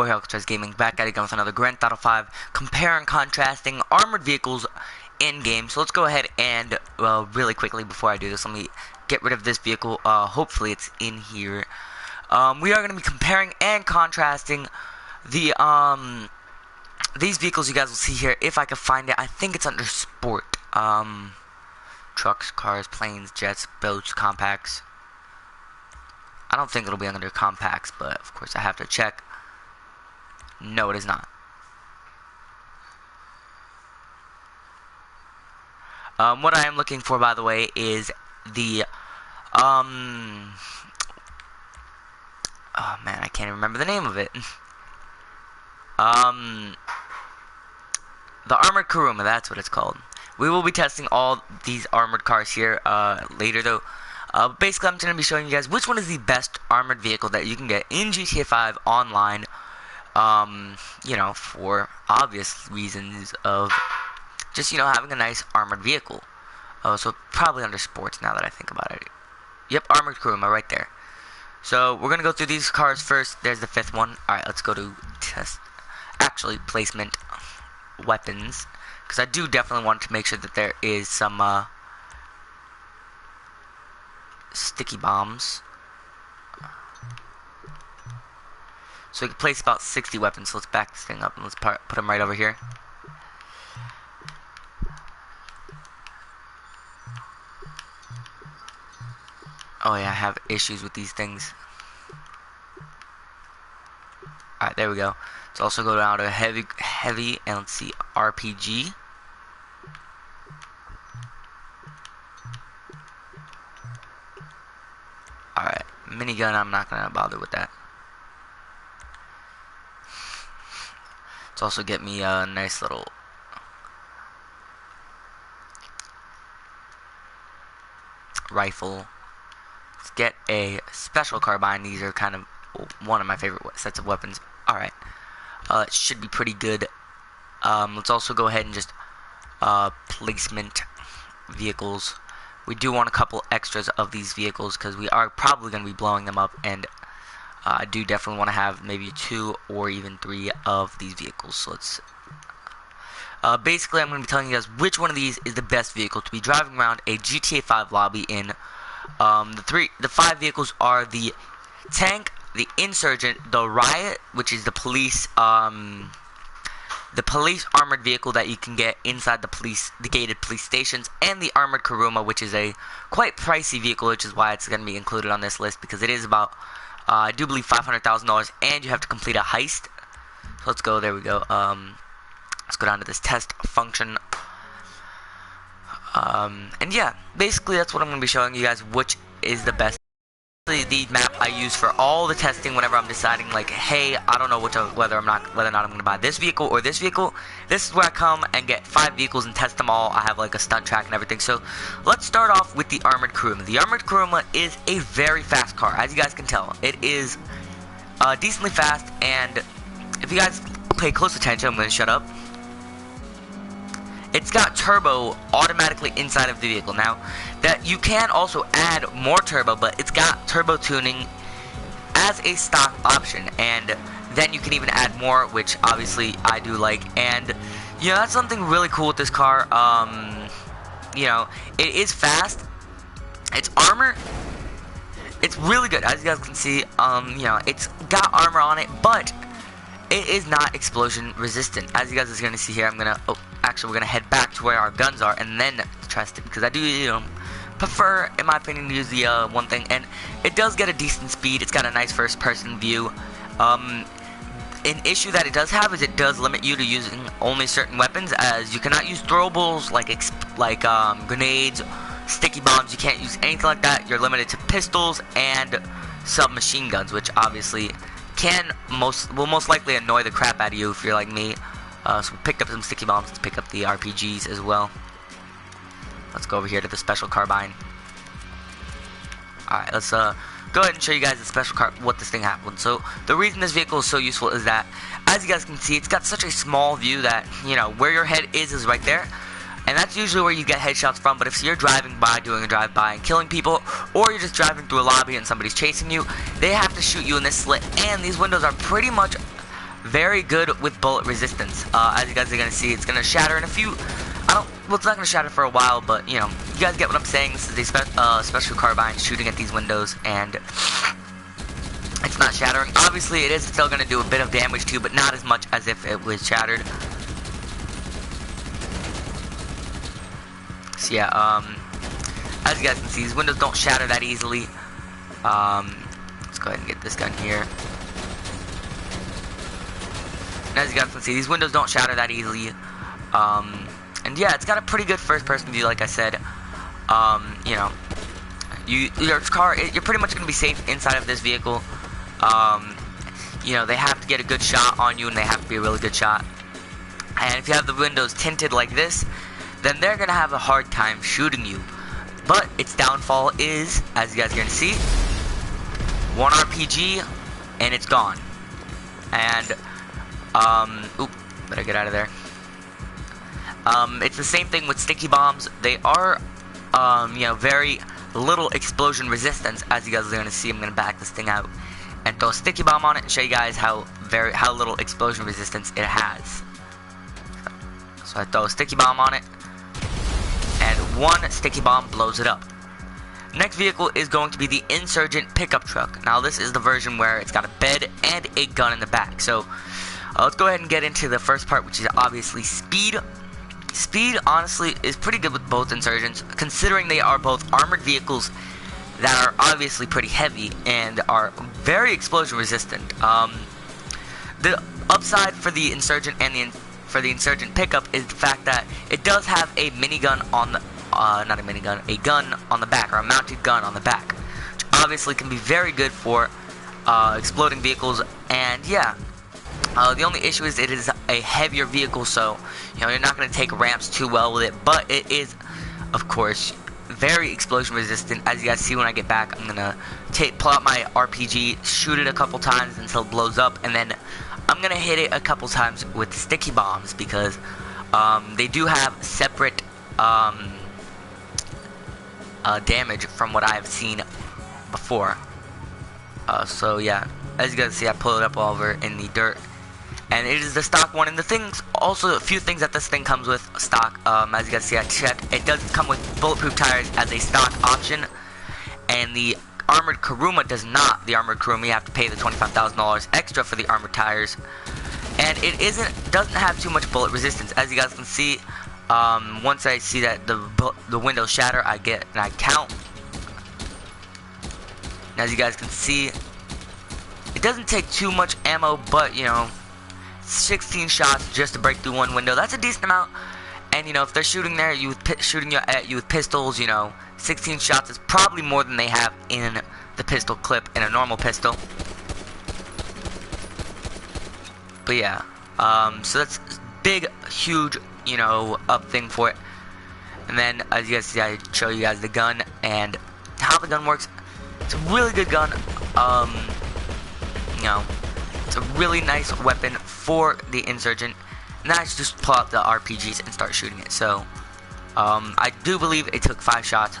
boy Alcatraz Gaming, back at it again with another Grand Theft Auto 5 compare and contrasting armored vehicles in game. So let's go ahead and, really quickly before I do this, let me get rid of this vehicle. Hopefully it's in here. We are going to be comparing and contrasting the, these vehicles you guys will see here, if I can find it. I think it's under sport. Trucks, cars, planes, jets, boats, compacts. I don't think it'll be under compacts, but of course I have to check. No, it is not. What I am looking for, by the way, is the, oh man, I can't even remember the name of it. The Armored Kuruma, that's what it's called. We will be testing all these armored cars here, later though. Basically, I'm going to be showing you guys which one is the best armored vehicle that you can get in GTA 5 online, you know, for obvious reasons of just, you know, having a nice armored vehicle. So probably under sports now that I think about it. Yep, Armored Kuruma right there. So we're going to go through these cars first. There's the fifth one. Alright, let's go to test, actually placement, weapons. Because I do definitely want to make sure that there is some, sticky bombs. So we can place about 60 weapons. So let's back this thing up and let's put them right over here. Oh yeah, I have issues with these things. Alright, there we go. Let's also go down to heavy, and let's see, RPG. Alright, minigun, I'm not gonna bother with that. Let's also get me a nice little rifle. Let's get a special carbine. These are kind of one of my favorite sets of weapons. Alright, it should be pretty good. Let's also go ahead and just placement vehicles. We do want a couple extras of these vehicles because we are probably going to be blowing them up, and I do definitely want to have maybe 2 or even 3 of these vehicles. So let's basically I'm going to be telling you guys which one of these is the best vehicle to be driving around a GTA 5 lobby in. The 5 vehicles are the tank, the insurgent, the riot, which is the police armored vehicle that you can get inside the gated police stations, and the Armored Kuruma, which is a quite pricey vehicle, which is why it's going to be included on this list, because it is about, I do believe, $500,000, and you have to complete a heist. So let's go, there we go. Let's go down to this test function. And yeah, basically that's what I'm going to be showing you guys, which is the best. The map I use for all the testing whenever I'm deciding, like, hey, I don't know whether or not I'm going to buy this vehicle or this vehicle. This is where I come and get 5 vehicles and test them all. I have like a stunt track and everything. So let's start off with the Armored Kuruma. The Armored Kuruma is a very fast car, as you guys can tell. It is decently fast, and if you guys pay close attention, I'm going to shut up. It's got turbo automatically inside of the vehicle. Now, that you can also add more turbo, but it's got turbo tuning as a stock option, and then you can even add more, which obviously I do like. And you know, that's something really cool with this car. You know, it is fast. Its armor, it's really good, as you guys can see. You know, it's got armor on it, but it is not explosion resistant. As you guys are going to see here, actually we're going to head back to where our guns are and then test it, because I do, you know, prefer, in my opinion, to use the one thing. And it does get a decent speed. It's got a nice first person view. An issue that it does have is it does limit you to using only certain weapons, as you cannot use throwables like grenades, sticky bombs. You can't use anything like that. You're limited to pistols and submachine guns, which obviously will most likely annoy the crap out of you if you're like me. So we picked up some sticky bombs. Let's pick up the RPGs as well. Let's go over here to the special carbine. Alright, let's go ahead and show you guys the special what this thing happens. So the reason this vehicle is so useful is that, as you guys can see, it's got such a small view that, you know, where your head is right there. And that's usually where you get headshots from. But if you're driving by, doing a drive-by and killing people, or you're just driving through a lobby and somebody's chasing you, they have to shoot you in this slit. And these windows are pretty much very good with bullet resistance. As you guys are gonna see, it's gonna shatter in a few. Well, it's not gonna shatter for a while, but you know, you guys get what I'm saying. This is a special carbine shooting at these windows, and it's not shattering. Obviously, it is still gonna do a bit of damage too, but not as much as if it was shattered. So yeah, as you guys can see, these windows don't shatter that easily. Let's go ahead and get this gun here. And as you guys can see, these windows don't shatter that easily. And yeah, it's got a pretty good first-person view, like I said. You know, your car, you're pretty much gonna be safe inside of this vehicle. You know, they have to get a good shot on you, and they have to be a really good shot. And if you have the windows tinted like this, then they're gonna have a hard time shooting you. But its downfall is, as you guys are gonna see, 1 RPG, and it's gone. And oop, better get out of there. It's the same thing with sticky bombs. They are, you know, very little explosion resistance. As you guys are gonna see, I'm gonna back this thing out and throw a sticky bomb on it and show you guys how little explosion resistance it has. So I throw a sticky bomb on it, and 1 sticky bomb blows it up. Next vehicle is going to be the Insurgent pickup truck. Now this is the version where it's got a bed and a gun in the back. So let's go ahead and get into the first part, which is obviously speed. Speed, honestly, is pretty good with both Insurgents, considering they are both armored vehicles that are obviously pretty heavy and are very explosion resistant. The upside for the Insurgent and for the Insurgent pickup is the fact that it does have a minigun on the, not a minigun, a gun on the back, or a mounted gun on the back, which obviously can be very good for exploding vehicles. And yeah, the only issue is it is a heavier vehicle, so you know, you're not going to take ramps too well with it, but it is, of course, very explosion resistant. As you guys see, when I get back, I'm going to pull out my RPG, shoot it a couple times until it blows up, and then I'm going to hit it a couple times with sticky bombs, because they do have separate damage from what I've seen before. So yeah, as you guys see, I pull it up over in the dirt, and it is the stock one. And the things, also a few things that this thing comes with stock, as you guys see, I checked, it does come with bulletproof tires as a stock option, and the armored Kuruma does not. The armored Kuruma, you have to pay the $25,000 extra for the armored tires, and it doesn't have too much bullet resistance. As you guys can see, once I see that the windows shatter, I count. And as you guys can see, it doesn't take too much ammo, but you know, 16 shots just to break through one window, that's a decent amount. And you know, if they're shooting at you with pistols, you know, 16 shots is probably more than they have in the pistol clip in a normal pistol. But yeah, so that's big, huge, you know, up thing for it. And then as you guys see, I show you guys the gun and how the gun works. It's a really good gun. You know, it's a really nice weapon for the Insurgent. Now I just pull out the RPGs and start shooting it. So I do believe it took 5 shots.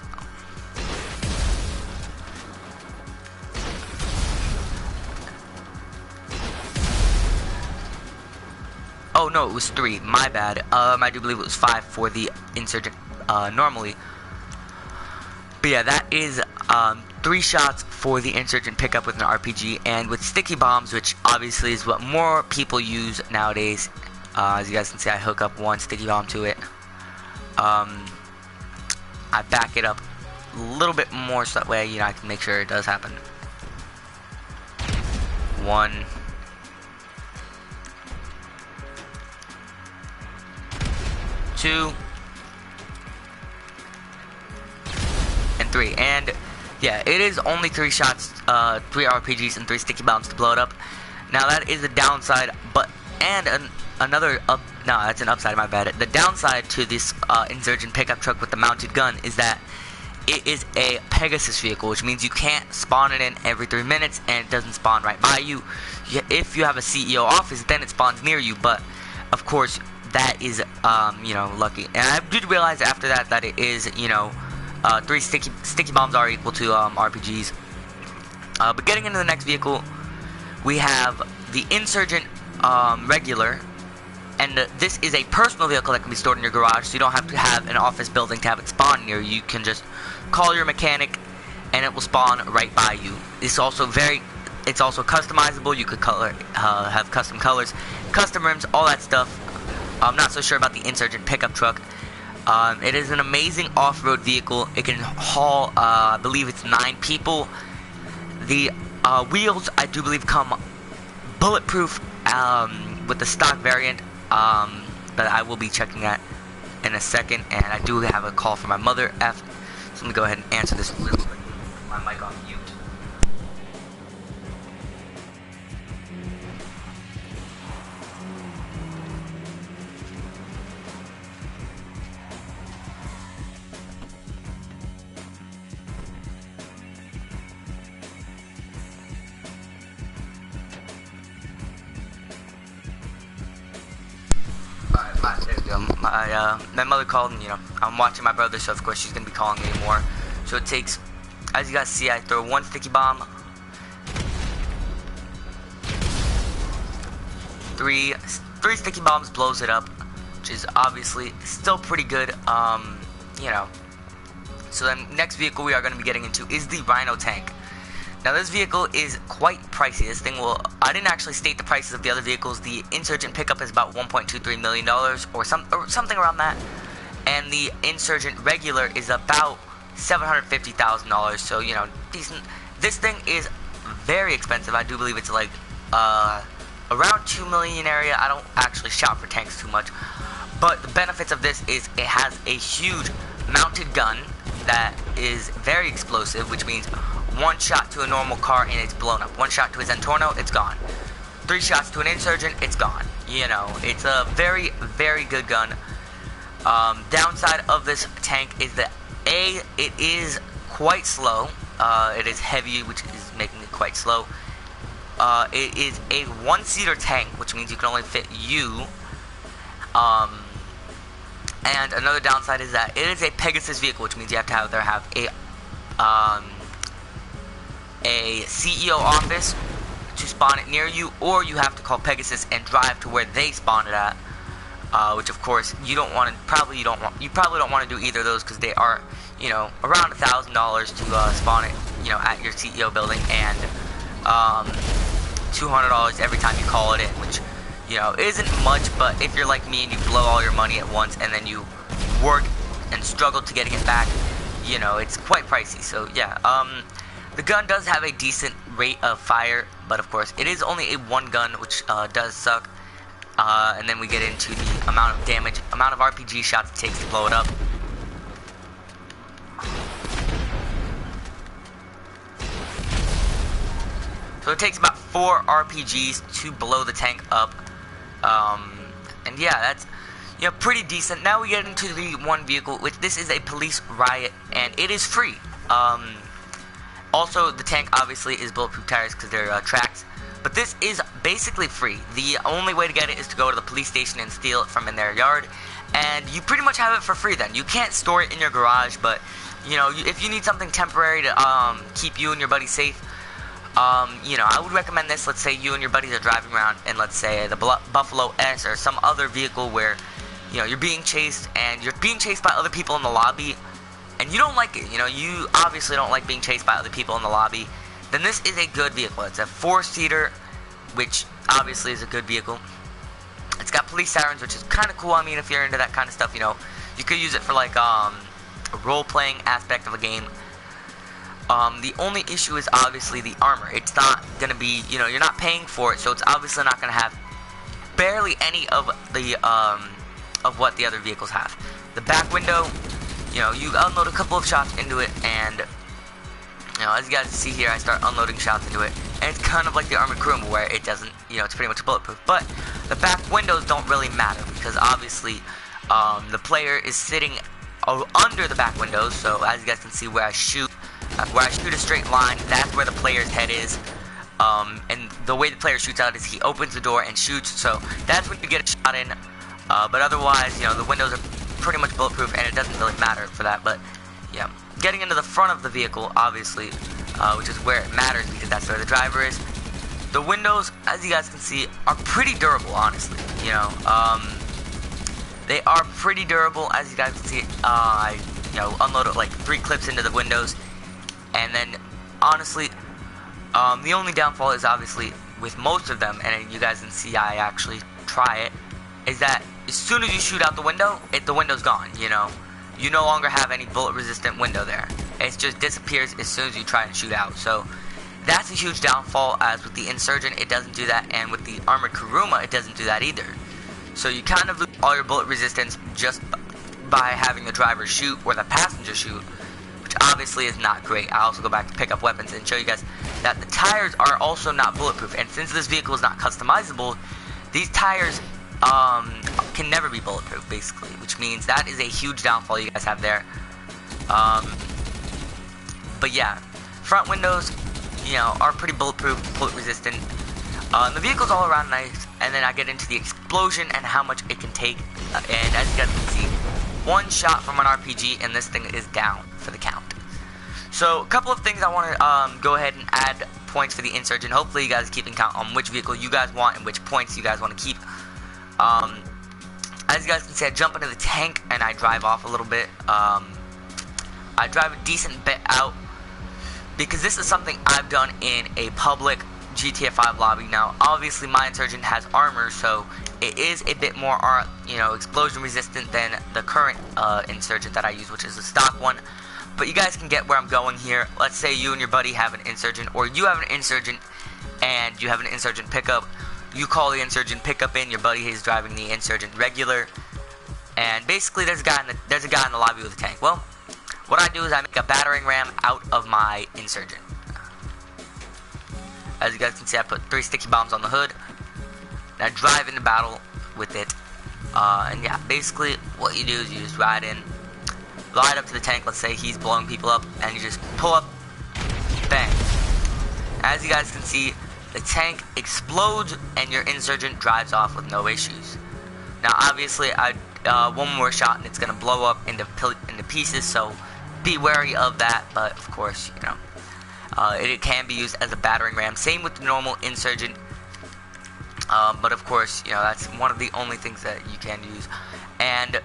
Oh no, it was 3. My bad. I do believe it was 5 for the Insurgent normally. But yeah, that is 3 shots for the Insurgent pickup with an RPG, and with sticky bombs, which obviously is what more people use nowadays. As you guys can see, I hook up 1 sticky bomb to it. I back it up a little bit more so that way, you know, I can make sure it does happen. 1. 2. And 3. And yeah, it is only 3 shots, 3 RPGs and 3 sticky bombs to blow it up. Now that is a downside, but that's an upside, my bad. The downside to this Insurgent pickup truck with the mounted gun is that it is a Pegasus vehicle, which means you can't spawn it in every 3 minutes, and it doesn't spawn right by you. If you have a CEO office, then it spawns near you, but of course that is you know, lucky. And I did realize after that it is, you know, 3 sticky bombs are equal to RPGs. But getting into the next vehicle, we have the Insurgent regular. And this is a personal vehicle that can be stored in your garage, so you don't have to have an office building to have it spawn near you. You can just call your mechanic, and it will spawn right by you. It's also customizable. You could have custom colors, custom rims, all that stuff. I'm not so sure about the Insurgent pickup truck. It is an amazing off-road vehicle. It can haul, I believe it's 9 people. The wheels, I do believe, come bulletproof with the stock variant. But I will be checking that in a second, and I do have a call from my mother. So let me go ahead and answer this real quick. My mic on mute. My mother called, and I'm watching my brother, so of course she's gonna be calling me more. So it takes, as you guys see, I throw 1 sticky bomb, 3 sticky bombs blows it up, which is obviously still pretty good. So then next vehicle we are going to be getting into is the Rhino tank. Now this vehicle is quite pricey. This thing I didn't actually state the prices of the other vehicles. The Insurgent pickup is about $1.23 million or something around that. And the Insurgent regular is about $750,000. So, decent. This thing is very expensive. I do believe it's like around $2 million area. I don't actually shop for tanks too much. But the benefits of this is it has a huge mounted gun that is very explosive, which means 1 shot to a normal car and it's blown up. 1 shot to a Zentorno, it's gone. 3 shots to an Insurgent, it's gone. It's a very, very good gun. Downside of this tank is that it is quite slow. It is heavy, which is making it quite slow. It is a 1-seater tank, which means you can only fit you. And another downside is that it is a Pegasus vehicle, which means you have to either have a CEO office to spawn it near you, or you have to call Pegasus and drive to where they spawn it at. Which of course you probably don't want to do either of those, because they are around $1,000 to spawn it at your CEO building, and $200 every time you call it in, which isn't much. But if you're like me and you blow all your money at once and then you work and struggle to getting it back, it's quite pricey. So yeah, the gun does have a decent rate of fire, but of course it is only a 1 gun, which does suck. And then we get into the amount of damage, amount of RPG shots it takes to blow it up. So it takes about 4 RPGs to blow the tank up. And yeah, that's pretty decent. Now we get into the one vehicle, which this is a Police Riot, and it is free. Also, the tank obviously is bulletproof tires because they're tracks. But this is basically free. The only way to get it is to go to the police station and steal it from in their yard. And you pretty much have it for free then. You can't store it in your garage, but, if you need something temporary to keep you and your buddies safe, I would recommend this. Let's say you and your buddies are driving around in, let's say, the Buffalo S or some other vehicle where, you're being chased, and you're being chased by other people in the lobby, and you don't like it. You obviously don't like being chased by other people in the lobby. Then this is a good vehicle. It's a 4-seater, which obviously is a good vehicle. It's got police sirens, which is kind of cool. I mean, if you're into that kind of stuff, you could use it for like a role-playing aspect of a game. The only issue is obviously the armor. It's not gonna be, you're not paying for it, so it's obviously not gonna have barely any of the of what the other vehicles have. The back window, you unload a couple of shots into it, and as you guys see here, I start unloading shots into it, and it's kind of like the Armored Kuruma, where it doesn't, it's pretty much bulletproof. But the back windows don't really matter, because obviously the player is sitting under the back windows. So as you guys can see, where I shoot a straight line, that's where the player's head is. And the way the player shoots out is he opens the door and shoots, so that's when you get a shot in. But otherwise, the windows are pretty much bulletproof, and it doesn't really matter for that. But yeah, getting into the front of the vehicle, obviously, which is where it matters, because that's where the driver is. The windows, as you guys can see, are pretty durable, honestly. You know, they are pretty durable, as you guys can see. I, unloaded like 3 clips into the windows, and then, honestly, the only downfall is obviously with most of them, and you guys can see I actually try it, is that as soon as you shoot out the window, the window's gone. You know, you no longer have any bullet-resistant window there. It just disappears as soon as you try and shoot out. So that's a huge downfall, as with the Insurgent, it doesn't do that, and with the Armored Kuruma, it doesn't do that either. So you kind of lose all your bullet resistance just by having the driver shoot or the passenger shoot, which obviously is not great. I also go back to pick up weapons and show you guys that the tires are also not bulletproof, and since this vehicle is not customizable, these tires can never be bulletproof, basically, which means that is a huge downfall you guys have there. But yeah, front windows, are pretty bulletproof, bullet resistant. The vehicle's all around nice, and then I get into the explosion and how much it can take. And as you guys can see, one shot from an RPG, and this thing is down for the count. So a couple of things I want to go ahead and add points for the Insurgent. Hopefully you guys are keeping count on which vehicle you guys want and which points you guys want to keep. As you guys can see, I jump into the tank and I drive off a little bit. I drive a decent bit out, because this is something I've done in a public GTA 5 lobby. Now, obviously, my Insurgent has armor, so it is a bit more, explosion resistant than the current Insurgent that I use, which is a stock one. But you guys can get where I'm going here. Let's say you and your buddy have an Insurgent, or you have an Insurgent and you have an Insurgent pickup. You call the Insurgent pickup in. Your buddy is driving the Insurgent regular, and basically there's a guy in the lobby with a tank. Well, what I do is I make a battering ram out of my Insurgent. As you guys can see, I put 3 sticky bombs on the hood, and I drive into battle with it. And yeah, basically what you do is you just ride up to the tank. Let's say he's blowing people up, and you just pull up, bang. As you guys can see, the tank explodes and your Insurgent drives off with no issues. Now obviously one more shot and it's gonna blow up into pieces, so be wary of that. But of course, it can be used as a battering ram. Same with the normal Insurgent. But of course, that's one of the only things that you can use. And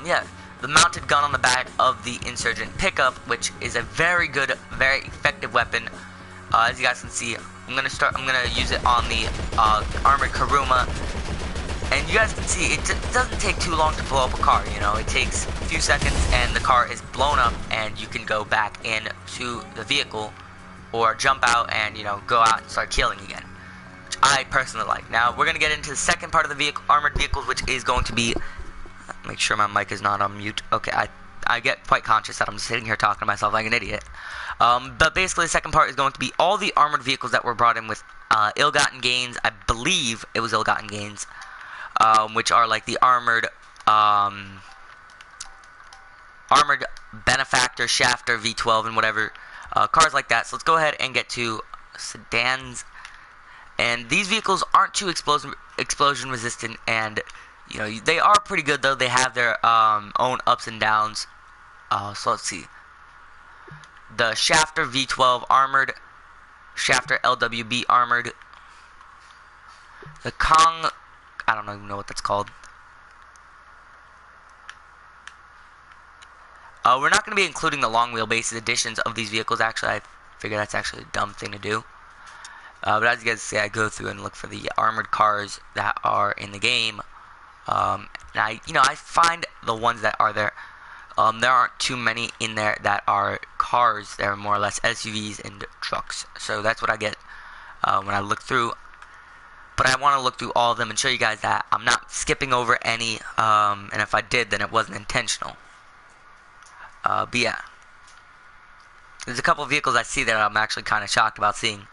yeah, the mounted gun on the back of the Insurgent pickup, which is a very good, very effective weapon. As you guys can see, I'm gonna use it on the Armored Kuruma, and you guys can see it doesn't take too long to blow up a car. It takes a few seconds, and the car is blown up, and you can go back into the vehicle, or jump out and go out and start killing again, which I personally like. Now we're gonna get into the second part of the vehicle, armored vehicles, which is going to be. Make sure my mic is not on mute. Okay, I get quite conscious that I'm sitting here talking to myself like an idiot. But basically, the second part is going to be all the armored vehicles that were brought in with ill-gotten gains. I believe it was ill-gotten gains, which are like the armored Benefactor, Shafter, V12, and whatever cars like that. So let's go ahead and get to sedans. And these vehicles aren't too explosion resistant, and they are pretty good though. They have their own ups and downs. So let's see. The Shafter V12 armored, Shafter LWB armored, the Kong, I don't even know what that's called. We're not going to be including the long wheelbase editions of these vehicles. Actually, I figure that's actually a dumb thing to do. But as you guys see, I go through and look for the armored cars that are in the game. And I find the ones that are there. There aren't too many in there that are cars. They're more or less SUVs and trucks. So that's what I get when I look through. But I want to look through all of them and show you guys that I'm not skipping over any. And if I did, then it wasn't intentional. But yeah. There's a couple of vehicles I see that I'm actually kind of shocked about seeing.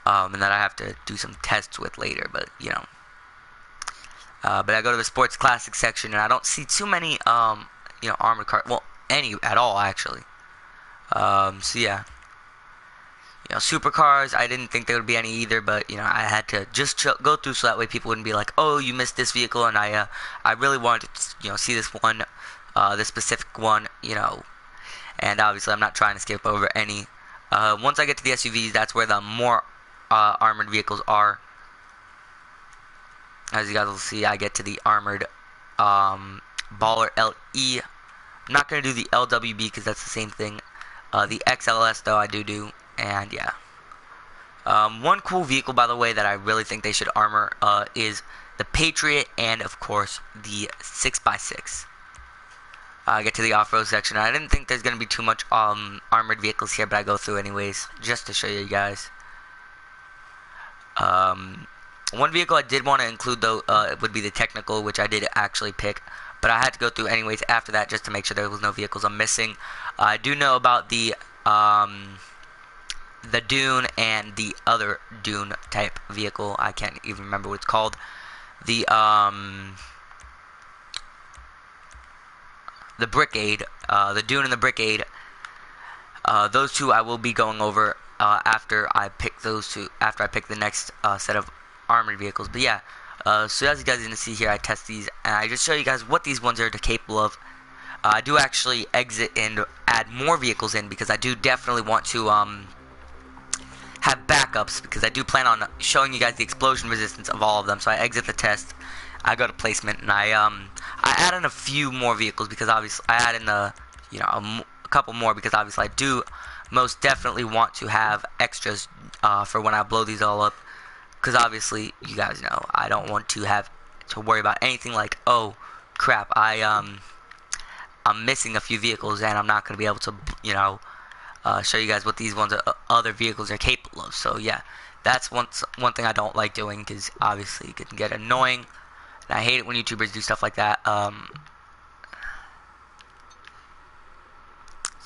And that I have to do some tests with later. But, but I go to the sports classic section and I don't see too many armored cars, well, any at all actually. So yeah, supercars, I didn't think there would be any either, but I had to just go through so that way people wouldn't be like, oh, you missed this vehicle, and I really wanted to see this one, this specific one, and obviously I'm not trying to skip over any. Once I get to the SUVs, that's where the more armored vehicles are. As you guys will see, I get to the armored Baller LE. I'm not going to do the LWB because that's the same thing. The XLS, though, I do. And, yeah. One cool vehicle, by the way, that I really think they should armor is the Patriot and, of course, the 6x6. I get to the off-road section. I didn't think there's going to be too much armored vehicles here, but I go through anyways, just to show you guys. One vehicle I did want to include, though, would be the Technical, which I did actually pick. But I had to go through anyways after that just to make sure there was no vehicles I'm missing. I do know about the Dune and the other Dune type vehicle. I can't even remember what it's called. The Brickade, the Dune and the Brickade. Those two I will be going over after I pick those two. After I pick the next set of armored vehicles. But yeah, so as you guys can see here, I test these and I just show you guys what these ones are capable of. I do actually exit and add more vehicles in because I do definitely want to have backups, because I do plan on showing you guys the explosion resistance of all of them. So I exit the test, I go to placement, and I add in a few more vehicles because obviously I add in the a couple more because obviously I do most definitely want to have extras for when I blow these all up. Because obviously, you guys know, I don't want to have to worry about anything like, oh, crap, I'm missing a few vehicles and I'm not going to be able to, show you guys what these other vehicles are capable of. So, yeah, that's one thing I don't like doing, because obviously it can get annoying. And I hate it when YouTubers do stuff like that. So,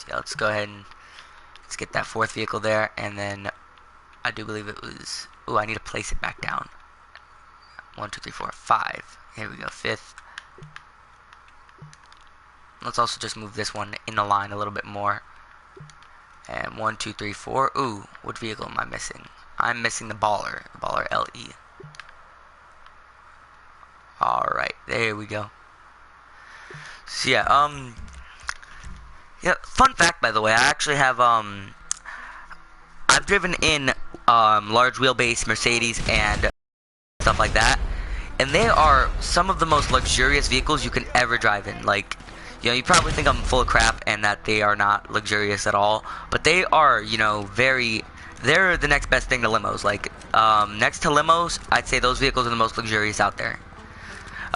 yeah, let's go ahead and let's get that fourth vehicle there, and then I do believe it was... Ooh, I need to place it back down. 1, 2, 3, 4, 5. Here we go, fifth. Let's also just move this one in the line a little bit more. And 1, 2, 3, 4. Ooh, what vehicle am I missing? I'm missing the Baller LE. Alright, there we go. So yeah, yeah, fun fact, by the way, I actually have, I've driven in large wheelbase Mercedes and stuff like that, and they are some of the most luxurious vehicles you can ever drive in. Like, you probably think I'm full of crap and that they are not luxurious at all, but they are, they're the next best thing to limos. Like, next to limos, I'd say those vehicles are the most luxurious out there.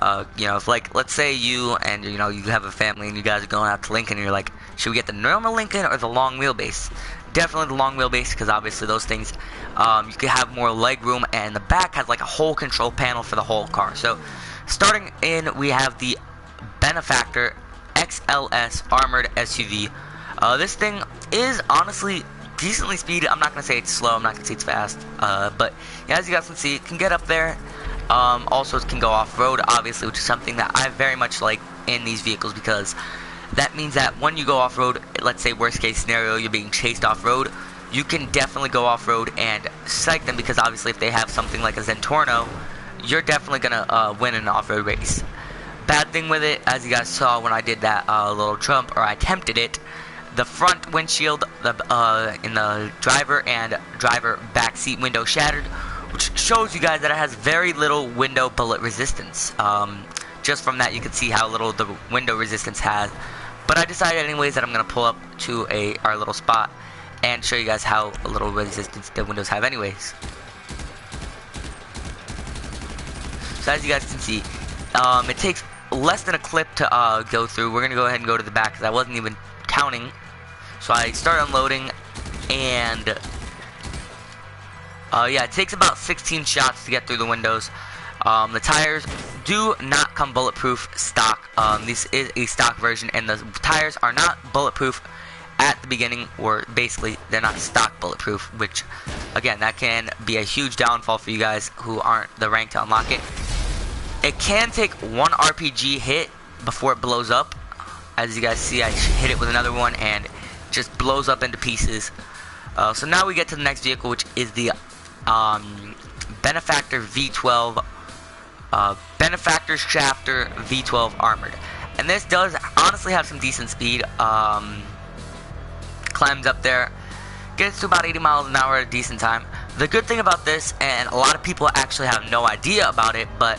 If, like, let's say you and, you have a family and you guys are going out to Lincoln and you're like, should we get the normal Lincoln or the long wheelbase? Definitely the long wheelbase, because obviously those things, you can have more leg room, and the back has like a whole control panel for the whole car. So, starting in, we have the Benefactor XLS Armored SUV. This thing is honestly decently speedy. I'm not going to say it's slow, I'm not going to say it's fast, but yeah, as you guys can see, it can get up there. Also, it can go off-road, obviously, which is something that I very much like in these vehicles, because that means that when you go off-road, let's say worst case scenario, you're being chased off-road, you can definitely go off-road and psych them, because obviously if they have something like a Zentorno, you're definitely going to win an off-road race. Bad thing with it, as you guys saw when I did that little jump, or I attempted it, the front windshield in the driver and driver back seat window shattered, which shows you guys that it has very little window bullet resistance. Just from that, you can see how little the window resistance has. But I decided anyways that I'm going to pull up to our little spot and show you guys how little resistance the windows have anyways. So as you guys can see, it takes less than a clip to go through. We're going to go ahead and go to the back because I wasn't even counting. So I start unloading, and yeah, it takes about 16 shots to get through the windows. The tires do not come bulletproof stock. This is a stock version, and the tires are not bulletproof at the beginning, or basically they're not stock bulletproof, which again, that can be a huge downfall for you guys who aren't the rank to unlock it. It can take one RPG hit before it blows up. As you guys see, I hit it with another one and it just blows up into pieces. So now we get to the next vehicle, which is the Benefactor V12, Benefactor Shafter V12 Armored. And this does honestly have some decent speed. Climbs up there, gets to about 80 miles an hour at a decent time. the good thing about this, and a lot of people actually have no idea about it, but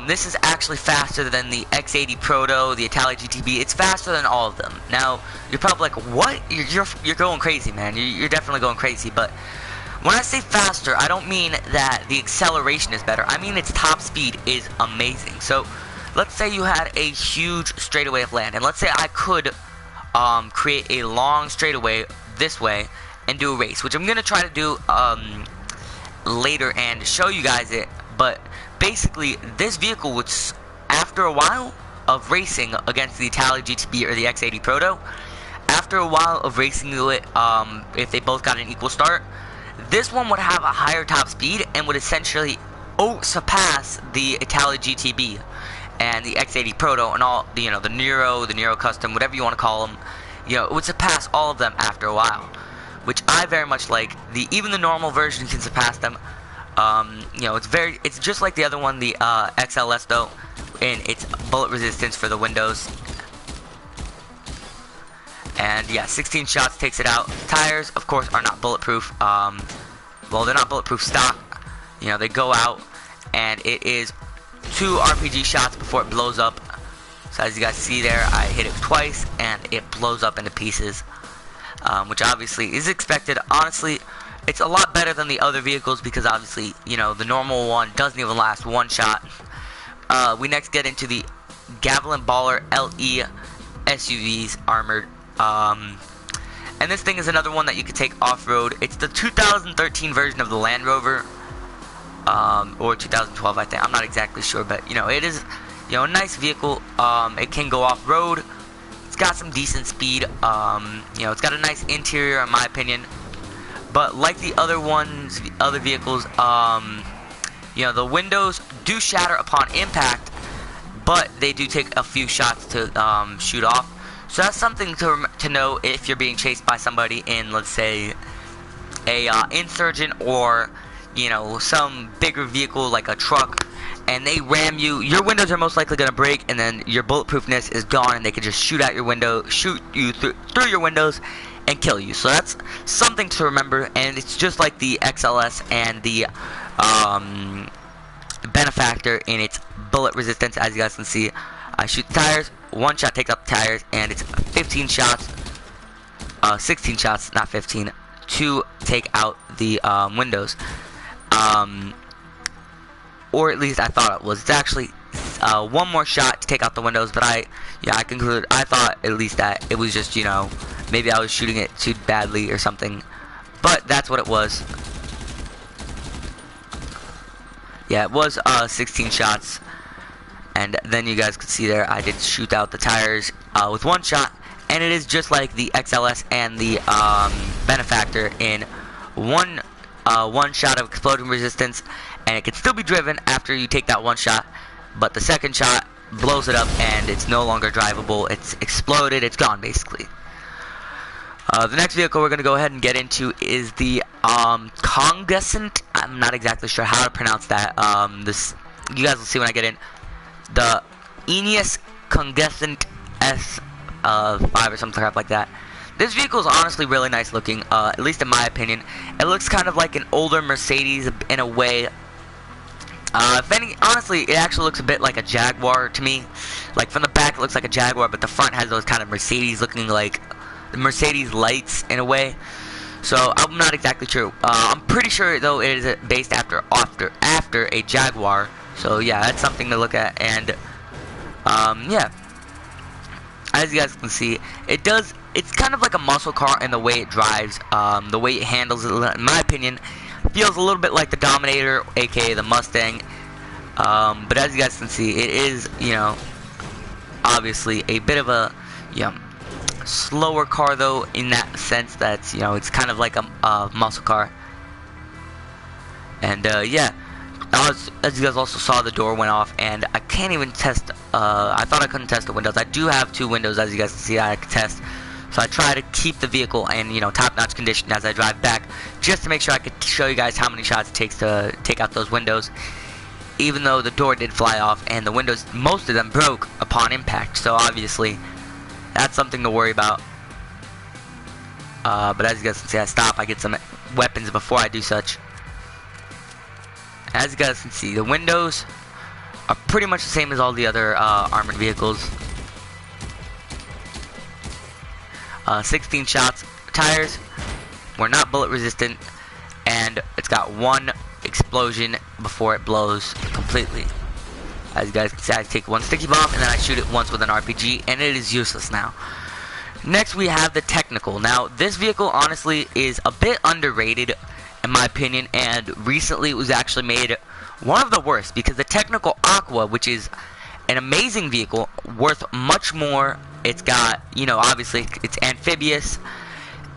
this is actually faster than the X80 Proto, the Italia GTB. It's faster than all of them. Now, you're probably like, what? You're going crazy, man. You're definitely going crazy. But when I say faster, I don't mean that the acceleration is better. I mean its top speed is amazing. So, let's say you had a huge straightaway of land, and let's say I could create a long straightaway this way and do a race, which I'm going to try to do later and show you guys it. But basically, this vehicle would, after a while of racing against the Italia GTB or the X80 Proto, after a while of racing it, if they both got an equal start, this one would have a higher top speed and would essentially surpass the Italia GTB and the X80 Proto and all the, the Nero Custom, whatever you want to call them. It would surpass all of them after a while, which I very much like. Even the normal version can surpass them. It's just like the other one, the XLS though, in its bullet resistance for the windows. And yeah, 16 shots takes it out. Tires, of course, are not bulletproof. Well, they're not bulletproof stock. They go out, and it is 2 RPG shots before it blows up. So as you guys see there, I hit it twice, and it blows up into pieces, which obviously is expected. Honestly, it's a lot better than the other vehicles because obviously, the normal one doesn't even last 1 shot. We next get into the Gavilan Baller LE SUVs armored. And this thing is another one that you could take off-road. It's the 2013 version of the Land Rover, or 2012, I think. I'm not exactly sure, but it is, a nice vehicle. It can go off-road. It's got some decent speed. It's got a nice interior, in my opinion. But like the other vehicles, the windows do shatter upon impact, but they do take a few shots to shoot off. So that's something to know if you're being chased by somebody in, let's say, a Insurgent or, some bigger vehicle like a truck, and they ram you. Your windows are most likely going to break, and then your bulletproofness is gone, and they can just shoot out your window, shoot you through your windows, and kill you. So that's something to remember, and it's just like the XLS and the Benefactor in its bullet resistance. As you guys can see, I shoot the tires, 1 shot takes out the tires, and it's 15 shots, 16 shots, not 15, to take out the windows. Or at least I thought it was. It's actually 1 more shot to take out the windows, but I concluded, I thought at least that it was just, maybe I was shooting it too badly or something. But that's what it was. Yeah, it was 16 shots. And then you guys could see there, I did shoot out the tires with 1 shot. And it is just like the XLS and the Benefactor in one shot of exploding resistance. And it can still be driven after you take that 1 shot. But the second shot blows it up and it's no longer drivable. It's exploded. It's gone, basically. The next vehicle we're going to go ahead and get into is the Congescent. I'm not exactly sure how to pronounce that. You guys will see when I get in. The Ineos Congescent S5 or something like that. This vehicle is honestly really nice looking, at least in my opinion. It looks kind of like an older Mercedes in a way. Honestly, it actually looks a bit like a Jaguar to me. Like from the back, it looks like a Jaguar, but the front has those kind of Mercedes looking like the Mercedes lights in a way. So I'm not exactly sure. I'm pretty sure though it is based after a Jaguar. So yeah, that's something to look at. And yeah, as you guys can see, it's kind of like a muscle car in the way it drives, the way it handles it. In my opinion, feels a little bit like the Dominator, aka the Mustang. But as you guys can see, it is, obviously a bit of a, slower car though, in that sense that, it's kind of like a muscle car. And yeah, as you guys also saw, the door went off, and I can't even test, I thought I couldn't test the windows. I do have 2 windows, as you guys can see, that I can test. So I try to keep the vehicle in, top-notch condition as I drive back, just to make sure I could show you guys how many shots it takes to take out those windows. Even though the door did fly off, and the windows, most of them broke upon impact. So obviously, that's something to worry about. But as you guys can see, I stop, I get some weapons before I do such. As you guys can see, the windows are pretty much the same as all the other armored vehicles. 16 shots. Tires were not bullet resistant, and it's got one explosion before it blows completely. As you guys can see, I take one sticky bomb and then I shoot it once with an RPG, and it is useless now. Next we have the Technical. Now this vehicle honestly is a bit underrated in my opinion, and recently it was actually made one of the worst, because the Technical Aqua, which is an amazing vehicle, worth much more. It's got, you know, obviously it's amphibious,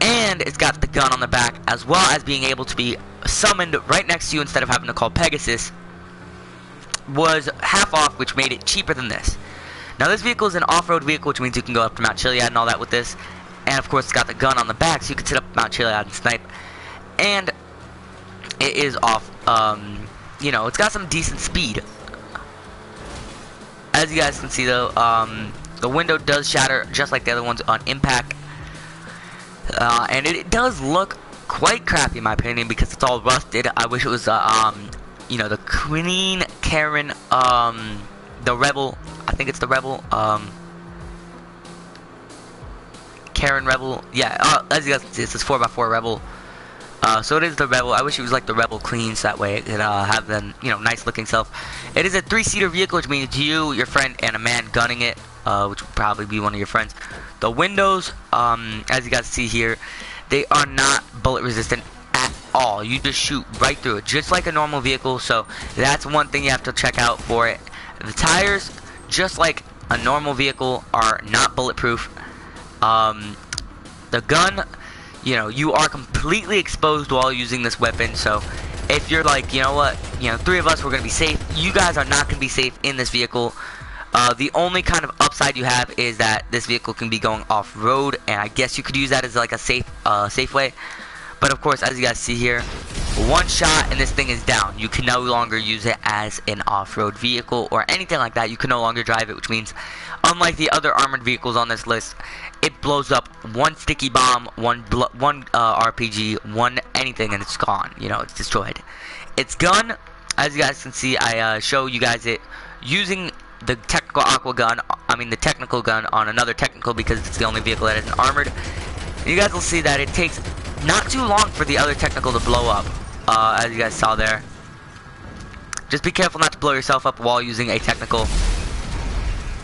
and it's got the gun on the back, as well as being able to be summoned right next to you instead of having to call Pegasus, was half off, which made it cheaper than this. Now this vehicle is an off-road vehicle, which means you can go up to Mount Chiliad and all that with this, and of course it's got the gun on the back, so you can sit up Mount Chiliad and snipe, and it is off, you know, it's got some decent speed. As you guys can see though, the window does shatter just like the other ones on impact, and it does look quite crappy in my opinion because it's all rusted. I wish it was you know, the Queen Karen, the Rebel, I think it's the Rebel, Karen Rebel, yeah, as you guys can see, this is 4x4 Rebel, so it is the Rebel. I wish it was like the Rebel Clean, so that way it could have them, you know, nice looking stuff. It is a 3-seater vehicle, which means you, your friend, and a man gunning it, which would probably be one of your friends. The windows, as you guys see here, they are not bullet resistant at all. You just shoot right through it, just like a normal vehicle, so that's one thing you have to check out for it. The tires, just like a normal vehicle, are not bulletproof. The gun, you know, you are completely exposed while using this weapon, so if you're like, you know what, you know, 3 of us, we're going to be safe, you guys are not going to be safe in this vehicle. The only kind of upside you have is that this vehicle can be going off-road, and I guess you could use that as like a safe way. But of course, as you guys see here, one shot and this thing is down. You can no longer use it as an off-road vehicle or anything like that. You can no longer drive it, which means, unlike the other armored vehicles on this list, it blows up one sticky bomb, one RPG, one anything, and it's gone. You know, it's destroyed. Its gun, as you guys can see, I show you guys it using the Technical Aqua gun, I mean the Technical gun on another Technical, because it's the only vehicle that isn't armored. And you guys will see that it takes not too long for the other Technical to blow up, as you guys saw there. Just be careful not to blow yourself up while using a Technical.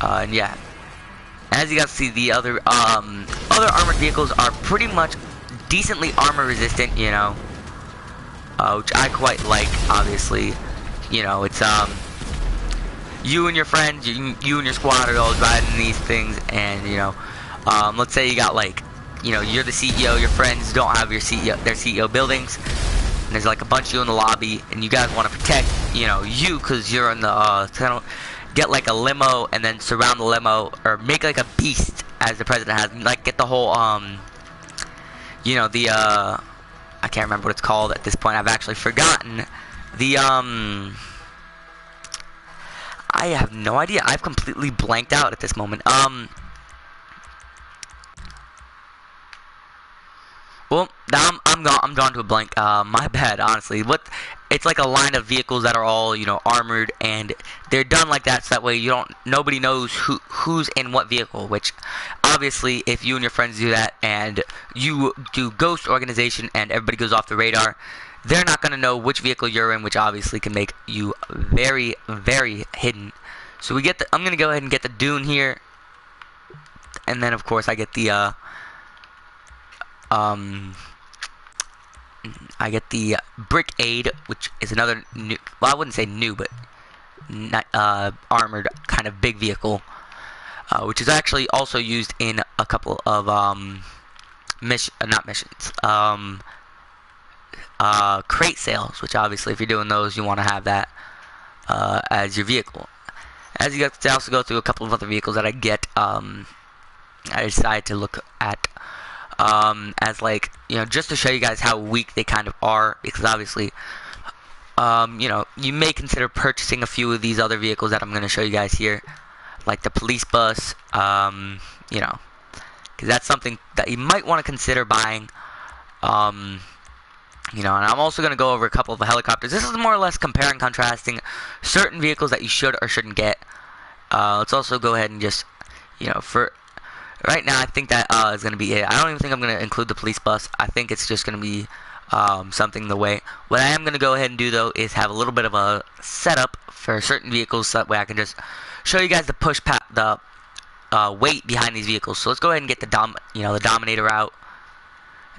And yeah, as you guys see, the other armored vehicles are pretty much decently armor resistant, you know, which I quite like. Obviously, you know, it's you and your friends, you and your squad are all riding these things, and you know, let's say you got like, you know, you're the CEO, your friends don't have their CEO buildings, and there's like a bunch of you in the lobby, and you guys want to protect, you know, you, because you're in the tunnel. Get like a limo and then surround the limo, or make like a beast, as the president has, like get the whole you know, the I can't remember what it's called at this point. I've actually forgotten the I have no idea. I've completely blanked out at this moment. Well, now I'm drawn to a blank. My bad, honestly. It's like a line of vehicles that are all, you know, armored, and they're done like that, so that way nobody knows who's in what vehicle. Which, obviously, if you and your friends do that, and you do ghost organization, and everybody goes off the radar, they're not gonna know which vehicle you're in, which obviously can make you very, very hidden. So I'm gonna go ahead and get the Dune here, and then of course I get the Brickade, which is another new, well, I wouldn't say new, but not, armored kind of big vehicle, which is actually also used in a couple of crate sales, which obviously if you're doing those, you want to have that as your vehicle. As you guys can also go through a couple of other vehicles that I get, I decided to look at as, like, you know, just to show you guys how weak they kind of are, because obviously, you know, you may consider purchasing a few of these other vehicles that I'm going to show you guys here, like the police bus, you know, because that's something that you might want to consider buying, You know, and I'm also going to go over a couple of helicopters. This is more or less comparing, contrasting certain vehicles that you should or shouldn't get. Let's also go ahead and just, you know, for right now, I think that is going to be it. I don't even think I'm going to include the police bus. I think it's just going to be something the way. What I am going to go ahead and do, though, is have a little bit of a setup for certain vehicles, so that way I can just show you guys the weight behind these vehicles. So let's go ahead and get the Dominator out.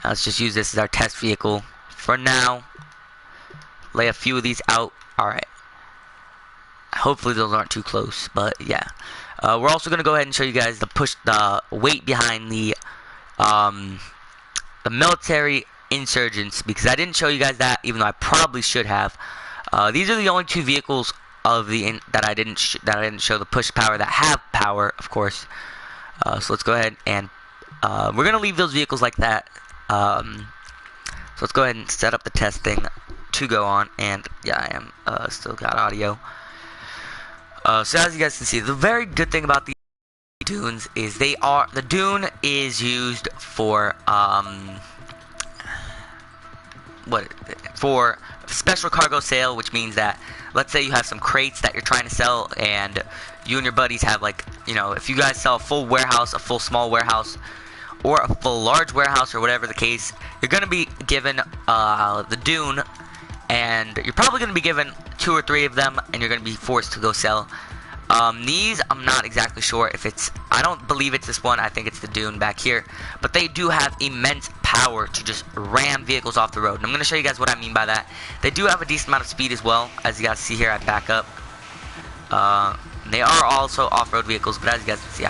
Let's just use this as our test vehicle for now. Lay a few of these out. Alright. Hopefully those aren't too close, but yeah. We're also going to go ahead and show you guys the weight behind the military insurgents, because I didn't show you guys that, even though I probably should have. These are the only two vehicles of that I didn't show the push power that have power, of course. So let's go ahead and we're going to leave those vehicles like that. So let's go ahead and set up the test thing to go on, and yeah, I am still got audio. So as you guys can see, the very good thing about the dunes is the dune is used for for special cargo sale, which means that let's say you have some crates that you're trying to sell, and you and your buddies have, like, you know, if you guys sell a full warehouse, a full small warehouse, or a full large warehouse, or whatever the case, you're going to be given the dune, and you're probably going to be given 2 or 3 of them, and you're going to be forced to go sell. These, I'm not exactly sure if I don't believe it's this one. I think it's the dune back here, but they do have immense power to just ram vehicles off the road, and I'm going to show you guys what I mean by that. They do have a decent amount of speed as well. As you guys see here, I back up. They are also off-road vehicles, but as you guys can see,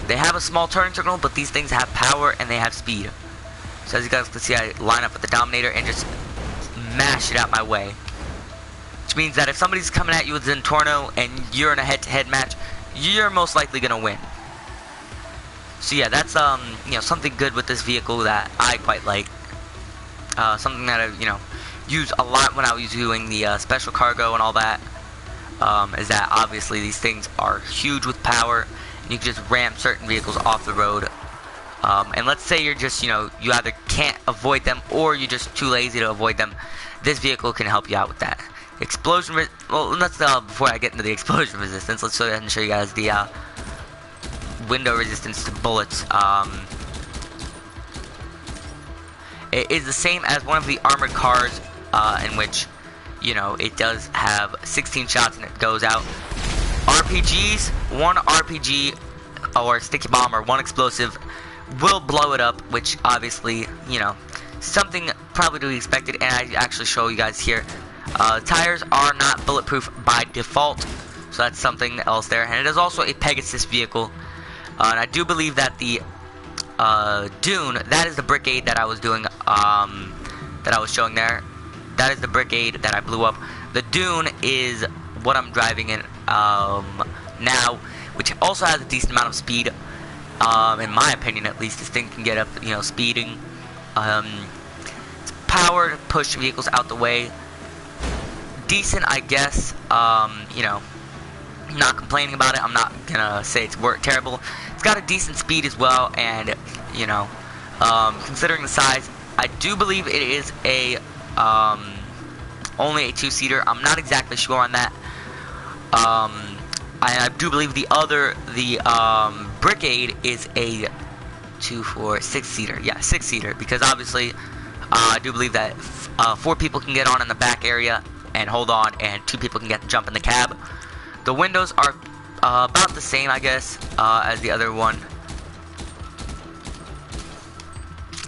they have a small turning signal, but these things have power and they have speed. So as you guys can see, I line up with the Dominator and just mash it out my way. Which means that if somebody's coming at you with Zentorno and you're in a head-to-head match, you're most likely gonna win. So yeah, that's you know, something good with this vehicle that I quite like. Something that I use a lot when I was doing the special cargo and all that. Is that obviously these things are huge with power. You can just ram certain vehicles off the road. And let's say you're just, you either can't avoid them or you're just too lazy to avoid them. This vehicle can help you out with that. Well, let's, before I get into the explosion resistance, let's go ahead and show you guys the window resistance to bullets. It is the same as one of the armored cars, in which, it does have 16 shots and it goes out. RPGs, one RPG or sticky bomb or one explosive will blow it up, which obviously, something probably to be expected, and I actually show you guys here. Tires are not bulletproof by default, so that's something else there. And it is also a Pegasus vehicle, and I do believe that the Dune, that is the Brigade that I was doing, that I was showing there. That is the Brigade that I blew up. The Dune is what I'm driving in now, which also has a decent amount of speed. In my opinion, at least, this thing can get up, speeding. It's power to push vehicles out the way. Decent, I guess. I'm not complaining about it. I'm not gonna say it's terrible. It's got a decent speed as well, and considering the size, I do believe it is a only a 2-seater. I'm not exactly sure on that. I do believe the Brigade is a 6-seater. Yeah, 6-seater, because obviously I do believe that 4 people can get on in the back area and hold on, and 2 people can jump in the cab. The windows are about the same, I guess, as the other one,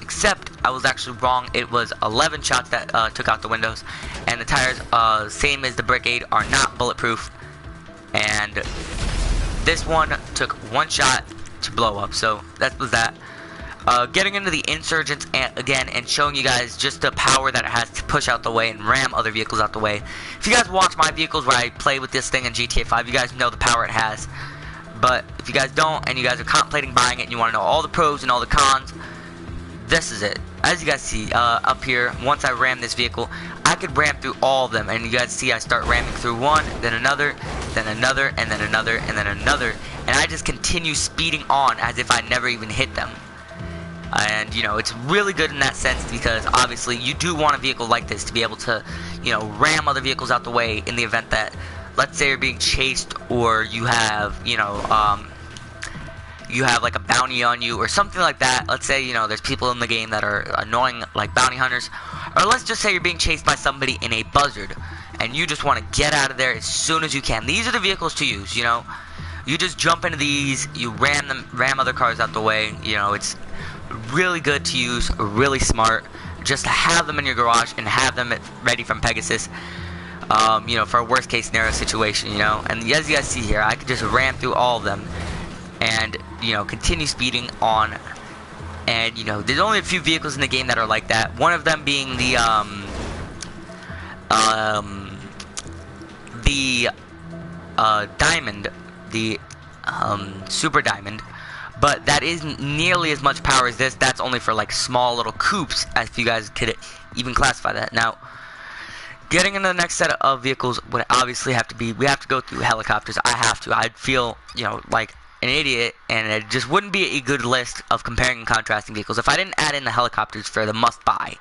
except I was actually wrong. It was 11 shots that took out the windows, and the tires, same as the Brigade, are not bulletproof, and this one took 1 shot to blow up. So that was that. Getting into the Insurgents again, and showing you guys just the power that it has to push out the way and ram other vehicles out the way. If you guys watch my vehicles where I play with this thing in GTA 5, you guys know the power it has. But if you guys don't, and you guys are contemplating buying it, and you want to know all the pros and all the cons, this is it. As you guys see up here, once I ram this vehicle, I could ram through all of them, and you guys see I start ramming through one, then another, then another, and then another, and then another, and I just continue speeding on as if I never even hit them. And you know, it's really good in that sense because obviously you do want a vehicle like this to be able to, you know, ram other vehicles out the way in the event that, let's say, you're being chased, or you have, you have like a bounty on you or something like that. Let's say, you know, there's people in the game that are annoying, like bounty hunters, or let's just say you're being chased by somebody in a buzzard and you just want to get out of there as soon as you can. These are the vehicles to use, you know. You just jump into these, you ram other cars out the way. You know, it's really good to use, really smart, just to have them in your garage and have them ready from Pegasus, you know, for a worst case scenario situation, you know. And as you guys see here, I could just ram through all of them and, you know, continue speeding on. And, you know, there's only a few vehicles in the game that are like that. One of them being the Diamond, the Super Diamond, but that isn't nearly as much power as this. That's only for like small little coupes, if you guys could even classify that. Now, getting into the next set of vehicles would obviously have to be, we have to go through helicopters. I'd feel, you know, like an idiot, and it just wouldn't be a good list of comparing and contrasting vehicles if I didn't add in the helicopters for the must-buy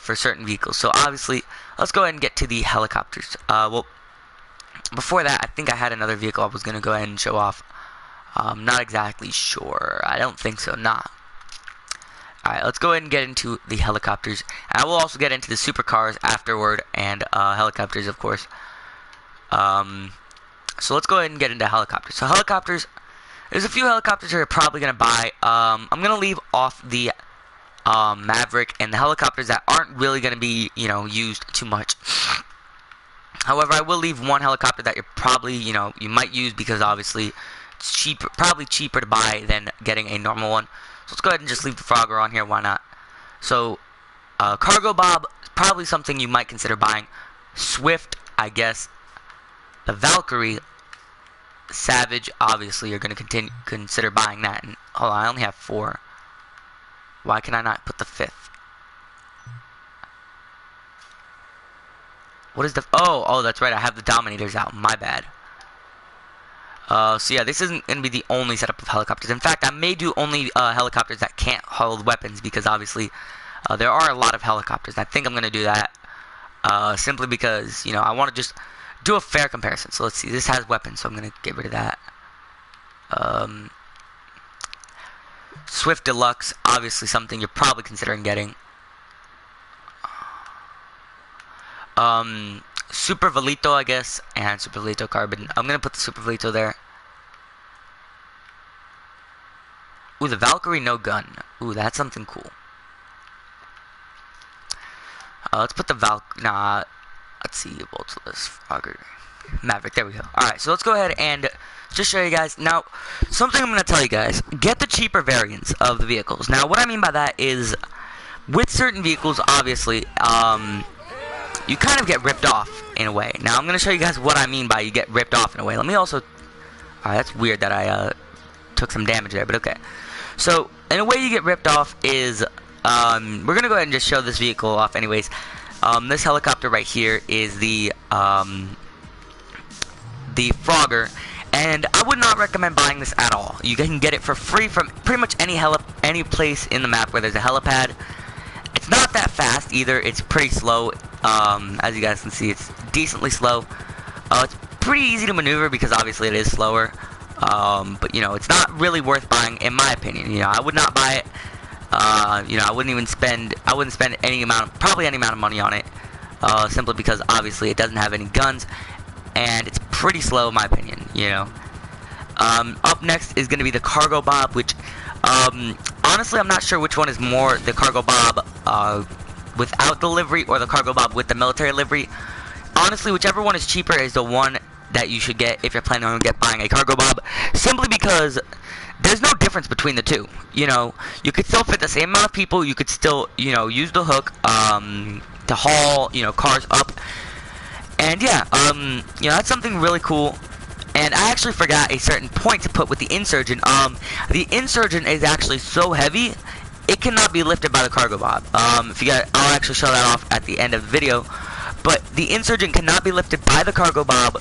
for certain vehicles. So obviously, let's go ahead and get to the helicopters. Well, before that, I think I had another vehicle I was going to go ahead and show off. Not exactly sure. I don't think so. Nah. Alright, let's go ahead and get into the helicopters. I will also get into the supercars afterward, and helicopters, of course. So let's go ahead and get into helicopters. So helicopters, there's a few helicopters that you're probably going to buy. I'm going to leave off the Maverick and the helicopters that aren't really going to be, you know, used too much. However, I will leave one helicopter that you're probably, you know, you might use because obviously it's cheaper, probably cheaper to buy than getting a normal one. So let's go ahead and just leave the Frogger on here. Why not? So, Cargo Bob is probably something you might consider buying. Swift, I guess. The Valkyrie, Savage, obviously you're going to consider buying that. And, hold on, I only have 4. Why can I not put the 5th? What is the... Oh, that's right. I have the Dominators out. My bad. So yeah, this isn't going to be the only setup of helicopters. In fact, I may do only helicopters that can't hold weapons because obviously there are a lot of helicopters. I think I'm going to do that simply because, you know, I want to just do a fair comparison. So let's see. This has weapons, so I'm going to get rid of that. Swift Deluxe, obviously something you're probably considering getting. Super Velito, I guess, and Super Velito Carbon. I'm gonna put the Super Velito there. Ooh, the Valkyrie no gun. Ooh, that's something cool. Let's put the let's see, Voltless, Frogger, Maverick, there we go. Alright, so let's go ahead and just show you guys. Now, something I'm gonna tell you guys, get the cheaper variants of the vehicles. Now, what I mean by that is, with certain vehicles, obviously, you kind of get ripped off in a way. Now, I'm going to show you guys what I mean by you get ripped off in a way. Let me also... Alright, that's weird that I took some damage there, but okay. So, in a way you get ripped off is... we're going to go ahead and just show this vehicle off anyways. This helicopter right here is the Frogger. And I would not recommend buying this at all. You can get it for free from pretty much any place in the map where there's a helipad. It's not that fast either. It's pretty slow. As you guys can see, it's decently slow. It's pretty easy to maneuver because obviously it is slower. But you know, it's not really worth buying in my opinion. You know, I would not buy it. You know, I wouldn't spend probably any amount of money on it. Simply because obviously it doesn't have any guns and it's pretty slow in my opinion, you know. Up next is going to be the Cargo Bob, which honestly, I'm not sure which one is more, the Cargo Bob without the livery or the Cargo Bob with the military livery. Honestly, whichever one is cheaper is the one that you should get if you're planning on buying a Cargo Bob, simply because there's no difference between the two. You know, you could still fit the same amount of people, you could still, you know, use the hook to haul, you know, cars up. And yeah, you know, that's something really cool. And I actually forgot a certain point to put with the Insurgent. The Insurgent is actually so heavy, it cannot be lifted by the Cargo Bob. If you got, I'll actually show that off at the end of the video. But the Insurgent cannot be lifted by the Cargo Bob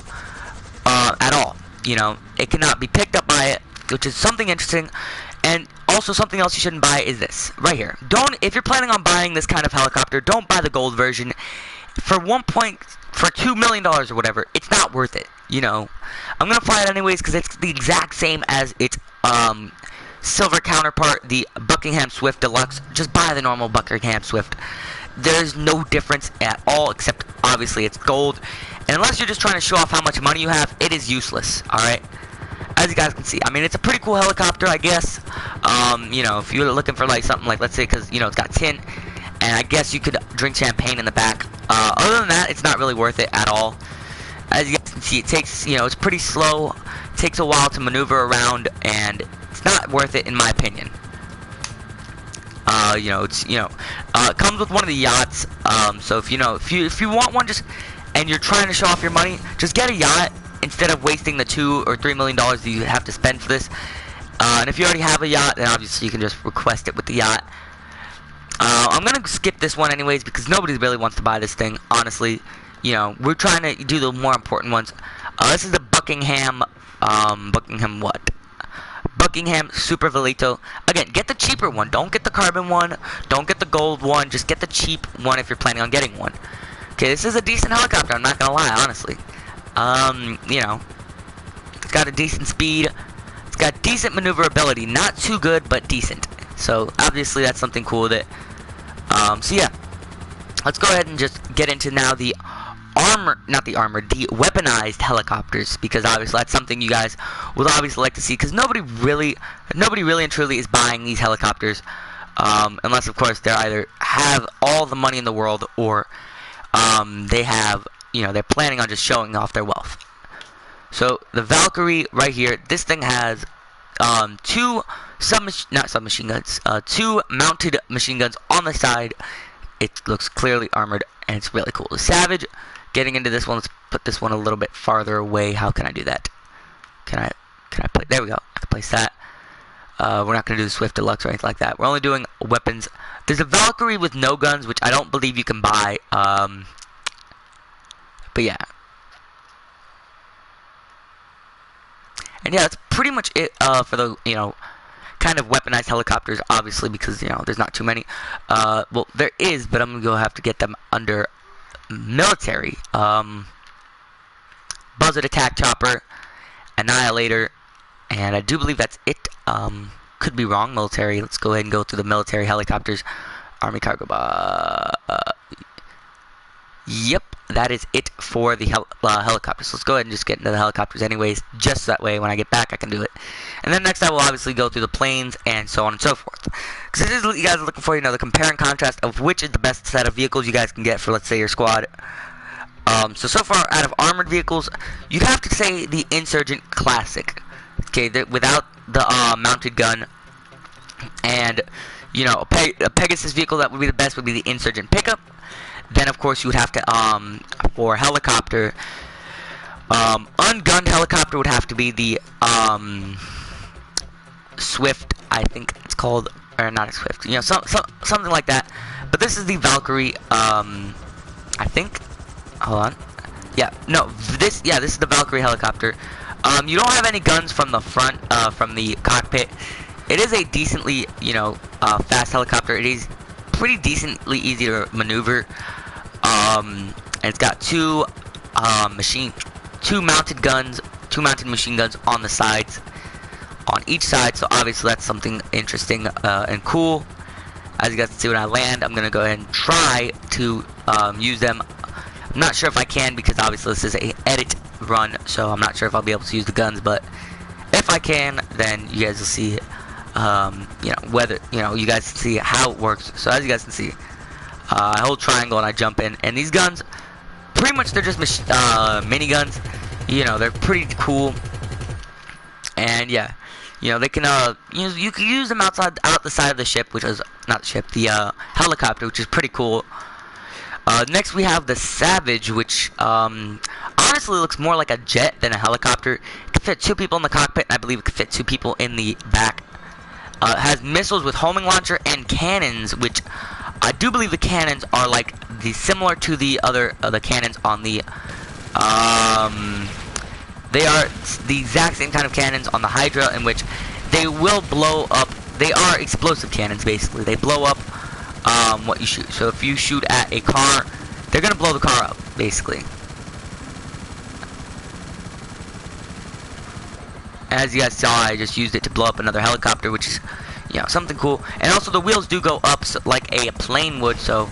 at all. You know, it cannot be picked up by it, which is something interesting. And also, something else you shouldn't buy is this right here. If you're planning on buying this kind of helicopter, don't buy the gold version. For $2 million or whatever, it's not worth it. You know, I'm gonna fly it anyways because it's the exact same as its silver counterpart, the Buckingham Swift Deluxe. Just buy the normal Buckingham Swift. There's no difference at all, except obviously it's gold. And unless you're just trying to show off how much money you have, it is useless. All right. As you guys can see, I mean, it's a pretty cool helicopter, I guess. You know, if you're looking for like something like, let's say, because you know it's got tint, and I guess you could drink champagne in the back. Other than that, it's not really worth it at all. As you guys can see, it takes, you know, it's pretty slow. It takes a while to maneuver around, and it's not worth it in my opinion. You know, it comes with one of the yachts. So if you want one, and you're trying to show off your money, just get a yacht instead of wasting the $2 or $3 million that you have to spend for this. And if you already have a yacht, then obviously you can just request it with the yacht. I'm gonna skip this one anyways because nobody really wants to buy this thing, honestly. You know, we're trying to do the more important ones. This is the Buckingham Super Velito. Again, get the cheaper one. Don't get the carbon one. Don't get the gold one. Just get the cheap one if you're planning on getting one. Okay, this is a decent helicopter. I'm not gonna lie, honestly. You know, it's got a decent speed. It's got decent maneuverability. Not too good, but decent. So obviously that's something cool with it. So yeah, let's go ahead and just get into now the the weaponized helicopters, because obviously that's something you guys would obviously like to see, because nobody really and truly is buying these helicopters, unless of course they either have all the money in the world or they have, you know, they're planning on just showing off their wealth. So the Valkyrie right here, this thing has two mounted machine guns on the side. It looks clearly armored and it's really cool. The Savage, getting into this one, let's put this one a little bit farther away. How can I do that? Can I play? There we go. I can place that. We're not going to do the Swift Deluxe or anything like that. We're only doing weapons. There's a Valkyrie with no guns, which I don't believe you can buy. But yeah. And yeah, that's pretty much it for the, you know, kind of weaponized helicopters, obviously, because, you know, there's not too many. Well, there is, but I'm going to have to get them under military. Buzzard Attack Chopper, Annihilator, and I do believe that's it. Could be wrong. Military. Let's go ahead and go through the military helicopters. Army Cargo Yep, that is it for the helicopters. So let's go ahead and just get into the helicopters anyways, just that way when I get back I can do it. And then next I will obviously go through the planes and so on and so forth. Because this is what you guys are looking for, you know, the compare and contrast of which is the best set of vehicles you guys can get for, let's say, your squad. So far, out of armored vehicles, you'd have to say the Insurgent Classic. Okay, without the mounted gun. And, you know, a Pegasus vehicle that would be the best would be the Insurgent Pickup. Then, of course, you would have to, for helicopter, ungunned helicopter would have to be the, Swift, I think it's called, or not a Swift, you know, something like that. But this is the Valkyrie, I think, hold on, yeah, no, this is the Valkyrie helicopter. You don't have any guns from the front, from the cockpit. It is a decently, you know, fast helicopter. It is pretty decently easy to maneuver. And it's got two mounted machine guns on the sides, on each side. So obviously that's something interesting and cool. As you guys can see, when I land, I'm gonna go ahead and try to use them. I'm not sure if I can, because obviously this is a edit run, so I'm not sure if I'll be able to use the guns. But if I can, then you guys will see, you know, whether, you know, you guys see how it works. So as you guys can see, I hold triangle and I jump in, and these guns, pretty much they're just mini guns. You know, they're pretty cool, and yeah, you know, they can you can use them out the side of the ship, which is not the ship, the helicopter, which is pretty cool. Next we have the Savage, which honestly looks more like a jet than a helicopter. It can fit 2 people in the cockpit, and I believe it can fit 2 people in the back. It has missiles with homing launcher and cannons, which I do believe the cannons are like similar to the other the cannons on the they are the exact same kind of cannons on the Hydra, in which they will blow up they are explosive cannons, basically. They blow up what you shoot. So if you shoot at a car, they're gonna blow the car up, basically. As you guys saw, I just used it to blow up another helicopter, which is, you know, something cool. And also the wheels do go up like a plane would, so,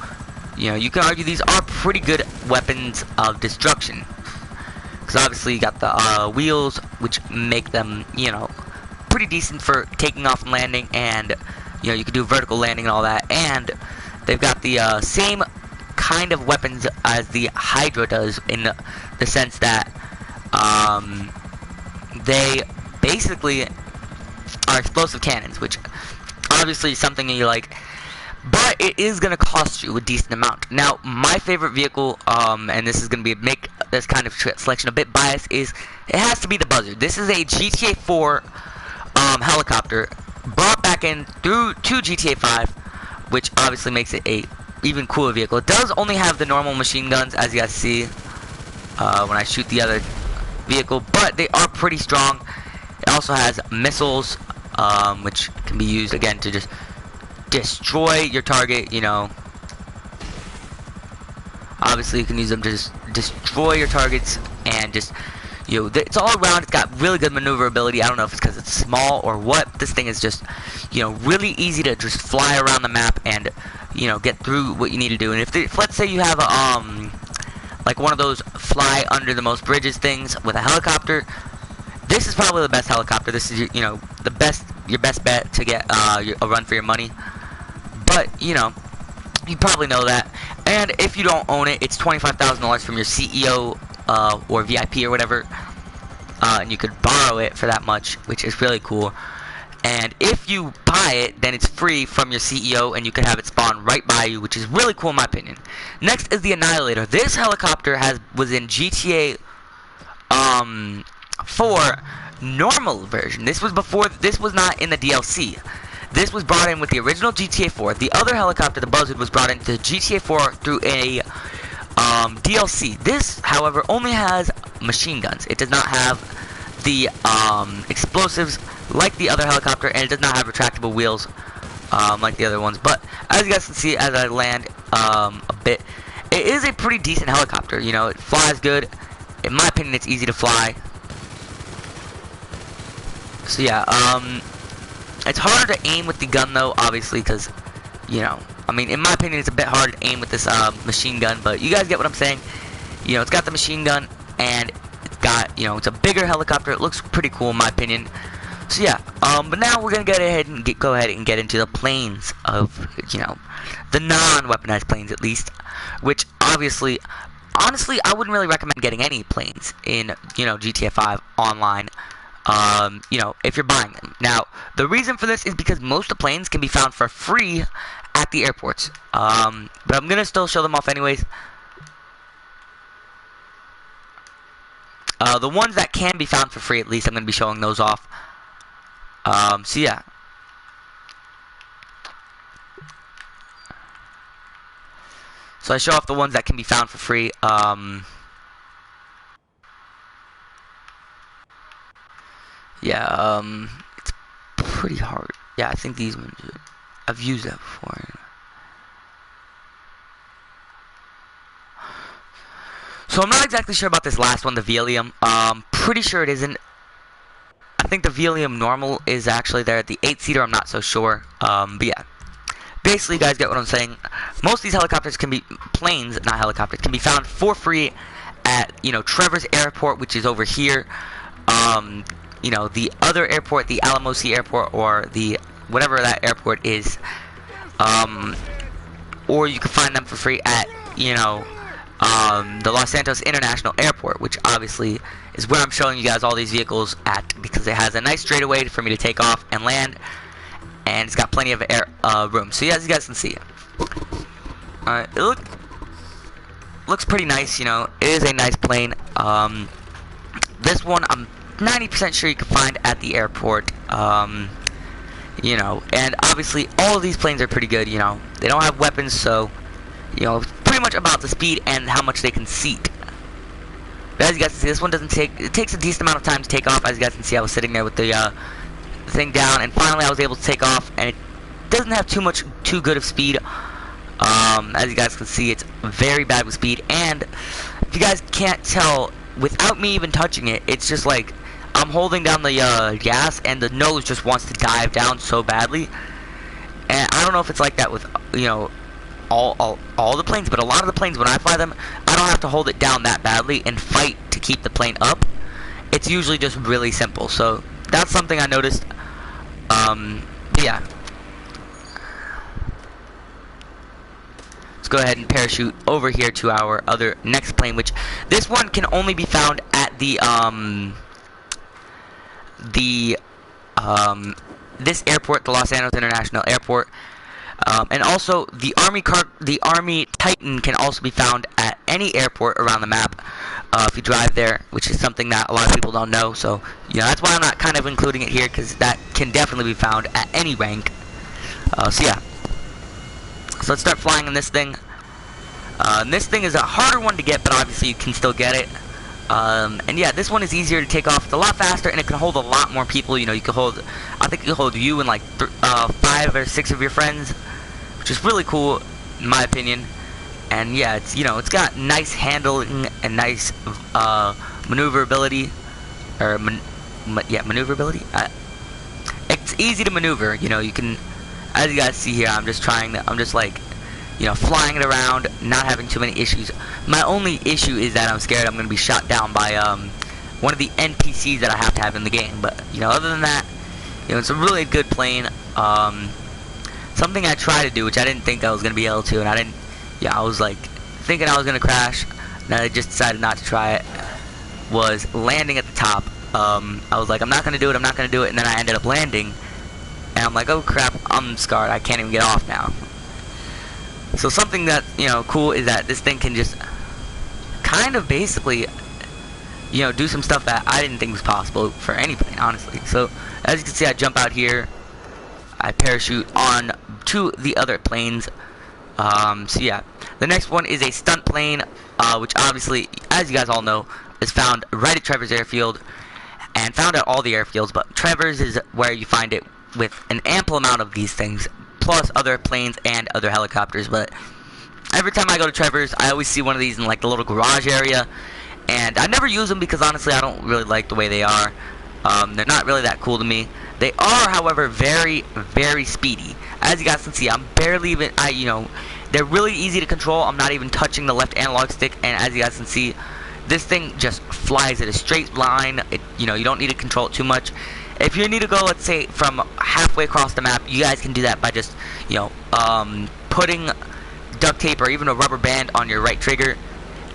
you know, you can argue these are pretty good weapons of destruction. Because obviously you got the wheels, which make them, you know, pretty decent for taking off and landing, and, you know, you can do vertical landing and all that. And they've got the same kind of weapons as the Hydra does, in the sense that they basically are explosive cannons, which obviously is something you like, but it is going to cost you a decent amount. Now, my favorite vehicle, and this is going to make this kind of selection a bit biased, is it has to be the Buzzard. This is a GTA 4 helicopter brought back in to GTA 5, which obviously makes it a even cooler vehicle. It does only have the normal machine guns, as you guys see when I shoot the other vehicle, but they are pretty strong. It also has missiles, which can be used again to just destroy your target. You know, obviously you can use them to just destroy your targets, and just, you know, it's all around. It's got really good maneuverability. I don't know if it's because it's small or what. This thing is just, you know, really easy to just fly around the map and, you know, get through what you need to do. And if let's say you have a like one of those fly under the most bridges things with a helicopter, this is probably the best helicopter. This is, you know, your best bet to get a run for your money. But, you know, you probably know that. And if you don't own it, it's $25,000 from your CEO or VIP or whatever, and you could borrow it for that much, which is really cool. And if you buy it, then it's free from your CEO, and you can have it spawn right by you, which is really cool in my opinion. Next is the Annihilator. This helicopter was in GTA 4 normal version. This was not in the DLC. This was brought in with the original GTA 4. The other helicopter, the Buzzard, was brought into GTA 4 through a DLC. This, however, only has machine guns. It does not have the explosives like the other helicopter, and it does not have retractable wheels like the other ones. But as you guys can see, as I land a bit, it is a pretty decent helicopter. You know, it flies good. In my opinion, it's easy to fly. So yeah, it's harder to aim with the gun though, obviously, because, you know, I mean, in my opinion, it's a bit harder to aim with this machine gun, but you guys get what I'm saying. You know, it's got the machine gun, and it's got, you know, it's a bigger helicopter. It looks pretty cool in my opinion. So yeah, but now we're gonna go ahead and get into the planes of, you know, the non-weaponized planes at least, which obviously, honestly, I wouldn't really recommend getting any planes in, you know, GTA 5 online. You know, if you're buying them. Now, the reason for this is because most of the planes can be found for free at the airports. But I'm gonna still show them off anyways. The ones that can be found for free, at least, I'm gonna be showing those off. So yeah. So I show off the ones that can be found for free. Yeah, it's pretty hard. Yeah, I think these ones, I've used that before. So I'm not exactly sure about this last one, the Velium. Pretty sure it isn't. I think the Velium normal is actually there. The 8-seater, I'm not so sure. But yeah. Basically, you guys get what I'm saying. Most of these helicopters can be, planes, not helicopters, can be found for free at, you know, Trevor's Airport, which is over here. You know, the other airport, the Alamosi Airport, or the whatever that airport is, or you can find them for free at, you know, the Los Santos International Airport, which obviously is where I'm showing you guys all these vehicles at, because it has a nice straightaway for me to take off and land, and it's got plenty of air room. So yeah, as you guys can see, it looks pretty nice. You know, it is a nice plane. This one I'm 90% sure you can find at the airport. You know, and obviously all of these planes are pretty good. You know, they don't have weapons, so, you know, it's pretty much about the speed and how much they can seat. But as you guys can see, this one doesn't take, it takes a decent amount of time to take off. As you guys can see, I was sitting there with the thing down, and finally I was able to take off, and it doesn't have too good of speed. As you guys can see, it's very bad with speed, and if you guys can't tell, without me even touching it, it's just like I'm holding down the gas, and the nose just wants to dive down so badly. And I don't know if it's like that with, you know, all the planes, but a lot of the planes, when I fly them, I don't have to hold it down that badly and fight to keep the plane up. It's usually just really simple. So that's something I noticed. Yeah. Let's go ahead and parachute over here to our other next plane, which this one can only be found at this airport, the Los Angeles International Airport. And also the Army Titan can also be found at any airport around the map if you drive there, which is something that a lot of people don't know. So, you know, that's why I'm not kind of including it here, because that can definitely be found at any rank. So yeah, so let's start flying in this thing. This thing is a harder one to get, but obviously you can still get it. And yeah, this one is easier to take off. It's a lot faster, and it can hold a lot more people. You know, you can hold, I think you can hold you and like 5 or 6 of your friends, which is really cool in my opinion. And yeah, it's, you know, it's got nice handling and nice maneuverability, or maneuverability. It's easy to maneuver. You know, you can, as you guys see here, I'm just like, you know, flying it around, not having too many issues. My only issue is that I'm scared I'm going to be shot down by one of the NPCs that I have to have in the game. But, you know, other than that, you know, it's a really good plane. Something I tried to do, which I didn't think I was going to be able to, and I was like thinking I was going to crash, and I just decided not to try it, was landing at the top. I was like, I'm not going to do it, and then I ended up landing, and I'm like, oh crap, I'm scarred, I can't even get off now. So something that, you know, cool is that this thing can just kind of basically, you know, do some stuff that I didn't think was possible for any plane, honestly. So as you can see, I jump out here, I parachute on to the other planes. So yeah, the next one is a stunt plane, which obviously, as you guys all know, is found right at Trevor's Airfield, and found at all the airfields, but Trevor's is where you find it with an ample amount of these things, plus other planes and other helicopters. But every time I go to Trevor's, I always see one of these in like the little garage area, and I never use them because honestly I don't really like the way they are. They're not really that cool to me. They are, however, very, very speedy. As you guys can see, I'm barely even, you know, they're really easy to control. I'm not even touching the left analog stick, and as you guys can see, this thing just flies at a straight line. You know, you don't need to control it too much. If you need to go, let's say, from halfway across the map, you guys can do that by just, you know, putting duct tape or even a rubber band on your right trigger,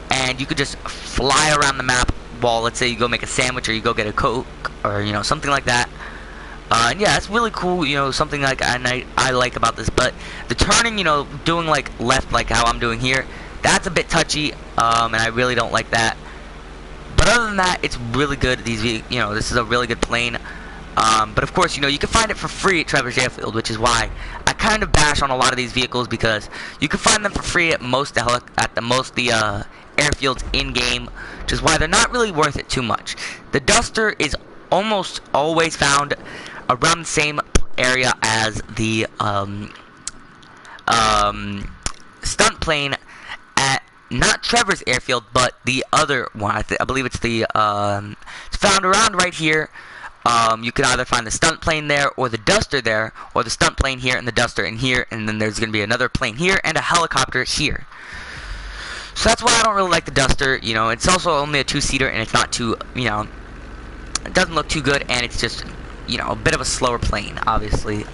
and you could just fly around the map while, let's say, you go make a sandwich or you go get a Coke or, you know, something like that. And yeah, it's really cool, you know, something like I like about this. But the turning, you know, doing like left, like how I'm doing here, that's a bit touchy, and I really don't like that. But other than that, it's really good. You know, this is a really good plane. But of course, you know, you can find it for free at Trevor's Airfield, which is why I kind of bash on a lot of these vehicles, because you can find them for free at most airfields in game, which is why they're not really worth it too much. The Duster is almost always found around the same area as the stunt plane at not Trevor's Airfield, but the other one. I believe it's the it's found around right here. You can either find the stunt plane there, or the Duster there, or the stunt plane here and the Duster in here, and then there's going to be another plane here and a helicopter here. So that's why I don't really like the Duster. You know, it's also only a 2-seater, and it's not too, you know, it doesn't look too good, and it's just, you know, a bit of a slower plane, obviously.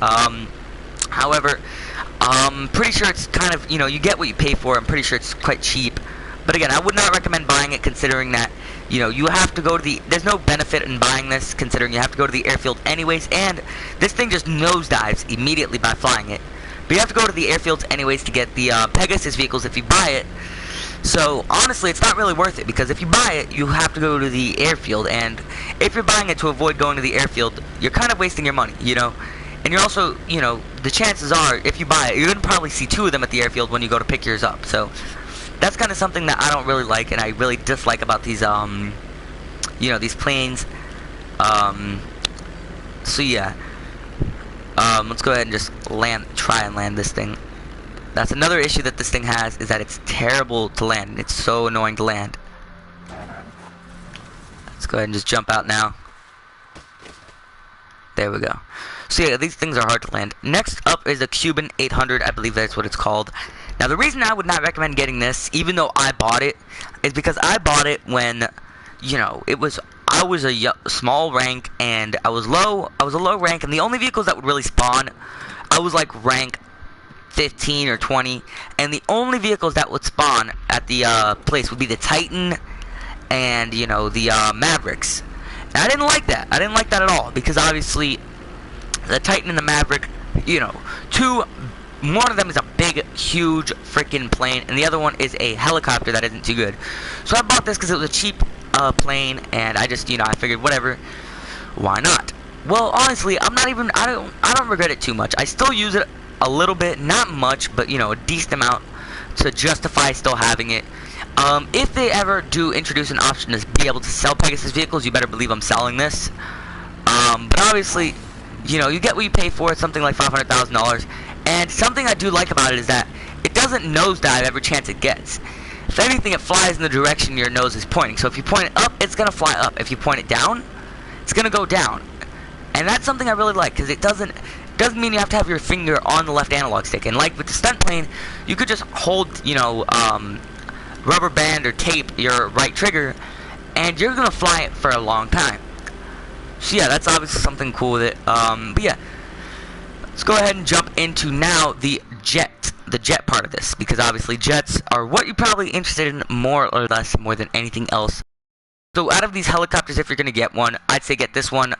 However, I'm pretty sure it's kind of, you know, you get what you pay for. I'm pretty sure it's quite cheap. But again, I would not recommend buying it, considering that, you know, you have to go to the, there's no benefit in buying this, considering you have to go to the airfield anyways, and this thing just nosedives immediately by flying it. But you have to go to the airfields anyways to get the Pegasus vehicles if you buy it. So honestly, it's not really worth it, because if you buy it, you have to go to the airfield, and if you're buying it to avoid going to the airfield, you're kind of wasting your money, you know. And you're also, you know, the chances are, if you buy it, you're going to probably see 2 of them at the airfield when you go to pick yours up. So that's kind of something that I don't really like, and I really dislike about these, you know, these planes. So yeah, Let's go ahead and just try and land this thing. That's another issue that this thing has, is that it's terrible to land. It's so annoying to land. Let's go ahead and just jump out now. There we go. So yeah, these things are hard to land. Next up is a Cuban 800, I believe that's what it's called. Now the reason I would not recommend getting this, even though I bought it, is because I bought it when, you know, I was a small rank and I was a low rank, and the only vehicles that would really spawn, I was like rank 15 or 20, and the only vehicles that would spawn at the place would be the Titan and, you know, the Mavericks. And I didn't like that. I didn't like that at all, because obviously the Titan and the Maverick, you know, one of them is a big, huge freaking plane, and the other one is a helicopter that isn't too good. So I bought this because it was a cheap plane, and I just, you know, I figured whatever, why not? Well, honestly, I don't regret it too much. I still use it a little bit, not much, but you know, a decent amount to justify still having it. If they ever do introduce an option to be able to sell Pegasus vehicles, you better believe I'm selling this. But obviously, you know, you get what you pay for. It's something like $500,000. And something I do like about it is that it doesn't nosedive every chance it gets. If anything, it flies in the direction your nose is pointing. So if you point it up, it's going to fly up. If you point it down, it's going to go down. And that's something I really like, because it doesn't mean you have to have your finger on the left analog stick. And like with the stunt plane, you could just hold, you know, rubber band or tape your right trigger, and you're going to fly it for a long time. So yeah, that's obviously something cool with it. But yeah, let's go ahead and jump into now the jet part of this, because obviously jets are what you're probably interested in more or less more than anything else. So out of these helicopters, if you're going to get one, I'd say get this one,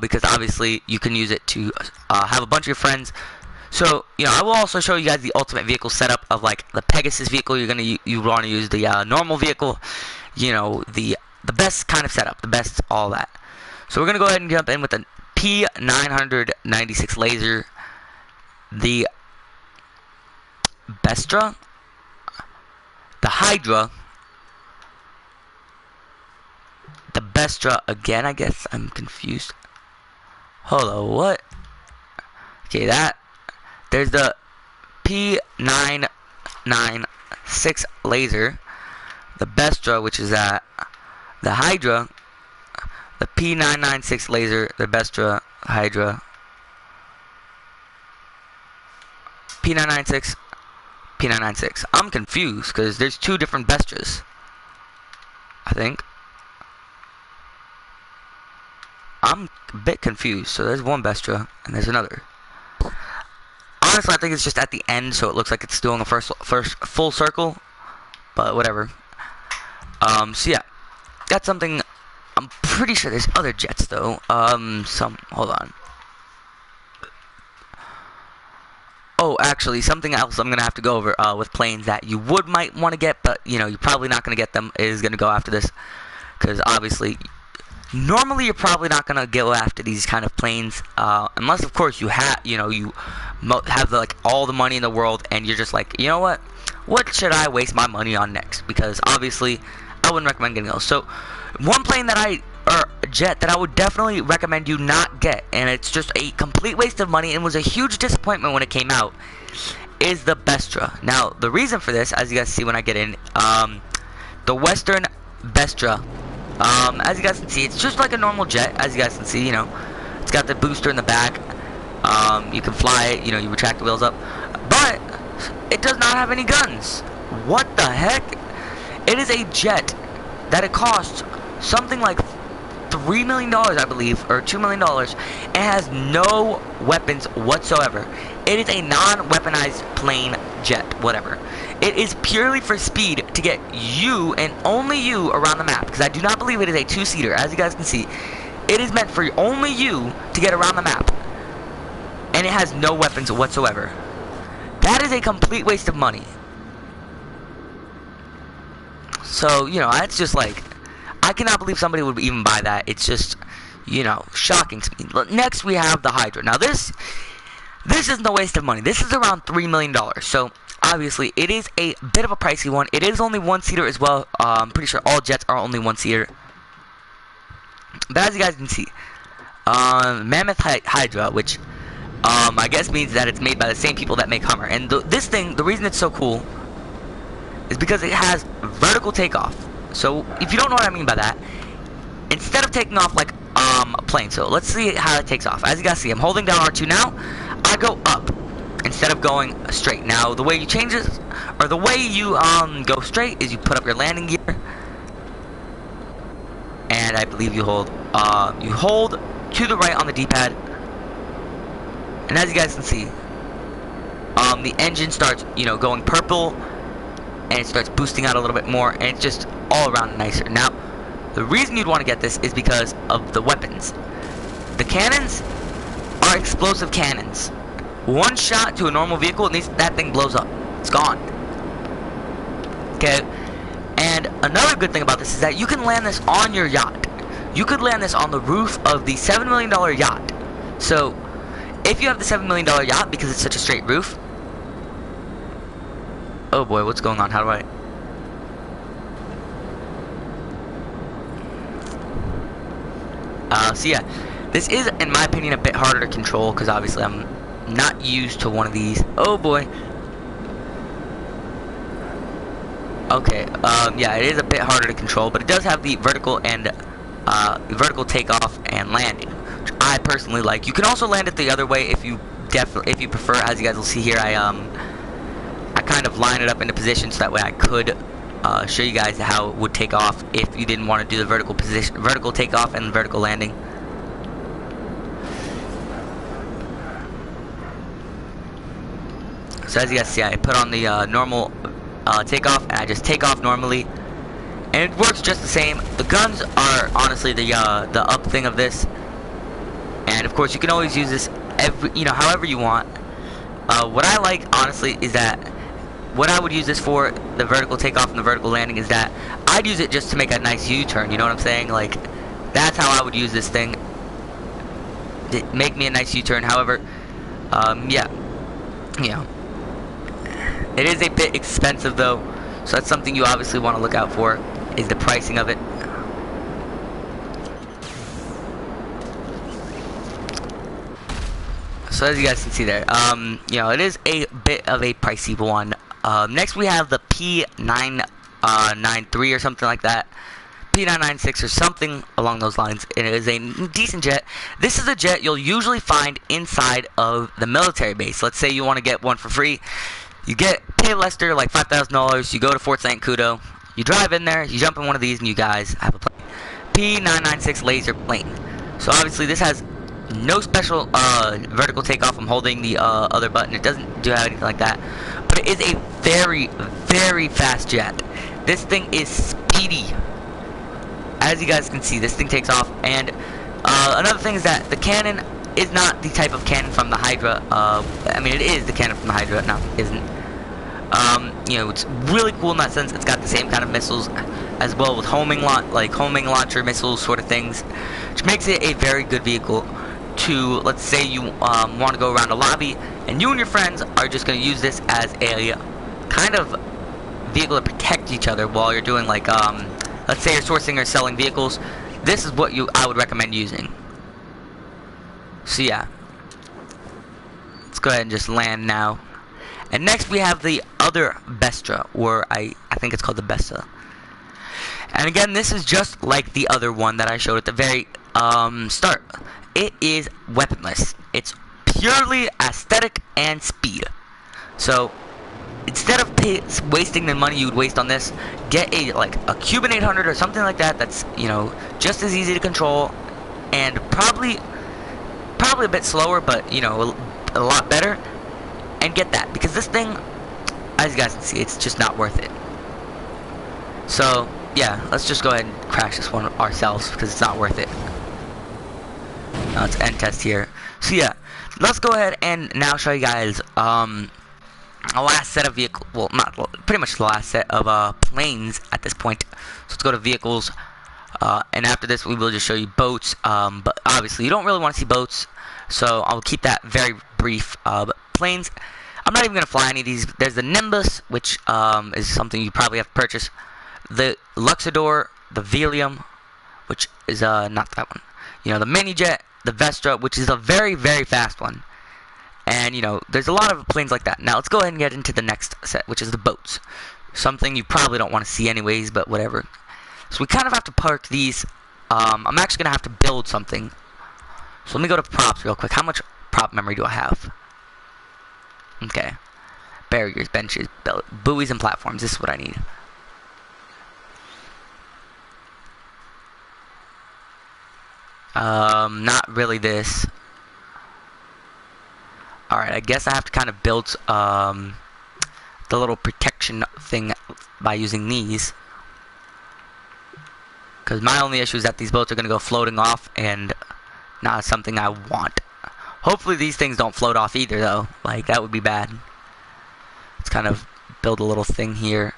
because obviously you can use it to have a bunch of your friends. So, you know, I will also show you guys the ultimate vehicle setup of like the Pegasus vehicle. You want to use the normal vehicle, you know, the best kind of setup, the best all that. So we're going to go ahead and jump in with the P996 laser, the Bestra, the Hydra, the Bestra again, I guess. I'm confused. Hold on, what? Okay, there's the P996 laser, the Bestra, which is the Hydra, the P996 laser, the Bestra, Hydra, P996, P996. I'm confused because there's two different Bestras, I think. I'm a bit confused. So there's one Bestra and there's another. Honestly, I think it's just at the end, so it looks like it's doing a first full circle, but whatever. So yeah, that's something. I'm pretty sure there's other jets though. Hold on. Oh, actually, something else I'm gonna have to go over with planes that you might want to get, but you know you're probably not gonna get them, is gonna go after this, because obviously. Normally, you're probably not gonna go after these kind of planes, unless, of course, you have like all the money in the world, and you're just like, you know what should I waste my money on next? Because obviously, I wouldn't recommend getting those. So, one plane or jet that I would definitely recommend you not get, and it's just a complete waste of money, and was a huge disappointment when it came out, is the Bestra. Now, the reason for this, as you guys see when I get in, the Western Bestra. As you guys can see, it's just like a normal jet. As you guys can see, you know, it's got the booster in the back. You can fly it, you know, you retract the wheels up. But it does not have any guns. What the heck? It is a jet that it costs something like $3 million, I believe, or $2 million. It has no weapons whatsoever. It is a non-weaponized plane jet, whatever. It is purely for speed to get you and only you around the map, because I do not believe it is a two-seater. As you guys can see, it is meant for only you to get around the map, and it has no weapons whatsoever. That is a complete waste of money. So, you know, that's just like, I cannot believe somebody would even buy that. It's just, you know, shocking to me. Next, we have the Hydra. Now, this isn't a waste of money. This is around $3 million. So, obviously, it is a bit of a pricey one. It is only one-seater as well. I'm pretty sure all jets are only one-seater. But as you guys can see, Mammoth Hydra, which I guess means that it's made by the same people that make Hummer. And this thing, the reason it's so cool is because it has vertical takeoff. So if you don't know what I mean by that, instead of taking off like a plane, so let's see how it takes off. As you guys see, I'm holding down R2 now. I go up instead of going straight. Now the way you change this, or the way you go straight, is you put up your landing gear, and I believe you hold to the right on the D-pad. And as you guys can see, the engine starts, going purple, and it starts boosting out a little bit more, and it's just all around nicer. Now, the reason you'd want to get this is because of the weapons. The cannons are explosive cannons. One shot to a normal vehicle, and that thing blows up. It's gone. Okay? And another good thing about this is that you can land this on your yacht. You could land this on the roof of the $7 million yacht. So, if you have the $7 million yacht, because it's such a straight roof... Oh boy, what's going on? How do I... So yeah, this is, in my opinion, a bit harder to control, because obviously I'm not used to one of these. Oh boy. Okay, yeah, it is a bit harder to control, but it does have the vertical and vertical takeoff and landing, which I personally like. You can also land it the other way if you prefer. As you guys will see here, I kind of line it up into position so that way I could show you guys how it would take off if you didn't want to do the vertical takeoff and vertical landing. So as you guys see, I put on the normal takeoff, and I just take off normally, and it works just the same. The guns are honestly the up thing of this, and of course you can always use this however you want. What I like honestly is that what I would use this for, the vertical takeoff and the vertical landing, is that I'd use it just to make a nice U-turn. You know what I'm saying? Like, that's how I would use this thing. Make me a nice U-turn. However, yeah, it is a bit expensive though, so that's something you obviously want to look out for, is the pricing of it. So as you guys can see there, it is a bit of a pricey one. Next we have the P993 or something like that. P996 or something along those lines. It is a decent jet. This is a jet you'll usually find inside of the military base. Let's say you want to get one for free. You pay Lester like $5,000. You go to Fort St. Cudo. You drive in there. You jump in one of these, and you guys have a plane. P996 laser plane. So obviously this has no special vertical takeoff. I'm holding the other button. It doesn't do anything like that. But it is a very, very fast jet. This thing is speedy. As you guys can see, this thing takes off. And another thing is that the cannon is not the type of cannon from the Hydra. I mean, it is the cannon from the Hydra. No, it isn't. It's really cool in that sense. It's got the same kind of missiles as well, with homing launcher missiles sort of things, which makes it a very good vehicle to, let's say you want to go around a lobby and you and your friends are just going to use this as a kind of vehicle to protect each other while you're doing, like, let's say you're sourcing or selling vehicles. This is what I would recommend using. So yeah, let's go ahead and just land now. And next we have the other Bestra, or I think it's called the Besta. And again, this is just like the other one that I showed at the very start. It is weaponless. It's purely aesthetic and speed. So instead of wasting the money you would waste on this, get a Cuban 800 or something like that. That's just as easy to control, and probably a bit slower, but a lot better. And get that, because this thing, as you guys can see, it's just not worth it. So yeah, let's just go ahead and crash this one ourselves, because it's not worth it. Now let's end test here. So yeah, let's go ahead and now show you guys a last set of pretty much the last set of planes at this point. So let's go to vehicles, and after this we will just show you boats. But obviously you don't really want to see boats, so I'll keep that very brief. But planes, I'm not even going to fly any of these. There's the Nimbus, which is something you probably have to purchase. The Luxador, the Velium, which is not that one. The Mini Jet, the Vestra, which is a very, very fast one. And, you know, there's a lot of planes like that. Now, let's go ahead and get into the next set, which is the boats. Something you probably don't want to see anyways, but whatever. So we kind of have to park these. I'm actually going to have to build something. So let me go to props real quick. How much prop memory do I have? Okay. Barriers, benches, buoys, and platforms. This is what I need. Not really this. Alright, I guess I have to kind of build the little protection thing by using these. Because my only issue is that these boats are going to go floating off, and not something I want. Hopefully these things don't float off either, though. Like, that would be bad. Let's kind of build a little thing here.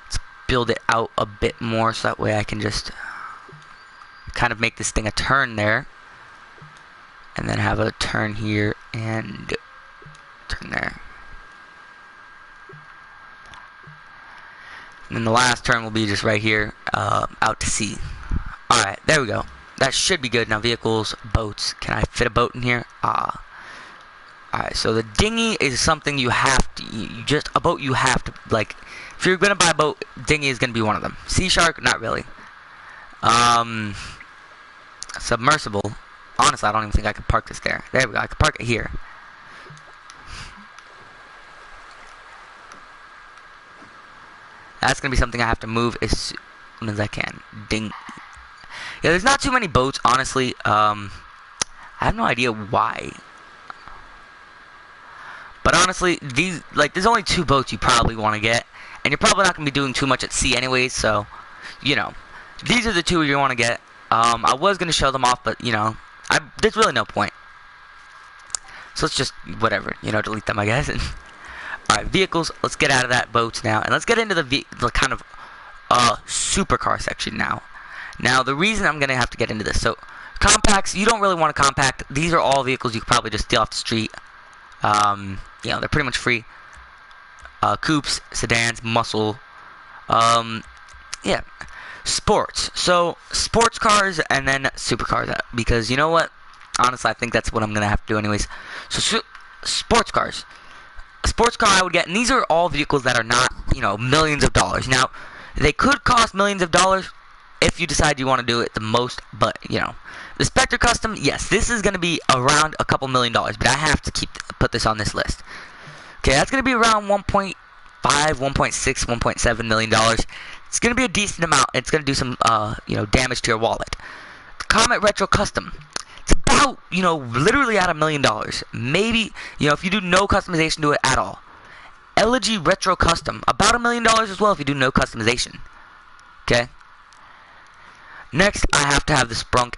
Let's build it out a bit more, so that way I can just kind of make this thing a turn there. And then have a turn here, and turn there. And then the last turn will be just right here, out to sea. Alright, there we go. That should be good. Now, vehicles, boats. Can I fit a boat in here? Alright, so the dinghy is something you have to, a boat you have to, like, if you're going to buy a boat, dinghy is going to be one of them. Sea Shark, not really. Submersible. Honestly, I don't even think I could park this there. There we go, I could park it here. That's going to be something I have to move as soon as I can. Ding. Yeah, there's not too many boats, honestly. I have no idea why. But honestly, there's only 2 boats you probably want to get. And you're probably not going to be doing too much at sea anyways, so, you know. These are the 2 you want to get. I was going to show them off, but, you know, there's really no point. So let's just, whatever, you know, delete them, I guess. Alright, vehicles, let's get out of that boats now. And let's get into the kind of supercar section now. Now, the reason I'm going to have to get into this, so compacts, you don't really want a compact. These are all vehicles you could probably just steal off the street. You know, they're pretty much free. Coupes, sedans, muscle. Yeah. Sports. So, sports cars and then supercars. Because, you know what? Honestly, I think that's what I'm going to have to do anyways. So, sports cars. A sports car I would get, and these are all vehicles that are not, you know, millions of dollars. Now, they could cost millions of dollars if you decide you want to do it the most, but, you know. The Spectre Custom, yes, this is going to be around a couple $1 million, but I have to put this on this list. Okay, that's going to be around 1.5, 1.6, 1.7 million dollars. It's going to be a decent amount. It's going to do some, you know, damage to your wallet. The Comet Retro Custom. It's about, you know, literally at $1 million. Maybe, you know, if you do no customization to it at all. Elegy Retro Custom. About $1 million as well if you do no customization. Okay. Next, I have to have the Sprunk.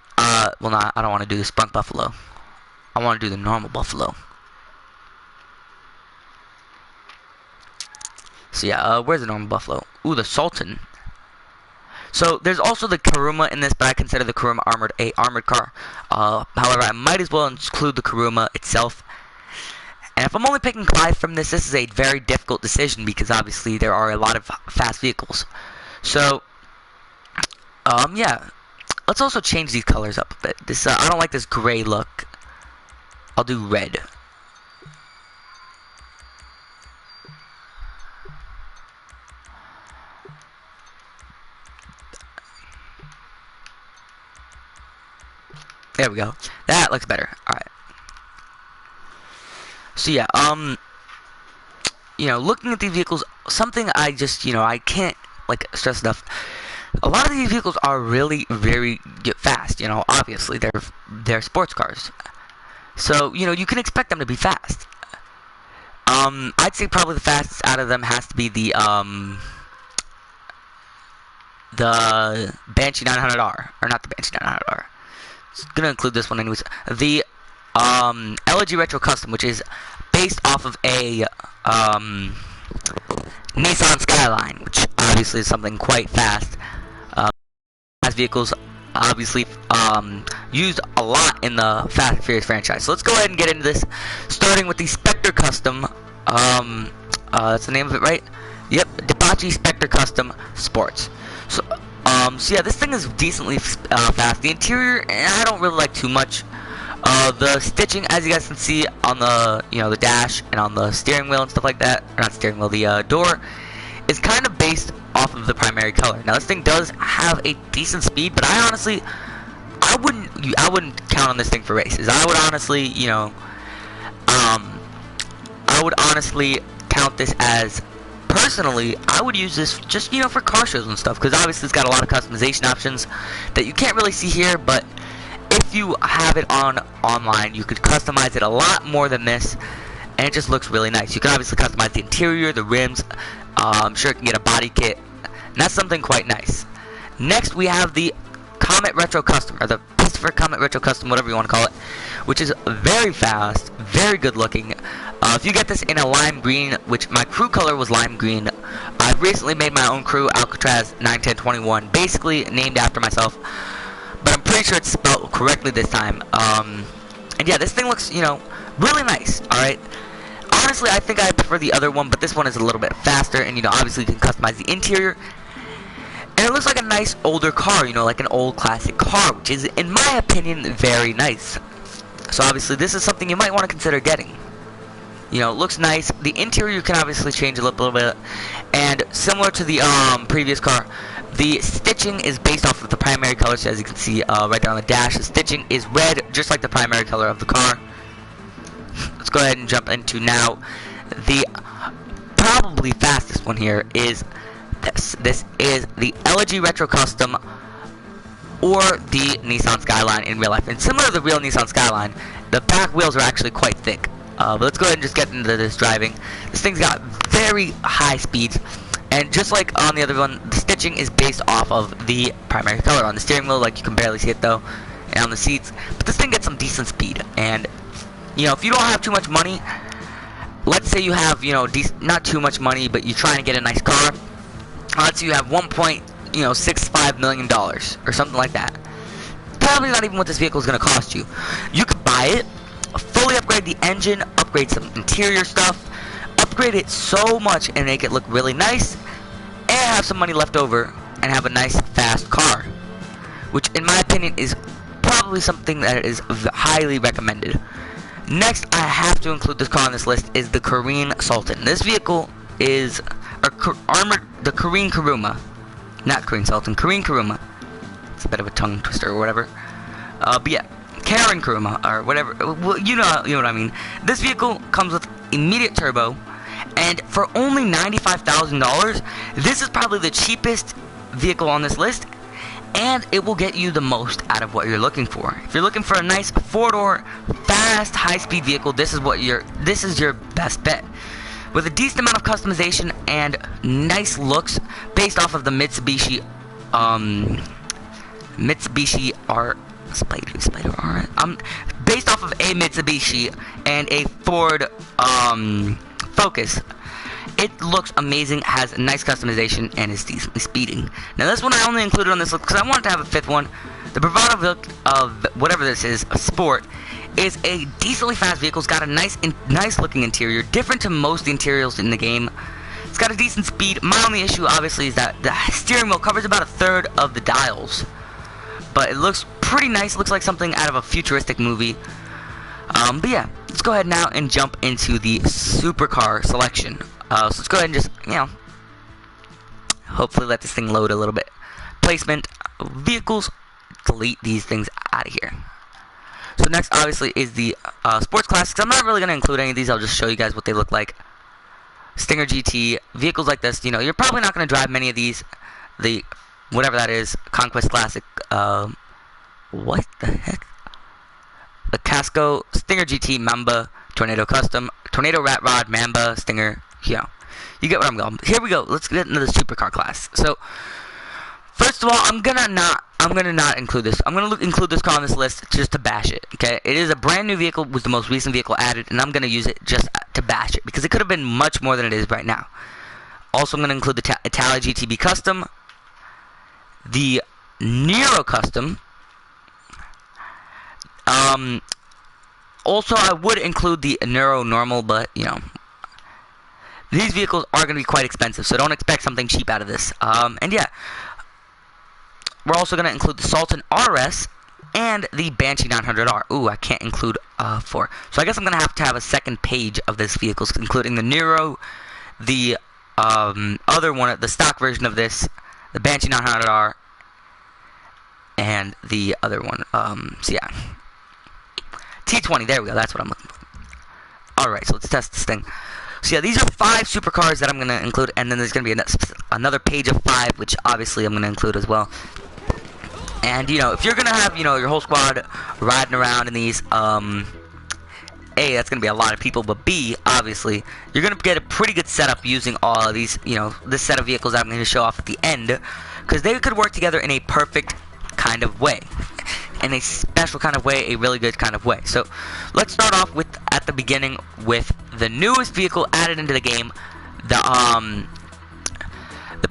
Well, not. I don't want to do the Sprunk Buffalo. I want to do the normal Buffalo. So yeah, where's the normal Buffalo? Ooh, the Sultan. So there's also the Kuruma in this, but I consider the Kuruma armored car. However, I might as well include the Kuruma itself. And if I'm only picking 5 from this is a very difficult decision because obviously there are a lot of fast vehicles. So, yeah. Let's also change these colors up a bit. This I don't like this gray look. I'll do red. There we go. That looks better. Alright. So yeah, you know, looking at these vehicles, something I just, you know, I can't, like, stress enough. A lot of these vehicles are really very fast, you know, obviously, they're sports cars. So, you know, you can expect them to be fast. I'd say probably the fastest out of them has to be the Banshee 900R, or not the Banshee 900R. Gonna include this one anyways. The LG Retro Custom, which is based off of a Nissan Skyline, which obviously is something quite fast. Fast vehicles obviously used a lot in the Fast and Furious franchise. So let's go ahead and get into this, starting with the Spectre Custom. That's the name of it, right? Yep, Debauchee Spectre Custom Sports. So yeah, this thing is decently fast. The interior, I don't really like too much. The stitching, as you guys can see on the the dash and on the steering wheel and stuff like that, or not steering wheel, the door, is kind of based off of the primary color. Now this thing does have a decent speed, but I wouldn't count on this thing for races. I would honestly, I would honestly count this as, personally, I would use this just, for car shows and stuff, because obviously it's got a lot of customization options that you can't really see here, but if you have it online, you could customize it a lot more than this, and it just looks really nice. You can obviously customize the interior, the rims. I'm sure you can get a body kit, and that's something quite nice. Next, we have the Comet Retro Custom, or the Christopher Comet Retro Custom, whatever you want to call it, which is very fast, very good looking. If you get this in a lime green, which my crew color was lime green, I've recently made my own crew, Alcatraz 91021, basically named after myself, but I'm pretty sure it's spelled correctly this time. And yeah, this thing looks, really nice, alright? Honestly, I think I prefer the other one, but this one is a little bit faster, and, obviously you can customize the interior. And it looks like a nice older car, like an old classic car, which is, in my opinion, very nice. So obviously this is something you might want to consider getting. It looks nice. The interior can obviously change a little bit. And similar to the previous car, the stitching is based off of the primary color. So as you can see right there on the dash, the stitching is red, just like the primary color of the car. Let's go ahead and jump into now. The probably fastest one here is this. This is the Elegy Retro Custom, or the Nissan Skyline in real life. And similar to the real Nissan Skyline, the back wheels are actually quite thick. But let's go ahead and just get into this driving. This thing's got very high speeds, and just like on the other one, the stitching is based off of the primary color. On the steering wheel, like, you can barely see it though, and on the seats. But this thing gets some decent speed, and if you don't have too much money, let's say you have not too much money, but you're trying to get a nice car. Let's say you have $1.65 million or something like that. Probably not even what this vehicle is going to cost you. You could buy it, fully upgrade the engine, upgrade some interior stuff, upgrade it so much and make it look really nice, and have some money left over and have a nice fast car, which in my opinion is probably something that is highly recommended. Next, I have to include this car on this list, is the Careen Sultan. This vehicle is the Careen Kuruma, not Careen Sultan, Careen Kuruma. It's a bit of a tongue twister or whatever. But yeah, Karen Kuruma, or whatever, well, you know what I mean. This vehicle comes with immediate turbo, and for only $95,000, this is probably the cheapest vehicle on this list, and it will get you the most out of what you're looking for. If you're looking for a nice four-door, fast, high-speed vehicle, this is your best bet. With a decent amount of customization and nice looks based off of the Mitsubishi based off of a Mitsubishi and a Ford Focus. It looks amazing, has nice customization, and is decently speeding. Now this one I only included on this list because I wanted to have a fifth one. The Bravado of whatever this is, a Sport, is a decently fast vehicle. It's got a nice looking interior, different to most of the interiors in the game. It's got a decent speed. My only issue obviously is that the steering wheel covers about a third of the dials, but it looks pretty nice. It looks like something out of a futuristic movie. But yeah, let's go ahead now and jump into the supercar selection. So let's go ahead and just, hopefully let this thing load a little bit. Placement, vehicles, delete these things out of here. So next, obviously, is the sports classics. I'm not really going to include any of these. I'll just show you guys what they look like. Stinger GT, vehicles like this, you're probably not going to drive many of these. The, whatever that is, Conquest Classic, what the heck? The Casco, Stinger GT, Mamba, Tornado Custom, Tornado Rat Rod, Mamba, Stinger, you get where I'm going. Here we go. Let's get into the supercar class. So, first of all, I'm gonna not include this. I'm gonna include this car on this list just to bash it. Okay, it is a brand new vehicle, was the most recent vehicle added, and I'm gonna use it just to bash it because it could have been much more than it is right now. Also, I'm gonna include the Italia GTB Custom, the Nero Custom. Also, I would include the Nero Normal, but these vehicles are going to be quite expensive, so don't expect something cheap out of this. And yeah, we're also going to include the Sultan RS, and the Banshee 900R. Ooh, I can't include 4. So I guess I'm going to have a second page of this vehicle, including the Nero, the other one, the stock version of this, the Banshee 900R, and the other one. So yeah. T20, there we go, that's what I'm looking for. Alright, so let's test this thing. So yeah, these are 5 supercars that I'm going to include, and then there's going to be another page of 5, which obviously I'm going to include as well. And, you know, if you're going to have, you know, your whole squad riding around in these, A, that's going to be a lot of people, but B, obviously, you're going to get a pretty good setup using all of these, you know, this set of vehicles I'm going to show off at the end, because they could work together in a perfect kind of way. In a special kind of way, a really good kind of way. So, let's start off with, at the beginning, with the newest vehicle added into the game, the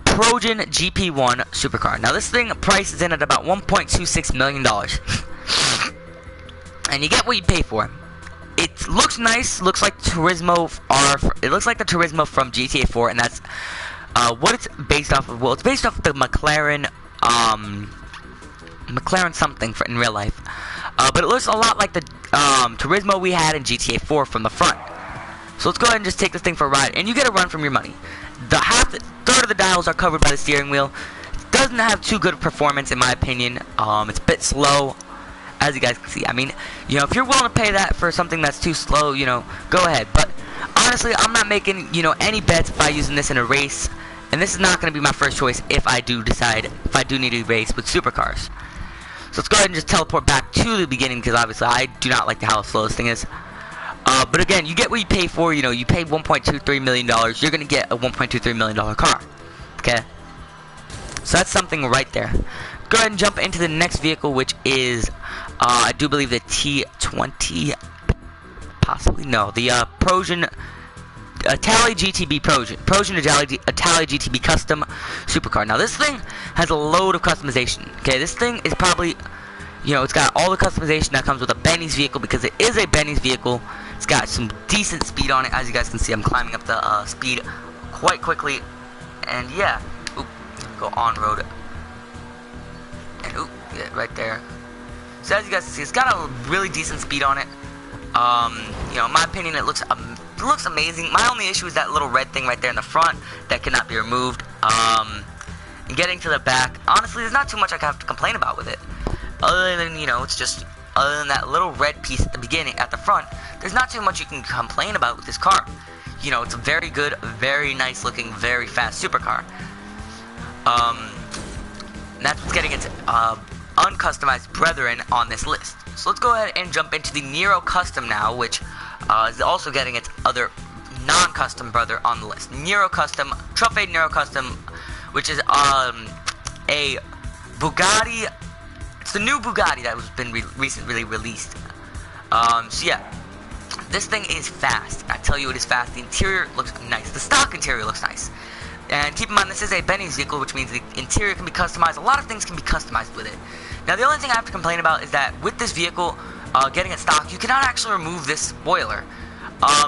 Progen GP1 supercar. Now this thing prices in at about $1.26 million. And you get what you pay for. It looks nice, looks like Turismo it looks like the Turismo from GTA 4, and that's what it's based off of. Well, it's based off of the McLaren something in real life. But it looks a lot like the Turismo we had in GTA 4 from the front. So let's go ahead and just take this thing for a ride, and you get a run from your money. Third of the dials are covered by the steering wheel. It doesn't have too good performance in my opinion. It's a bit slow, as you guys can see. I mean, you know, if you're willing to pay that for something that's too slow, you know, go ahead. But honestly, I'm not making, you know, any bets by using this in a race, and this is not going to be my first choice if I do need to race with supercars. So let's go ahead and just teleport back to the beginning, because obviously I do not like how slow this thing is. But again, you get what you pay for. You know, you paid $1.23 million. You're going to get a $1.23 million car. Okay? So that's something right there. Go ahead and jump into the next vehicle, which is, I do believe the T20, possibly, no, the Progen, Italy GTB Progen Italy GTB Custom Supercar. Now this thing has a load of customization. Okay, this thing is probably, you know, it's got all the customization that comes with a Benny's vehicle, because it is a Benny's vehicle. It's got some decent speed on it. As you guys can see, I'm climbing up the speed quite quickly. And yeah, oop, go on road. And oop, yeah, right there. So as you guys can see, it's got a really decent speed on it. You know, in my opinion, it looks amazing. My only issue is that little red thing right there in the front that cannot be removed. And getting to the back, honestly, there's not too much I have to complain about with it. Other than, you know, it's just, other than that little red piece at the beginning, at the front, there's not too much you can complain about with this car. You know, it's a very good, very nice looking, very fast supercar. And that's what's getting its uncustomized brethren on this list. So let's go ahead and jump into the Nero Custom now, which is also getting its other non-custom brother on the list. Nero Custom, Truffade Nero Custom, which is a Bugatti. It's the new Bugatti that has been recently released. So yeah, this thing is fast. I tell you, it is fast. The interior looks nice. The stock interior looks nice. And keep in mind, this is a Benny's vehicle, which means the interior can be customized. A lot of things can be customized with it. Now, the only thing I have to complain about is that with this vehicle, getting it stock, you cannot actually remove this spoiler.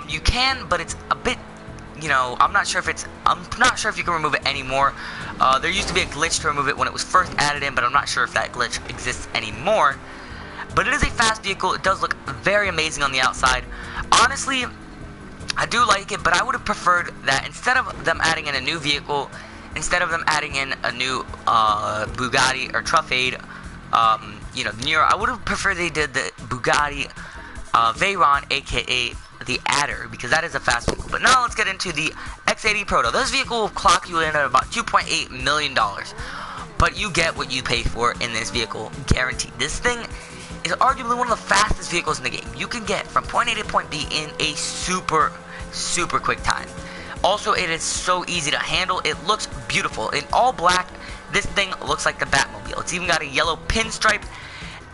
You can, but it's a bit, you know, I'm not sure if you can remove it anymore. There used to be a glitch to remove it when it was first added in, but I'm not sure if that glitch exists anymore. But it is a fast vehicle. It does look very amazing on the outside. Honestly, I do like it, but I would have preferred that instead of them adding in a new vehicle, instead of them adding in a new Bugatti or Truffade, you know, Nero, I would have preferred they did the Bugatti Veyron, aka the Adder, because that is a fast vehicle. But now let's get into the X80 Proto. This vehicle will clock you in at about $2.8 million. But you get what you pay for in this vehicle, guaranteed. This thing is arguably one of the fastest vehicles in the game. You can get from point A to point B in a super quick time. Also, it is so easy to handle. It looks beautiful. In all black, this thing looks like the Batmobile. It's even got a yellow pinstripe,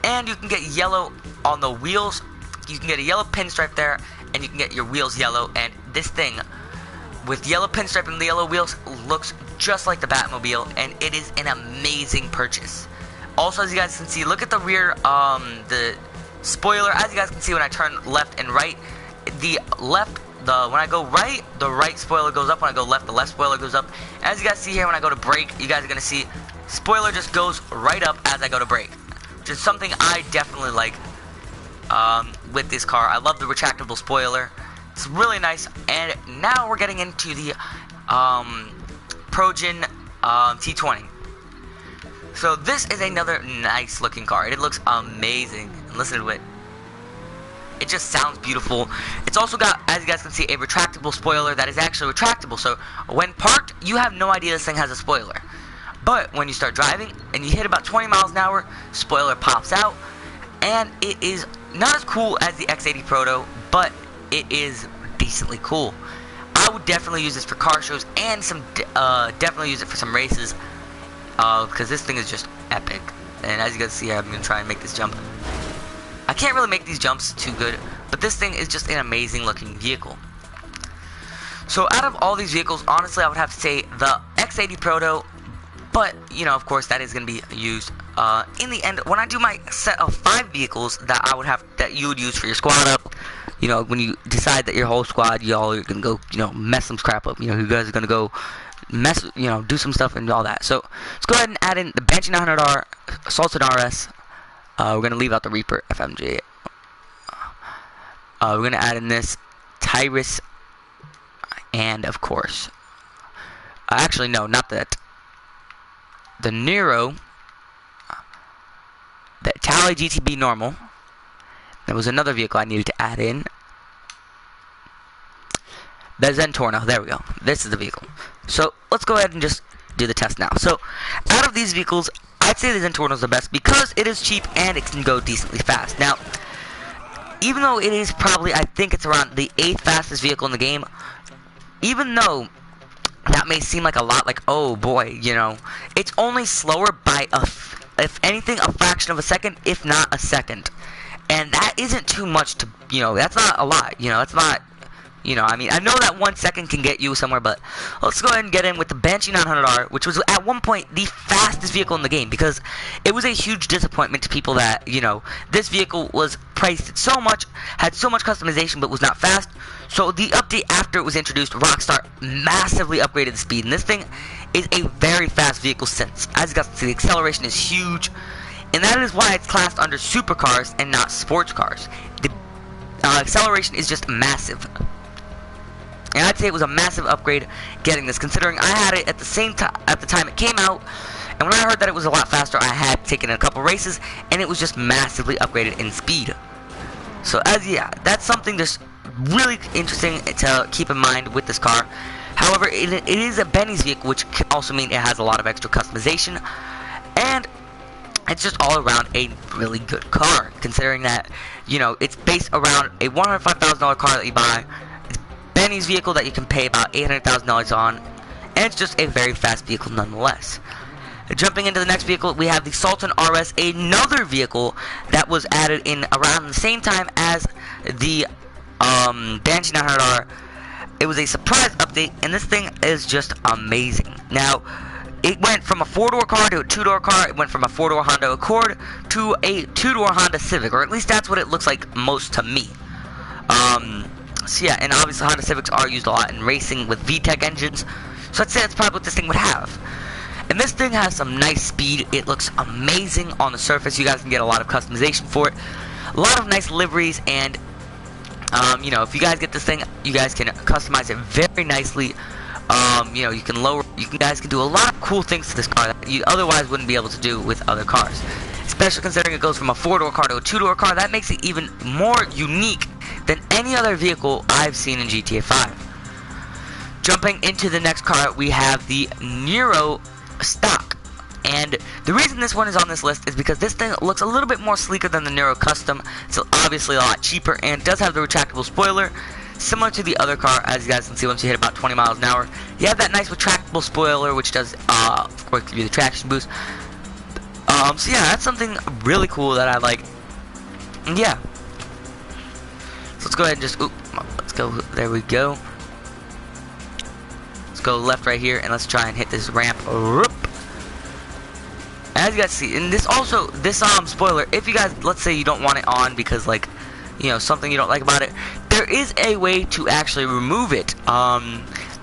and you can get yellow on the wheels. You can get a yellow pinstripe there, and you can get your wheels yellow, and this thing with yellow pinstripe and the yellow wheels looks just like the Batmobile, and it is an amazing purchase. Also, as you guys can see, look at the rear, the spoiler. As you guys can see, when I turn left and right, when I go right, the right spoiler goes up. When I go left, the left spoiler goes up. As you guys see here, when I go to brake, you guys are going to see spoiler just goes right up as I go to brake. just something I definitely like with this car. I love the retractable spoiler. It's really nice. And now we're getting into the Progen T20. So this is another nice looking car. It looks amazing. Listen to it. It just sounds beautiful. It's also got, as you guys can see, a retractable spoiler that is actually retractable. So when parked, you have no idea this thing has a spoiler. But when you start driving and you hit about 20 miles an hour, spoiler pops out. And it is not as cool as the X80 Proto, but it is decently cool. I would definitely use this for car shows and definitely use it for some races. Because this thing is just epic. And as you guys see, I'm going to try and make this jump. I can't really make these jumps too good, but this thing is just an amazing looking vehicle. So out of all these vehicles, honestly, I would have to say the X80 Proto, but, you know, of course, that is going to be used in the end. When I do my set of 5 vehicles that you would use for your squad up, you know, when you decide that your whole squad, y'all are going to go, you know, mess some crap up. You know, you guys are going to go do some stuff and all that. So let's go ahead and add in the Banshee 900R, Sultan RS. We're going to leave out the Reaper FMJ. We're going to add in this Tyrus, and of course, actually no, not that. The Nero, the Tally GTB normal. There was another vehicle I needed to add in. The Zentorno. There we go. This is the vehicle. So let's go ahead and just do the test now. So out of these vehicles, I'd say the Zentorno is the best because it is cheap and it can go decently fast. Now, even though it is probably, I think it's around the 8th fastest vehicle in the game, even though that may seem like a lot, like, oh boy, you know, it's only slower by, if anything, a fraction of a second, if not a second. And that isn't too much to, you know, that's not a lot, you know, that's not, you know, I mean, I know that 1 second can get you somewhere, but let's go ahead and get in with the Banshee 900R, which was at one point the fastest vehicle in the game, because it was a huge disappointment to people that, you know, this vehicle was priced so much, had so much customization, but was not fast. So the update after it was introduced, Rockstar massively upgraded the speed, and this thing is a very fast vehicle since. As you guys can see, the acceleration is huge, and that is why it's classed under supercars and not sports cars. The acceleration is just massive. And I'd say it was a massive upgrade getting this, considering I had it at the same time at the time it came out, and when I heard that it was a lot faster, I had taken a couple races, and it was just massively upgraded in speed. So yeah, that's something just really interesting to keep in mind with this car. However, it is a Benny's vehicle, which can also mean it has a lot of extra customization, and it's just all around a really good car, considering that, you know, it's based around a $105,000 car that you buy. Benny's vehicle that you can pay about $800,000 on, and it's just a very fast vehicle nonetheless. Jumping into the next vehicle, we have the Sultan RS, another vehicle that was added in around the same time as the Banshee 900R. It was a surprise update, and this thing is just amazing. Now, it went from a 4-door car to a 2-door car. It went from a 4-door Honda Accord to a 2-door Honda Civic, or at least that's what it looks like most to me. So yeah, and obviously Honda Civics are used a lot in racing with VTEC engines, so I'd say that's probably what this thing would have. And this thing has some nice speed. It looks amazing on the surface. You guys can get a lot of customization for it, a lot of nice liveries, and you know, if you guys get this thing, you guys can customize it very nicely. You know, you guys can do a lot of cool things to this car that you otherwise wouldn't be able to do with other cars. Especially considering it goes from a 4-door car to a 2-door car, that makes it even more unique than any other vehicle I've seen in GTA 5. Jumping into the next car, we have the Nero Stock. And the reason this one is on this list is because this thing looks a little bit more sleeker than the Nero Custom. It's obviously a lot cheaper and does have the retractable spoiler, similar to the other car. As you guys can see, once you hit about 20 miles an hour, you have that nice retractable spoiler, which does, of course, give you the traction boost. So yeah, that's something really cool that I like. And yeah. So let's go ahead and just, let's go, there we go. Let's go left right here, and let's try and hit this ramp. As you guys see, and this also, this spoiler, if you guys, let's say you don't want it on because, like, you know, something you don't like about it, there is a way to actually remove it.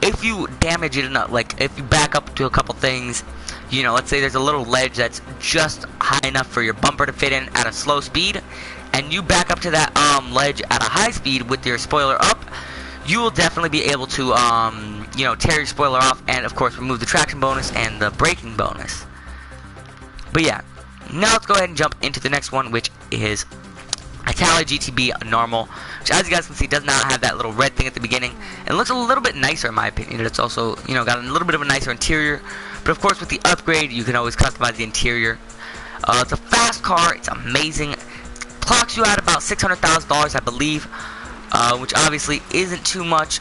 If you damage it enough, like, if you back up to a couple things, you know, let's say there's a little ledge that's just high enough for your bumper to fit in at a slow speed, and you back up to that ledge at a high speed with your spoiler up, you will definitely be able to, you know, tear your spoiler off, and of course remove the traction bonus and the braking bonus. But yeah, now let's go ahead and jump into the next one, which is Italia GTB Normal, which, as you guys can see, does not have that little red thing at the beginning, and looks a little bit nicer in my opinion. It's also, you know, got a little bit of a nicer interior, but of course with the upgrade you can always customize the interior. It's a fast car, it's amazing, clocks you at about $600,000 I believe, which obviously isn't too much.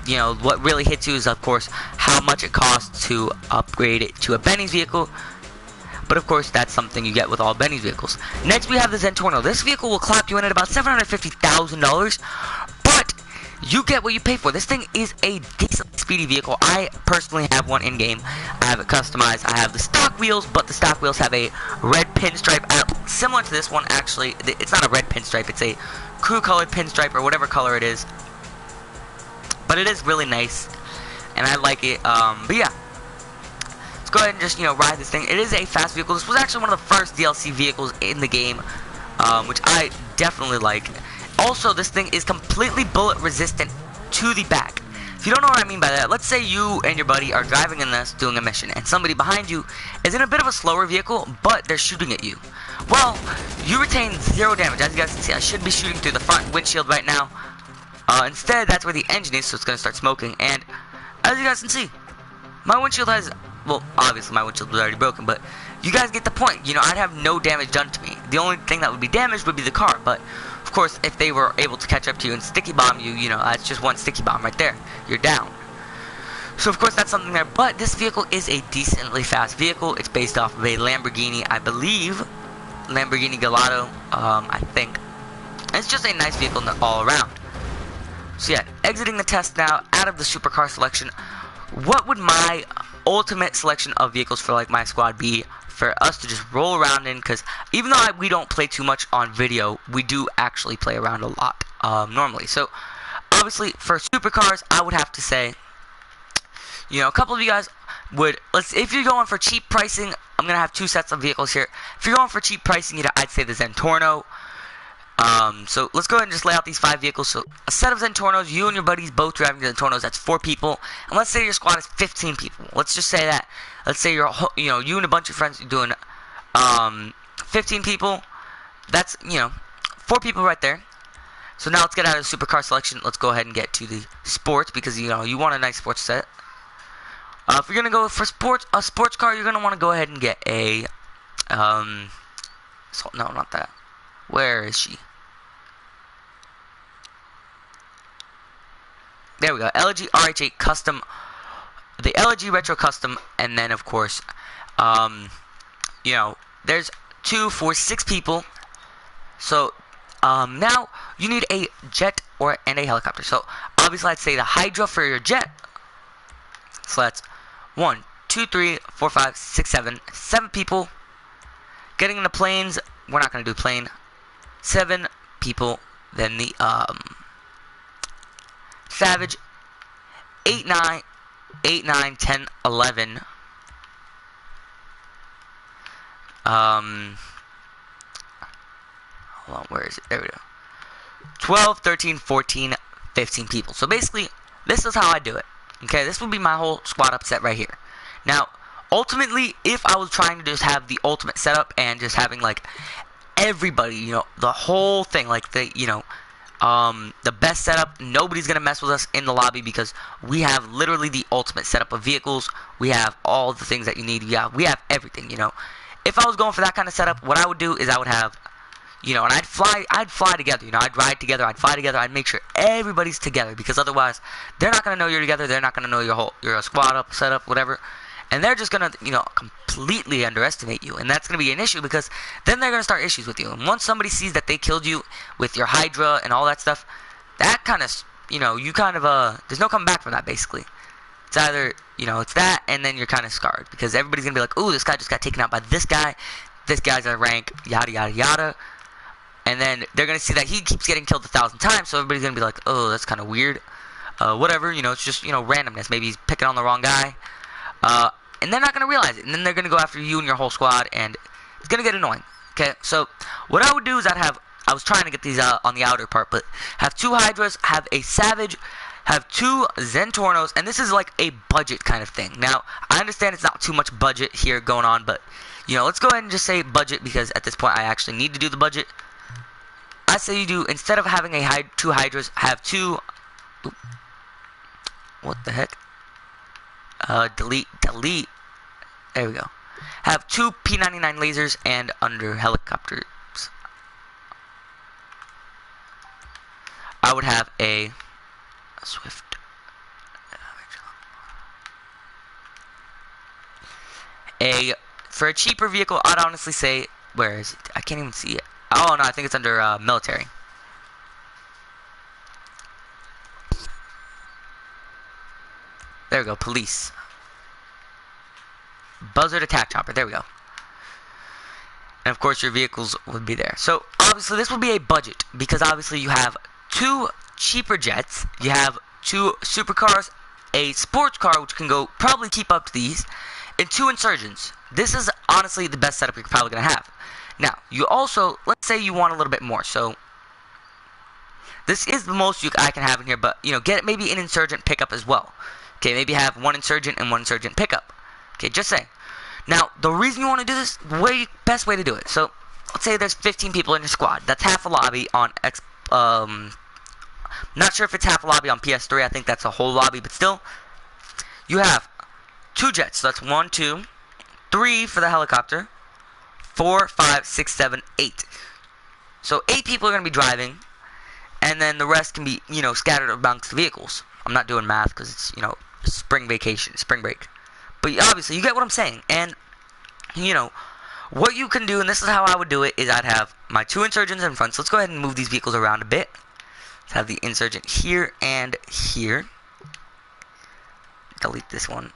You know, what really hits you is of course how much it costs to upgrade it to a Benny's vehicle. But of course, that's something you get with all Benny's vehicles. Next, we have the Zentorno. This vehicle will clock you in at about $750,000, but you get what you pay for. This thing is a decent speedy vehicle. I personally have one in game. I have it customized. I have the stock wheels, but the stock wheels have a red pinstripe, similar to this one. Actually, it's not a red pinstripe. It's a crew-colored pinstripe or whatever color it is. But it is really nice, and I like it. But yeah. Go ahead and just, you know, ride this thing. It is a fast vehicle. This was actually one of the first DLC vehicles in the game, which I definitely like. Also, this thing is completely bullet resistant to the back. If you don't know what I mean by that, let's say you and your buddy are driving in this doing a mission, and somebody behind you is in a bit of a slower vehicle, but they're shooting at you. Well, you retain 0 damage. As you guys can see, I should be shooting through the front windshield right now. Instead, that's where the engine is, so it's going to start smoking. And as you guys can see, my windshield has... Well, obviously my windshield was already broken, but you guys get the point. You know, I'd have no damage done to me. The only thing that would be damaged would be the car. But, of course, if they were able to catch up to you and sticky bomb you, you know, that's just one sticky bomb right there. You're down. So, of course, that's something there. But this vehicle is a decently fast vehicle. It's based off of a Lamborghini, I believe. Lamborghini Gallardo, I think. And it's just a nice vehicle all around. So, yeah, exiting the test now, out of the supercar selection. What would my ultimate selection of vehicles for like my squad be for us to just roll around in? Because even though we don't play too much on video, we do actually play around a lot normally. So obviously for supercars, I would have to say, you know, a couple of you guys would, if you're going for cheap pricing, I'm gonna have 2 sets of vehicles here. If you're going for cheap pricing, you know, I'd say the Zentorno. So let's go ahead and just lay out these 5 vehicles. So a set of Zentornos, you and your buddies both driving the Zentornos, that's 4 people. And let's say your squad is 15 people. Let's just say that. Let's say you're, you know, you and a bunch of friends are doing 15 people. That's, you know, 4 people right there. So now let's get out of the supercar selection. Let's go ahead and get to the sports, because, you know, you want a nice sports set. If you're gonna go for a sports car, you're gonna want to go ahead and get a no, not that. Where is she? There we go. LG RH8 Custom, the LG Retro Custom, and then of course, you know, there's 2 for 6 people. So now you need a jet and a helicopter. So obviously, I'd say the Hydra for your jet. So that's 1, 2, 3, 4, 5, 6, 7 people. Getting in the planes, we're not gonna do plane. 7 people. Then the Savage, 8, 9, 10, 11. Hold on, where is it? There we go. 12, 13, 14, 15 people. So basically, this is how I do it. Okay, this would be my whole squad up set right here. Now, ultimately, if I was trying to just have the ultimate setup and just having like everybody, you know, the whole thing, like the, you know, the best setup, nobody's gonna mess with us in the lobby because we have literally the ultimate setup of vehicles. We have all the things that you need. Yeah, we have everything, you know. If I was going for that kind of setup, what I would do is I would have, you know, and I'd fly together, you know, I'd ride together, I'd fly together, I'd make sure everybody's together, because otherwise they're not gonna know you're together, they're not gonna know you're a squad up, setup, whatever. And they're just gonna, you know, completely underestimate you. And that's gonna be an issue, because then they're gonna start issues with you. And once somebody sees that they killed you with your Hydra and all that stuff, that kind of, you know, you kind of, there's no coming back from that, basically. It's either, you know, it's that, and then you're kind of scarred. Because everybody's gonna be like, ooh, this guy just got taken out by this guy. This guy's a rank, yada, yada, yada. And then they're gonna see that he keeps getting killed 1,000 times, so everybody's gonna be like, oh, that's kind of weird. Whatever, you know, it's just, you know, randomness. Maybe he's picking on the wrong guy. and they're not going to realize it, and then they're going to go after you and your whole squad, and it's going to get annoying. Okay, so what I would do is I was trying to get these on the outer part, but have 2 Hydras, have a Savage, have 2 Zentornos, and this is like a budget kind of thing. Now, I understand it's not too much budget here going on, but, you know, let's go ahead and just say budget, because at this point I actually need to do the budget. I say you do, instead of having 2 Hydras, have 2... Oop, what the heck? Delete. There we go. Have 2 P99 lasers and under helicopters. I would have a Swift. For a cheaper vehicle, I'd honestly say, where is it? I can't even see it. Oh no, I think it's under military. There we go, police. Buzzard attack chopper, there we go. And of course your vehicles would be there. So obviously this would be a budget, because obviously you have 2 cheaper jets, you have 2 supercars, a sports car which can go probably keep up to these, and 2 insurgents. This is honestly the best setup you're probably going to have. Now, you also, let's say you want a little bit more, so this is the most I can have in here, but, you know, get maybe an insurgent pickup as well. Okay, maybe have 1 insurgent and 1 insurgent pickup. Okay, just saying. Now, the reason you want to do this, best way to do it. So, let's say there's 15 people in your squad. That's half a lobby on not sure if it's half a lobby on PS3. I think that's a whole lobby, but still, you have 2 jets. So that's 1, 2, 3 for the helicopter, 4, 5, 6, 7, 8. So 8 people are going to be driving, and then the rest can be, you know, scattered amongst the vehicles. I'm not doing math because it's, you know, spring break. But obviously, you get what I'm saying. And, you know, what you can do, and this is how I would do it, is I'd have my 2 insurgents in front. So let's go ahead and move these vehicles around a bit. Let's have the insurgent here and here. Delete this one.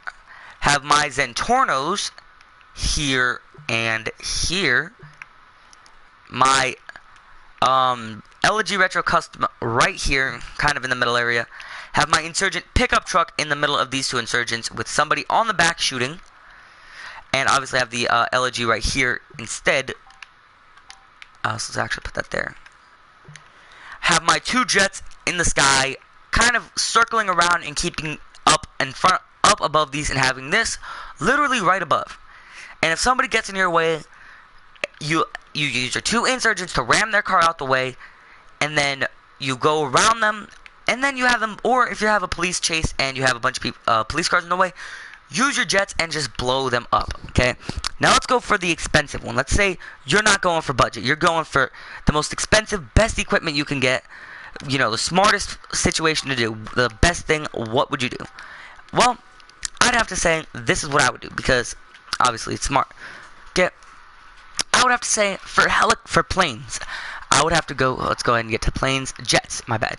Have my Zentornos here and here. My LG Retro Custom right here, kind of in the middle area. Have my insurgent pickup truck in the middle of these 2 insurgents with somebody on the back shooting. And obviously have the LG right here instead. So let's actually put that there. Have my 2 jets in the sky, kind of circling around and keeping up above these, and having this literally right above. And if somebody gets in your way, you use your 2 insurgents to ram their car out the way, and then you go around them, and then you have them, or if you have a police chase and you have a bunch of people, police cars in the way, use your jets and just blow them up, okay? Now let's go for the expensive one. Let's say you're not going for budget. You're going for the most expensive, best equipment you can get, you know, the smartest situation to do, the best thing. What would you do? Well, I'd have to say this is what I would do, because obviously it's smart. Okay, I would have to say for planes, I would have to go, let's go ahead and get to planes, jets, my bad.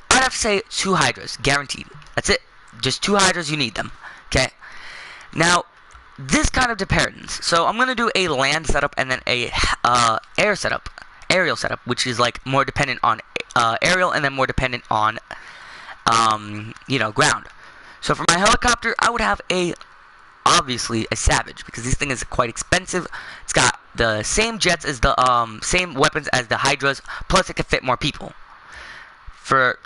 I'd have to say 2 Hydras, guaranteed. That's it. Just 2 Hydras, you need them. Okay. Now, this kind of depends. So I'm gonna do a land setup and then a aerial setup, which is like more dependent on aerial and then more dependent on you know, ground. So for my helicopter, I would have obviously a Savage, because this thing is quite expensive. It's got the same jets as the same weapons as the Hydras, plus it can fit more people. For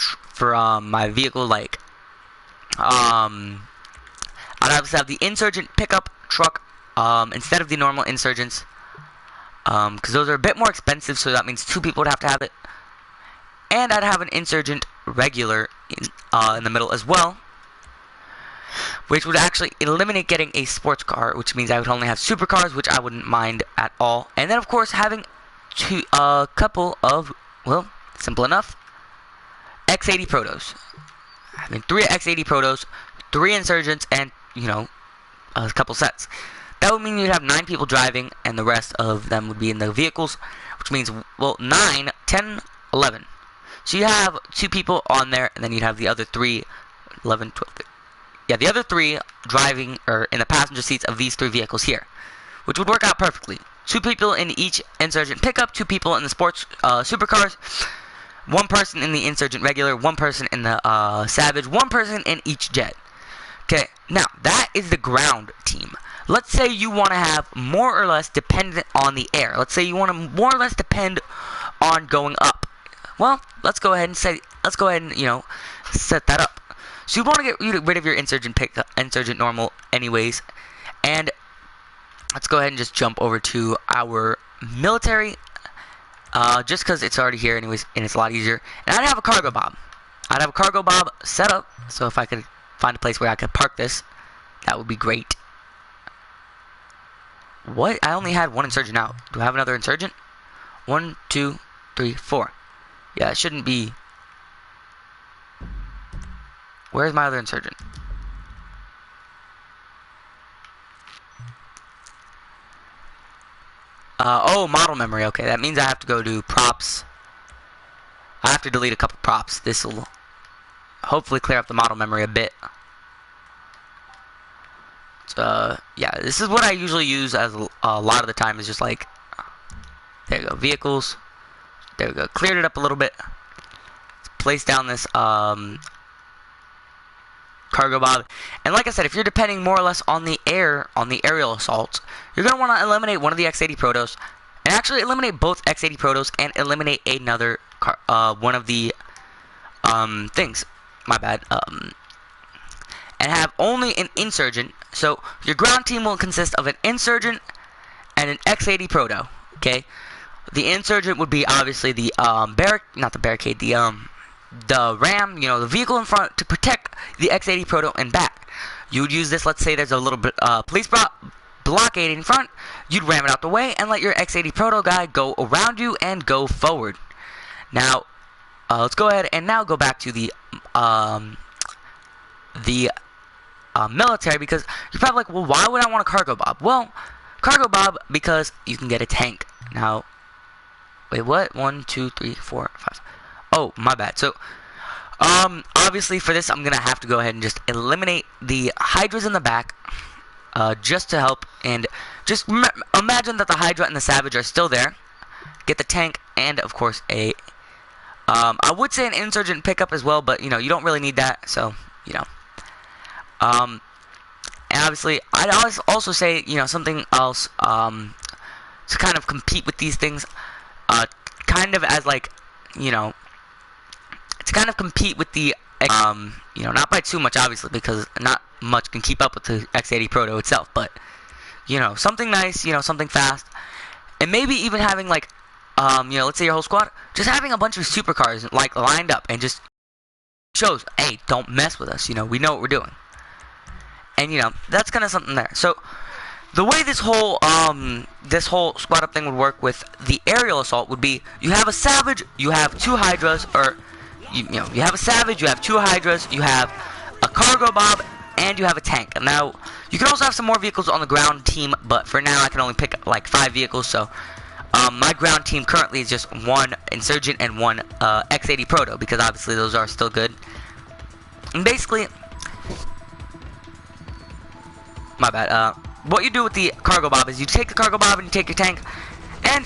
my vehicle, like I'd obviously have the insurgent pickup truck instead of the normal insurgents, because those are a bit more expensive, so that means 2 people would have to have it. And I'd have an insurgent regular in the middle as well, which would actually eliminate getting a sports car, which means I would only have supercars, which I wouldn't mind at all. And then of course having a couple of, well, simple enough, X80 Protos. Having 3 X80 Protos, 3 insurgents, and, you know, a couple sets. That would mean you'd have 9 people driving, and the rest of them would be in the vehicles, which means, well, 9, 10, 11. So you have 2 people on there, and then you'd have the other 3, 11, 12, yeah, the other 3 driving, or in the passenger seats of these 3 vehicles here, which would work out perfectly. 2 people in each insurgent pickup, 2 people in the sports supercars, 1 person in the insurgent regular, 1 person in the Savage, 1 person in each jet. Okay, now that is the ground team. Let's say you want to have more or less dependent on the air. Let's say you want to more or less depend on going up. Well, let's go ahead and set that up. So you want to get rid of your insurgent normal anyways, and let's go ahead and just jump over to our military, just because it's already here anyways, and it's a lot easier. And I'd have a cargo bomb. I'd have a cargo bomb set up, so if I could find a place where I could park this, that would be great. What? I only had one insurgent out. Do I have another insurgent? 1, 2, 3, 4. Yeah, it shouldn't be. Where's my other insurgent? Oh, model memory. Okay, that means I have to go to props. I have to delete a couple props. This will hopefully clear up the model memory a bit. Yeah, this is what I usually use as a lot of the time, is just like, there you go, vehicles. There we go, cleared it up a little bit. Let's place down this cargo bob. And like I said, if you're depending more or less on the air, on the aerial assaults, you're going to want to eliminate one of the X-80 Protos, and actually eliminate both X-80 Protos and eliminate another one of the things. My bad. And have only an insurgent. So your ground team will consist of an insurgent and an X-80 Proto. Okay, the insurgent would be obviously the barricade, the ram, you know, the vehicle in front to protect the X-80 Proto and back. You would use this. Let's say there's a little bit police blockade in front. You'd ram it out the way and let your X-80 Proto guy go around you and go forward. Now, let's go ahead and now go back to the military, because you're probably like, well, why would I want a cargo bob? Well, cargo bob because you can get a tank. Now, wait, what? 1, 2, 3, 4, 5. Oh, my bad. So, obviously for this, I'm gonna have to go ahead and just eliminate the Hydras in the back, just to help. And just imagine that the Hydra and the Savage are still there. Get the tank and, of course, I would say an insurgent pickup as well, but you know, you don't really need that. So, you know. And obviously, I'd also say, you know, something else, to kind of compete with these things, kind of as like, you know, to kind of compete with the, you know, not by too much, obviously, because not much can keep up with the X-80 Proto itself, but, you know, something nice, you know, something fast, and maybe even having, like, you know, let's say your whole squad, just having a bunch of supercars, like, lined up, and just shows, hey, don't mess with us, you know, we know what we're doing. And, you know, that's kind of something there. So, the way this whole squad up thing would work with the aerial assault would be, you have a Savage, you have 2 Hydras, or, you know, you have a Savage, you have 2 Hydras, you have a cargo bob, and you have a tank. And now, you can also have some more vehicles on the ground team, but for now, I can only pick, like, 5 vehicles, so, my ground team currently is just 1 Insurgent and 1, X-80 Proto, because obviously those are still good. And basically, my bad, what you do with the cargo bob is you take the cargo bob and you take your tank, and,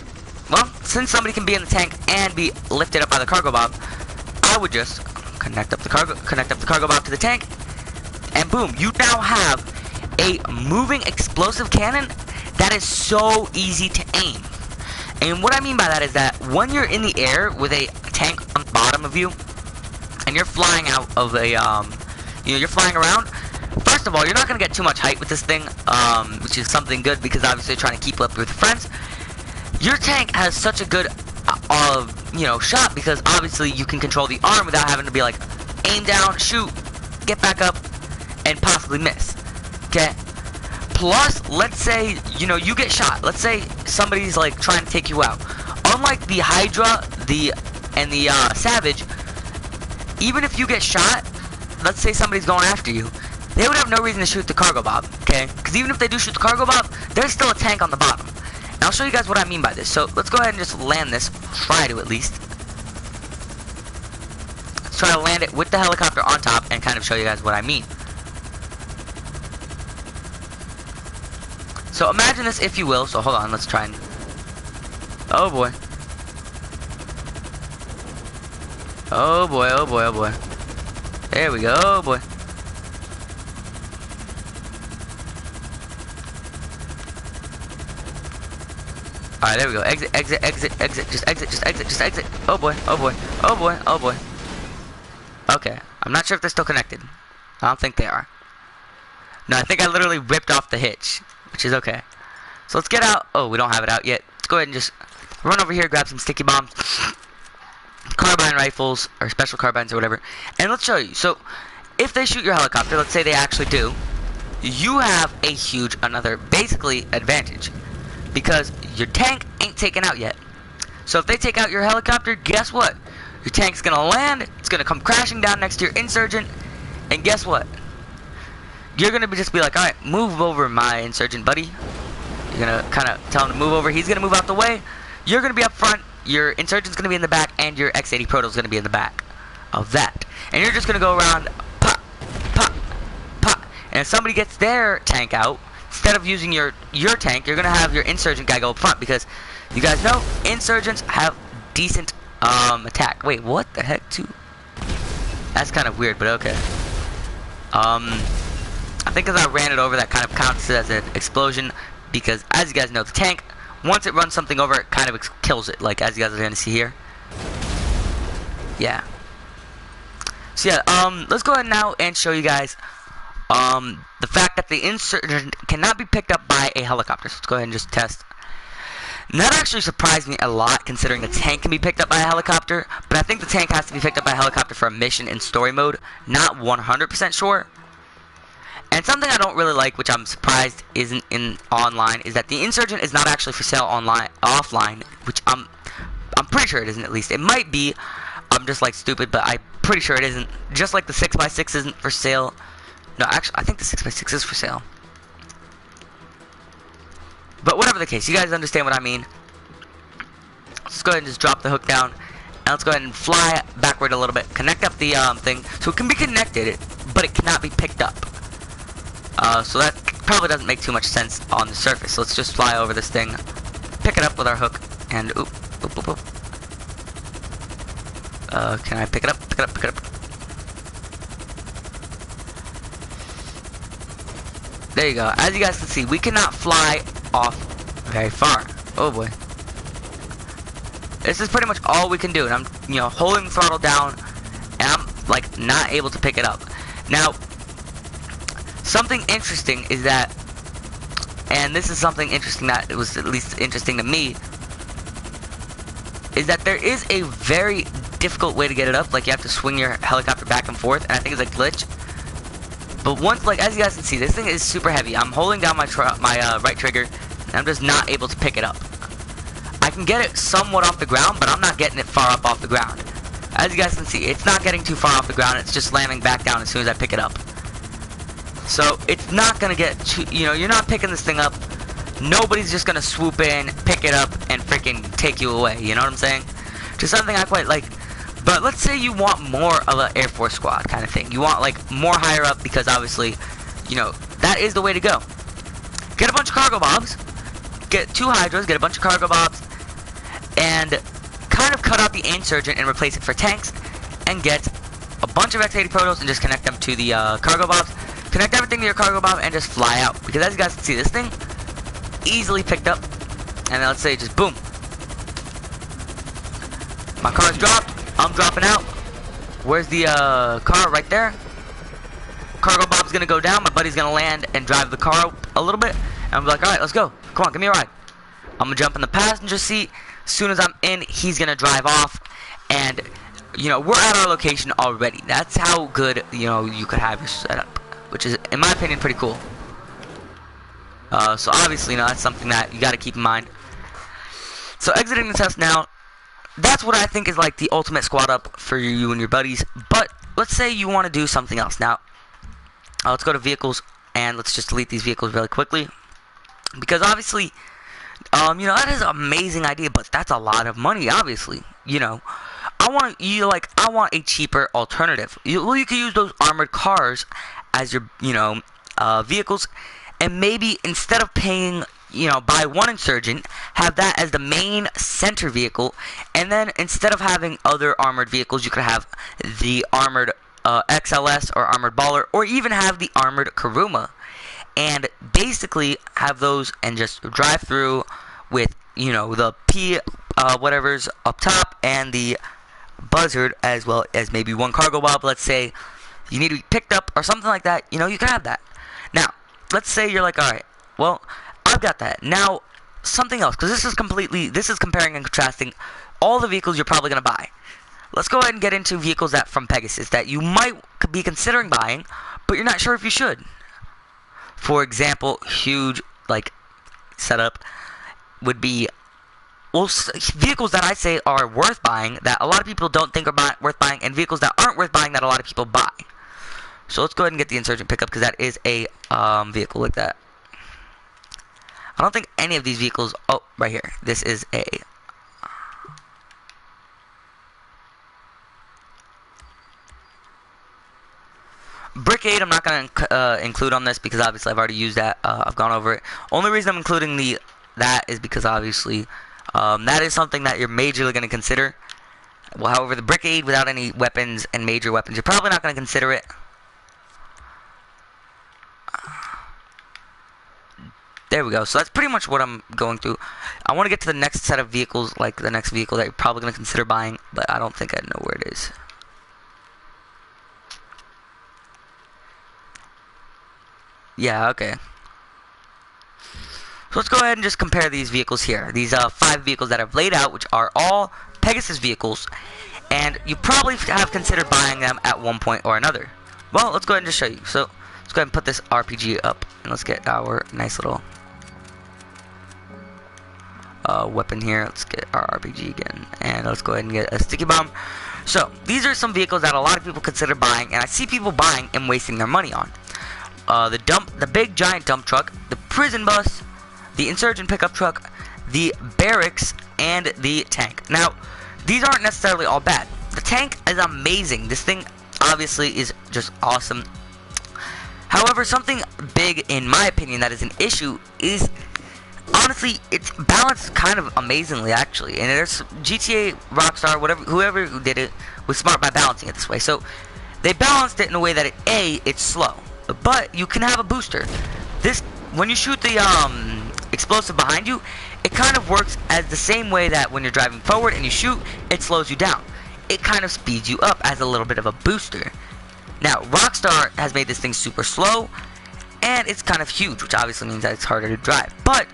well, since somebody can be in the tank and be lifted up by the cargo bob, I would just connect up the cargo bob to the tank, and boom, you now have a moving explosive cannon that is so easy to aim. And what I mean by that is that when you're in the air with a tank on the bottom of you, and you're flying out of a, you know, you're flying around, first of all, you're not going to get too much height with this thing, which is something good, because obviously you're trying to keep up with your friends. Your tank has such a good, you know, shot, because obviously you can control the arm without having to be like, aim down, shoot, get back up, and possibly miss. Okay? Plus, let's say, you know, you get shot. Let's say somebody's like trying to take you out. Unlike the Hydra, and the Savage, even if you get shot, let's say somebody's going after you, they would have no reason to shoot the cargo bob, okay? Because even if they do shoot the cargo bob, there's still a tank on the bottom. And I'll show you guys what I mean by this. So let's go ahead and just land this. Try to, at least. Let's try to land it with the helicopter on top and kind of show you guys what I mean. So imagine this, if you will. So hold on, let's try and... Oh boy. Oh boy, oh boy, oh boy. There we go, oh boy. Alright, there we go. Exit, exit, exit, exit. Just exit, just exit, just exit. Oh boy, oh boy, oh boy, oh boy. Okay, I'm not sure if they're still connected. I don't think they are. No, I think I literally ripped off the hitch, which is okay. So let's get out. Oh, we don't have it out yet. Let's go ahead and just run over here, grab some sticky bombs, carbine rifles, or special carbines or whatever, and let's show you. So, if they shoot your helicopter, let's say they actually do, you have a huge, basically, advantage. Because your tank ain't taken out yet. So if they take out your helicopter, guess what? Your tank's gonna land, it's gonna come crashing down next to your insurgent, and guess what? You're gonna just be like, alright, move over, my insurgent buddy. You're gonna kind of tell him to move over, he's gonna move out the way. You're gonna be up front, your insurgent's gonna be in the back, and your X-80 Proto's gonna be in the back of that. And you're just gonna go around, pop, pop, pop. And if somebody gets their tank out, instead of using your tank, you're gonna have your insurgent guy go up front, because you guys know insurgents have decent attack. Wait, what the heck, too? That's kind of weird, but okay. I think as I ran it over, that kind of counts as an explosion, because as you guys know, the tank, once it runs something over, it kind of kills it, like as you guys are gonna see here. Yeah. So yeah, let's go ahead now and show you guys the fact that the insurgent cannot be picked up by a helicopter. So let's go ahead and just test. And that actually surprised me a lot, considering the tank can be picked up by a helicopter, but I think the tank has to be picked up by a helicopter for a mission in story mode. Not 100% sure. And something I don't really like, which I'm surprised isn't in online, is that the insurgent is not actually for sale offline, which I'm pretty sure it isn't. At least it might be. I'm just like stupid, but I'm pretty sure it isn't. Just like the 6x6 isn't for sale. No, actually, I think the 6x6 is for sale. But whatever the case, you guys understand what I mean. Let's go ahead and just drop the hook down. And let's go ahead and fly backward a little bit. Connect up the thing. So it can be connected, but it cannot be picked up. So that probably doesn't make too much sense on the surface. So let's just fly over this thing. Pick it up with our hook. And oop, oop, oop, oop. Can I pick it up? Pick it up, pick it up. There you go. As you guys can see, we cannot fly off very far. Oh boy. This is pretty much all we can do. And I'm, holding the throttle down. And I'm, like, not able to pick it up. Now, something interesting is that, and this is something interesting that it was at least interesting to me, is that there is a very difficult way to get it up. Like, you have to swing your helicopter back and forth. And I think it's a glitch. But once, like, as you guys can see, this thing is super heavy. I'm holding down my right trigger, and I'm just not able to pick it up. I can get it somewhat off the ground, but I'm not getting it far up off the ground. As you guys can see, it's not getting too far off the ground. It's just slamming back down as soon as I pick it up. So, it's not going to get too, you're not picking this thing up. Nobody's just going to swoop in, pick it up, and freaking take you away. You know what I'm saying? Just something I quite like. But let's say you want more of an Air Force squad kind of thing. You want, like, more higher up because, obviously, that is the way to go. Get a bunch of cargo bobs. Get 2 Hydras, get a bunch of cargo bobs, and kind of cut out the insurgent and replace it for tanks, and get a bunch of X-80 Protos and just connect them to the cargo bobs. Connect everything to your cargo bob and just fly out. Because as you guys can see, this thing easily picked up. And then let's say just boom. My car's dropped. I'm dropping out. Where's the car? Right there. Cargo bob's gonna go down. My buddy's gonna land and drive the car up a little bit. And I'm like, alright, let's go. Come on, give me a ride. I'm gonna jump in the passenger seat. As soon as I'm in, he's gonna drive off. And, we're at our location already. That's how good, you could have your setup. Which is, in my opinion, pretty cool. So obviously, that's something that you gotta keep in mind. So exiting the test now. That's what I think is like the ultimate squad up for you and your buddies. But let's say you want to do something else. Now, let's go to vehicles and let's just delete these vehicles really quickly. Because obviously, that is an amazing idea, but that's a lot of money, obviously. I want a cheaper alternative. You can use those armored cars as your, vehicles, and maybe instead of paying, buy one insurgent, have that as the main center vehicle, and then instead of having other armored vehicles, you could have the armored XLS or armored Baller, or even have the armored Kuruma, and basically have those and just drive through with you know, the P whatever's up top, and the buzzard, as well as maybe one cargo bob. Let's say you need to be picked up or something like that, you know, you can have that. Now, let's say you're like, alright, well, I've got that. Now, something else, because this is comparing and contrasting all the vehicles you're probably going to buy. Let's go ahead and get into vehicles that from Pegasus that you might be considering buying, but you're not sure if you should. For example, huge, like, setup would be, well, vehicles that I say are worth buying that a lot of people don't think are worth buying, and vehicles that aren't worth buying that a lot of people buy. So let's go ahead and get the Insurgent pickup, because that is a vehicle like that. I don't think any of these vehicles, oh, right here, this is a Brick 8. I'm not going to include on this because obviously I've already used that. I've gone over it. Only reason I'm including that is because obviously that is something that you're majorly going to consider. Well, however, the Brick 8 without any weapons and major weapons, you're probably not going to consider it. There we go. So that's pretty much what I'm going through. I want to get to the next set of vehicles, like the next vehicle that you're probably going to consider buying, but I don't think I know where it is. Yeah, okay. So let's go ahead and just compare these vehicles here. These 5 vehicles that I've laid out, which are all Pegasus vehicles, and you probably have considered buying them at one point or another. Well, let's go ahead and just show you. So let's go ahead and put this RPG up, and let's get our nice little weapon here. Let's get our RPG again, and let's go ahead and get a sticky bomb. So these are some vehicles that a lot of people consider buying, and I see people buying and wasting their money on. The big giant dump truck, the prison bus, the insurgent pickup truck, the barracks, and the tank. Now, these aren't necessarily all bad. The tank is amazing. This thing obviously is just awesome. However, something big in my opinion that is an issue is, honestly, it's balanced kind of amazingly actually. And there's GTA, Rockstar, whoever who did it was smart by balancing it this way. So they balanced it in a way that it's slow, but you can have a booster. This, when you shoot the explosive behind you, it kind of works as the same way that when you're driving forward and you shoot, it slows you down. It kind of speeds you up as a little bit of a booster. Now, Rockstar has made this thing super slow, and it's kind of huge, which obviously means that it's harder to drive. But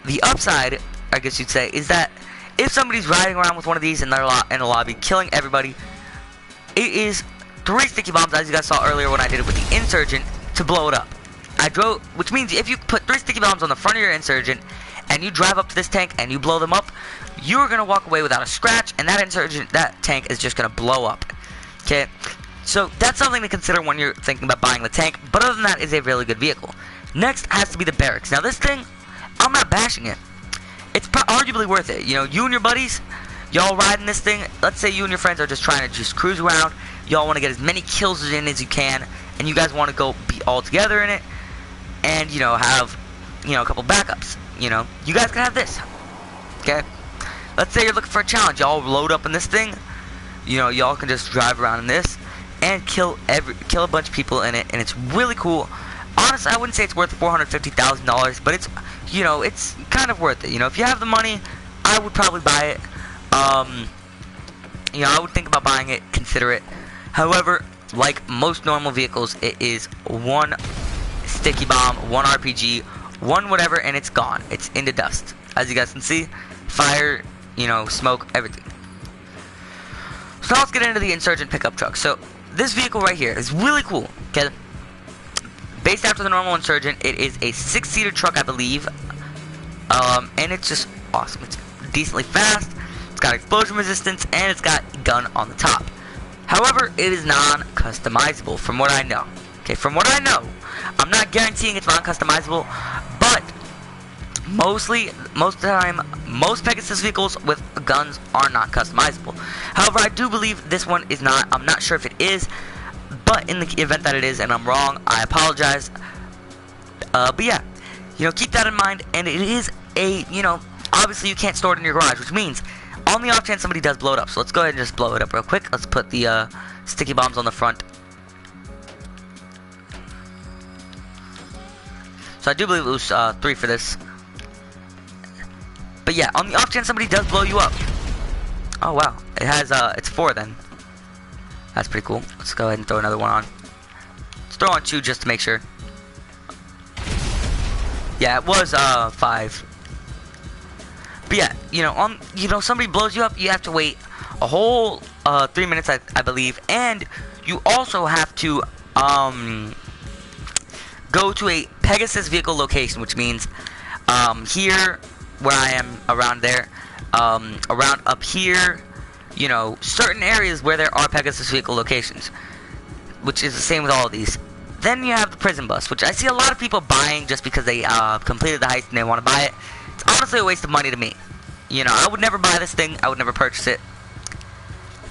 the upside, I guess you'd say, is that if somebody's riding around with one of these in their in a lobby, killing everybody, it is 3 sticky bombs, as you guys saw earlier when I did it with the Insurgent, to blow it up. Which means if you put 3 sticky bombs on the front of your Insurgent, and you drive up to this tank and you blow them up, you're gonna walk away without a scratch, and that tank is just gonna blow up. Okay, so that's something to consider when you're thinking about buying the tank. But other than that, it's a really good vehicle. Next has to be the barracks. Now this thing, I'm not bashing it. It's arguably worth it. You know, you and your buddies, y'all riding this thing. Let's say you and your friends are just trying to just cruise around. Y'all want to get as many kills in as you can, and you guys want to go be all together in it, and you know, have, you know, a couple backups. You know, you guys can have this. Okay, let's say you're looking for a challenge. Y'all load up in this thing. You know, y'all can just drive around in this and kill a bunch of people in it, and it's really cool. Honestly, I wouldn't say it's worth $450,000, but it's, you know, it's kind of worth it. You know, if you have the money, I would probably buy it. You know, I would think about buying it, consider it. However, like most normal vehicles, it is 1 sticky bomb, 1 RPG, 1 whatever, and it's gone. It's into dust. As you guys can see, fire, you know, smoke, everything. So now let's get into the Insurgent pickup truck. So this vehicle right here is really cool. Okay, based after the normal Insurgent, it is a 6-seater truck, I believe, and it's just awesome. It's decently fast. It's got explosion resistance, and it's got a gun on the top. However, it is non-customizable, from what I know. Okay, from what I know, I'm not guaranteeing it's non-customizable, but most of the time, most Pegasus vehicles with guns are not customizable. However, I do believe this one is not. I'm not sure if it is, but in the event that it is and I'm wrong, I apologize. But yeah, you know, keep that in mind. And it is a, you know, obviously you can't store it in your garage, which means on the off chance somebody does blow it up. So let's go ahead and just blow it up real quick. Let's put the sticky bombs on the front. So I do believe it was 3 for this. But But yeah, on the off chance somebody does blow you up. Oh wow, it has it's 4 then. That's pretty cool. Let's go ahead and throw another one on. Let's throw on 2 just to make sure. Yeah, it was 5. But yeah, somebody blows you up, you have to wait a whole 3 minutes, I believe, and you also have to go to a Pegasus vehicle location, which means here where I am, around there, around up here, certain areas where there are Pegasus vehicle locations, which is the same with all of these. Then you have the prison bus, which I see a lot of people buying just because they completed the heist and they want to buy it. It's honestly a waste of money to me. I would never buy this thing. I would never purchase it.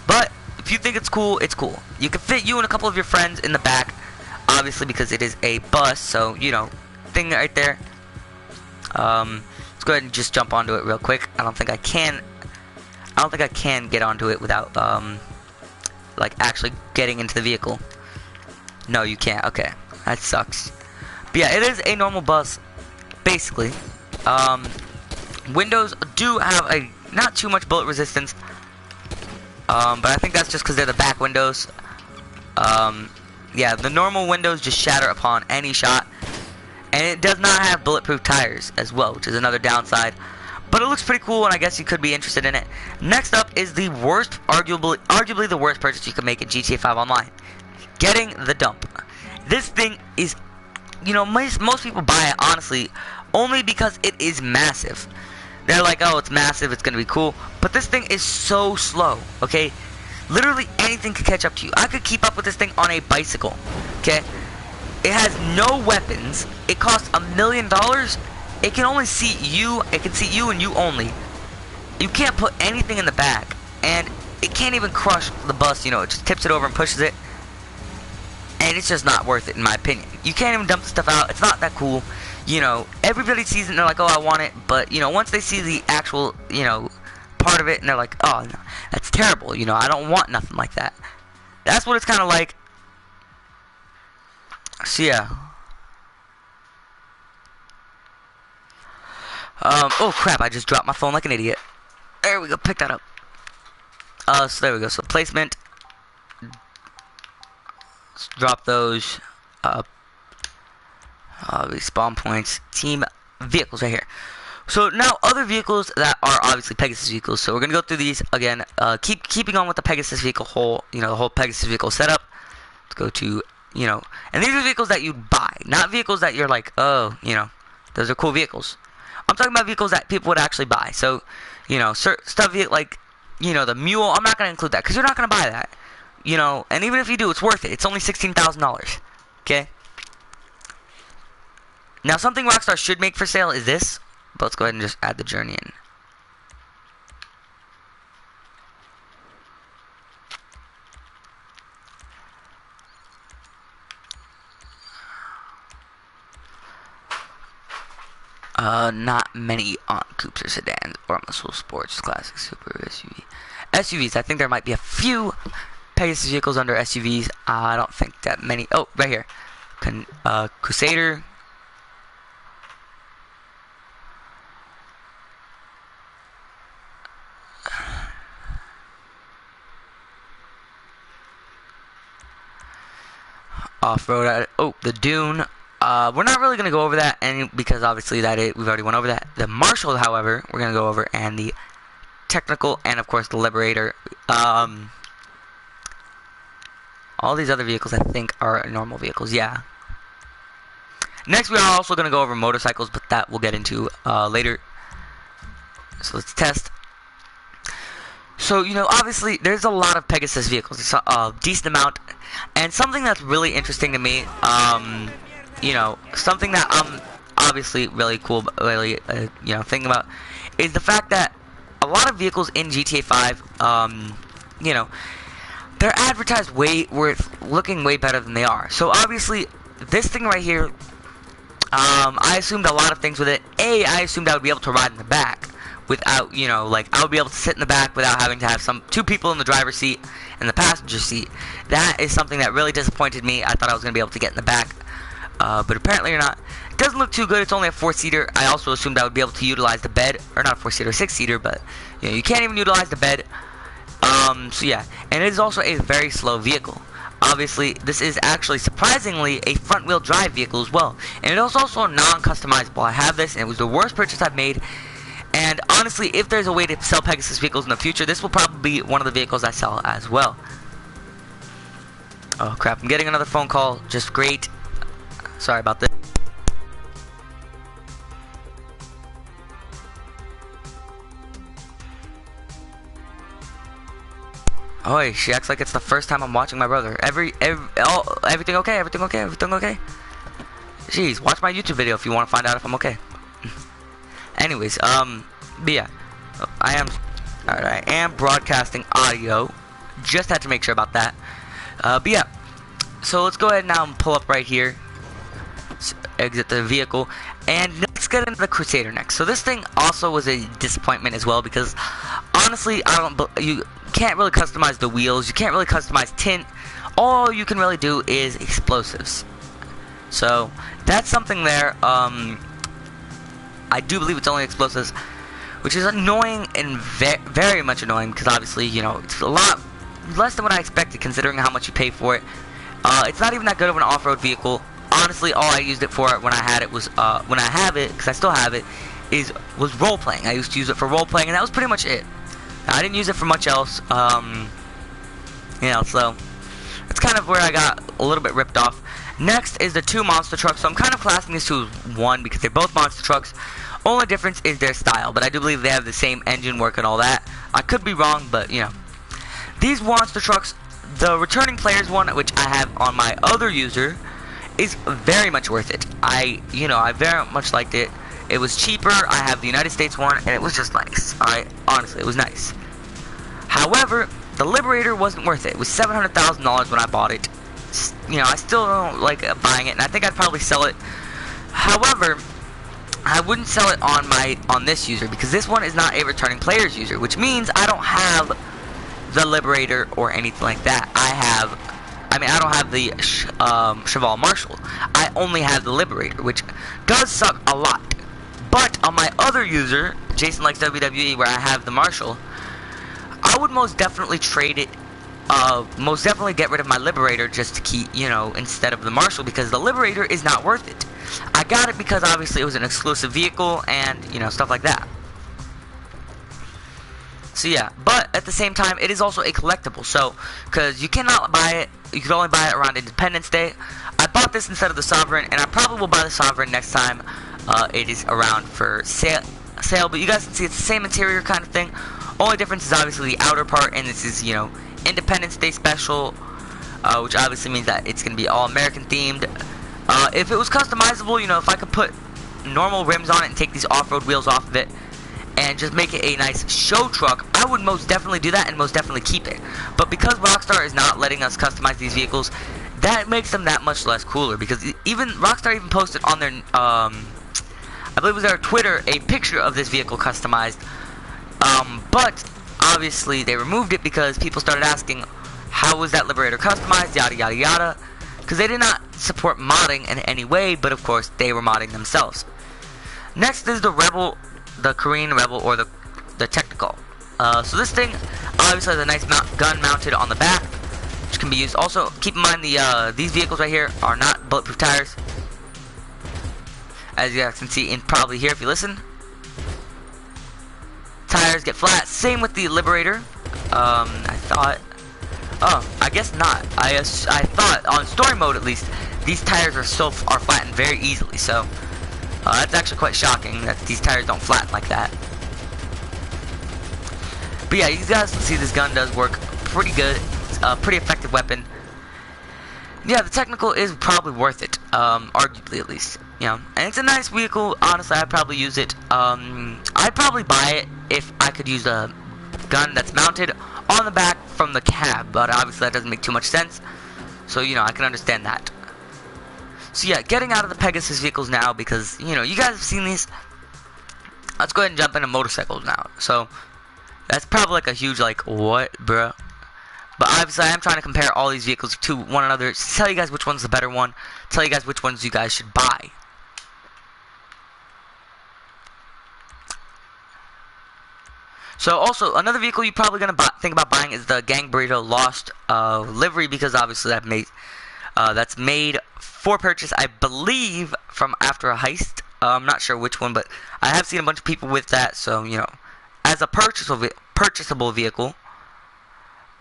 But if you think it's cool, it's cool. You can fit you and a couple of your friends in the back, obviously because it is a bus. So thing right there. Let's go ahead and just jump onto it real quick. I don't think I can get onto it without like actually getting into the vehicle. No, you can't. Okay, that sucks. But yeah, it is a normal bus, basically. Windows do have not too much bullet resistance, but I think that's just because they're the back windows. Yeah, the normal windows just shatter upon any shot, and it does not have bulletproof tires as well, which is another downside. But it looks pretty cool, and I guess you could be interested in it. Next up is the worst, arguably the worst purchase you can make in GTA 5 Online. Getting the dump. This thing is, most people buy it, honestly, only because it is massive. They're like, oh, it's massive, it's going to be cool. But this thing is so slow, okay? Literally anything could catch up to you. I could keep up with this thing on a bicycle, okay? It has no weapons. It costs $1 million. It can only see you. It can see you and you only. You can't put anything in the back. And it can't even crush the bus, it just tips it over and pushes it. And it's just not worth it, in my opinion. You can't even dump the stuff out. It's not that cool. Everybody sees it and they're like, oh, I want it. But, once they see the actual, part of it, and they're like, oh, no, that's terrible. I don't want nothing like that. That's what it's kind of like. So, yeah. Oh, crap. I just dropped my phone like an idiot. There we go. Pick that up. So, there we go. So, placement. Let's drop those. Spawn points, team vehicles right here. So now other vehicles that are obviously Pegasus vehicles. So we're gonna go through these again. Keeping on with the Pegasus vehicle the whole Pegasus vehicle setup. Let's go to and these are vehicles that you buy, not vehicles that you're like, oh, those are cool vehicles. I'm talking about vehicles that people would actually buy. So stuff like the mule. I'm not gonna include that because you're not gonna buy that. And even if you do, it's worth it. It's only $16,000. Okay. Now, something Rockstar should make for sale is this. But let's go ahead and just add the journey in. Not many on coupes or sedans or muscle sports, classic, super SUV. SUVs, I think there might be a few Pegasus vehicles under SUVs. I don't think that many. Oh, right here. Crusader. Off-road. Oh, the Dune. We're not really gonna go over that, because obviously we've already went over that. The Marshall, however, we're gonna go over, and the Technical, and of course the Liberator. All these other vehicles, I think, are normal vehicles. Yeah. Next, we are also gonna go over motorcycles, but that we'll get into later. So let's test. So, obviously, there's a lot of Pegasus vehicles. It's a decent amount. And something that's really interesting to me, something that I'm obviously really cool, really, thinking about, is the fact that a lot of vehicles in GTA 5, they're advertised looking way better than they are. So, obviously, this thing right here, I assumed a lot of things with it. I assumed I would be able to ride in the back without, I would be able to sit in the back without having to have two people in the driver's seat and the passenger seat. That is something that really disappointed me. I thought I was going to be able to get in the back. but apparently you're not. It doesn't look too good. It's only a 4-seater. I also assumed I would be able to utilize the bed, or not a 4-seater, 6-seater, but you know, you can't even utilize the bed. So yeah, and it is also a very slow vehicle. Obviously, this is actually surprisingly a front-wheel drive vehicle as well, and it is also non-customizable. I have this, and it was the worst purchase I've made. And honestly, if there's a way to sell Pegasus vehicles in the future, this will probably be one of the vehicles I sell as well. Oh crap, I'm getting another phone call. Just great. Sorry about this. Oh, she acts like it's the first time I'm watching my brother. Everything okay? Everything okay? Everything okay? Jeez, watch my YouTube video if you want to find out if I'm okay. Anyways, but yeah, I am broadcasting audio. Just had to make sure about that. But yeah, so let's go ahead now and pull up right here. Exit the vehicle, and let's get into the Crusader next. So this thing also was a disappointment as well, because honestly, you can't really customize the wheels, you can't really customize tint. All you can really do is explosives. So that's something there. I do believe it's only explosives, which is annoying and very much annoying, because obviously, you know, it's a lot less than what I expected considering how much you pay for it. It's not even that good of an off-road vehicle. Honestly, all I used it for when I had it was, when I have it, because I still have it, was role-playing. I used to use it for role-playing, and that was pretty much it. I didn't use it for much else. You know, so it's kind of where I got a little bit ripped off. Next is the 2 monster trucks. So I'm kind of classing these two as one because they're both monster trucks. Only difference is their style, but I do believe they have the same engine work and all that. I could be wrong, but you know. These monster trucks, the returning players one, which I have on my other user, is very much worth it. I very much liked it. It was cheaper. I have the United States one, and it was just nice. Honestly, it was nice. However, the Liberator wasn't worth it. It was $700,000 when I bought it. You know, I still don't like buying it, and I think I'd probably sell it. However, I wouldn't sell it on this user, because this one is not a returning players user, which means I don't have the Liberator or anything like that. I don't have the Cheval Marshal. I only have the Liberator, which does suck a lot. But on my other user, Jason Likes WWE, where I have the Marshal, I would most definitely trade it. Most definitely get rid of my Liberator just to keep, you know, instead of the Marshal, because the Liberator is not worth it. I got it because obviously it was an exclusive vehicle and, you know, stuff like that. So yeah, but at the same time, it is also a collectible. So, because you cannot buy it, you can only buy it around Independence Day. I bought this instead of the Sovereign, and I probably will buy the Sovereign next time it is around for sale. But you guys can see it's the same interior kind of thing. Only difference is obviously the outer part, and this is, you know, Independence Day special, which obviously means that it's going to be all American themed. If it was customizable, you know, if I could put normal rims on it and take these off-road wheels off of it and just make it a nice show truck, I would most definitely do that and most definitely keep it. But because Rockstar is not letting us customize these vehicles, that makes them that much less cooler, because even Rockstar even posted on their I believe it was their Twitter, a picture of this vehicle customized, but obviously they removed it because people started asking how was that Liberator customized, yada yada yada, because they did not support modding in any way, but of course they were modding themselves. Next is the Rebel, the Korean Rebel, or the Technical. So this thing obviously has a nice gun mounted on the back, which can be used. Also, keep in mind these vehicles right here are not bulletproof tires, as you guys can see in probably here if you listen. Tires get flat. Same with the Liberator. I thought. Oh, I guess not. I thought on story mode at least these tires are flattened very easily. So that's actually quite shocking that these tires don't flatten like that. But yeah, you guys can see this gun does work pretty good. It's a pretty effective weapon. Yeah, the Technical is probably worth it, arguably at least. You know, and it's a nice vehicle. Honestly, I'd probably use it. I'd probably buy it if I could use a gun that's mounted on the back from the cab, but obviously that doesn't make too much sense. So, you know, I can understand that. So yeah, getting out of the Pegasus vehicles now, because, you know, you guys have seen these. Let's go ahead and jump into motorcycles now. So, that's probably like a huge, like, what, bruh? But obviously, I am trying to compare all these vehicles to one another, tell you guys which one's the better one, tell you guys which ones you guys should buy. So also, another vehicle you're probably going to think about buying is the Gang Burrito Lost livery, because obviously that's made for purchase, I believe, from After a Heist. I'm not sure which one, but I have seen a bunch of people with that, so, you know, as a purchasable vehicle,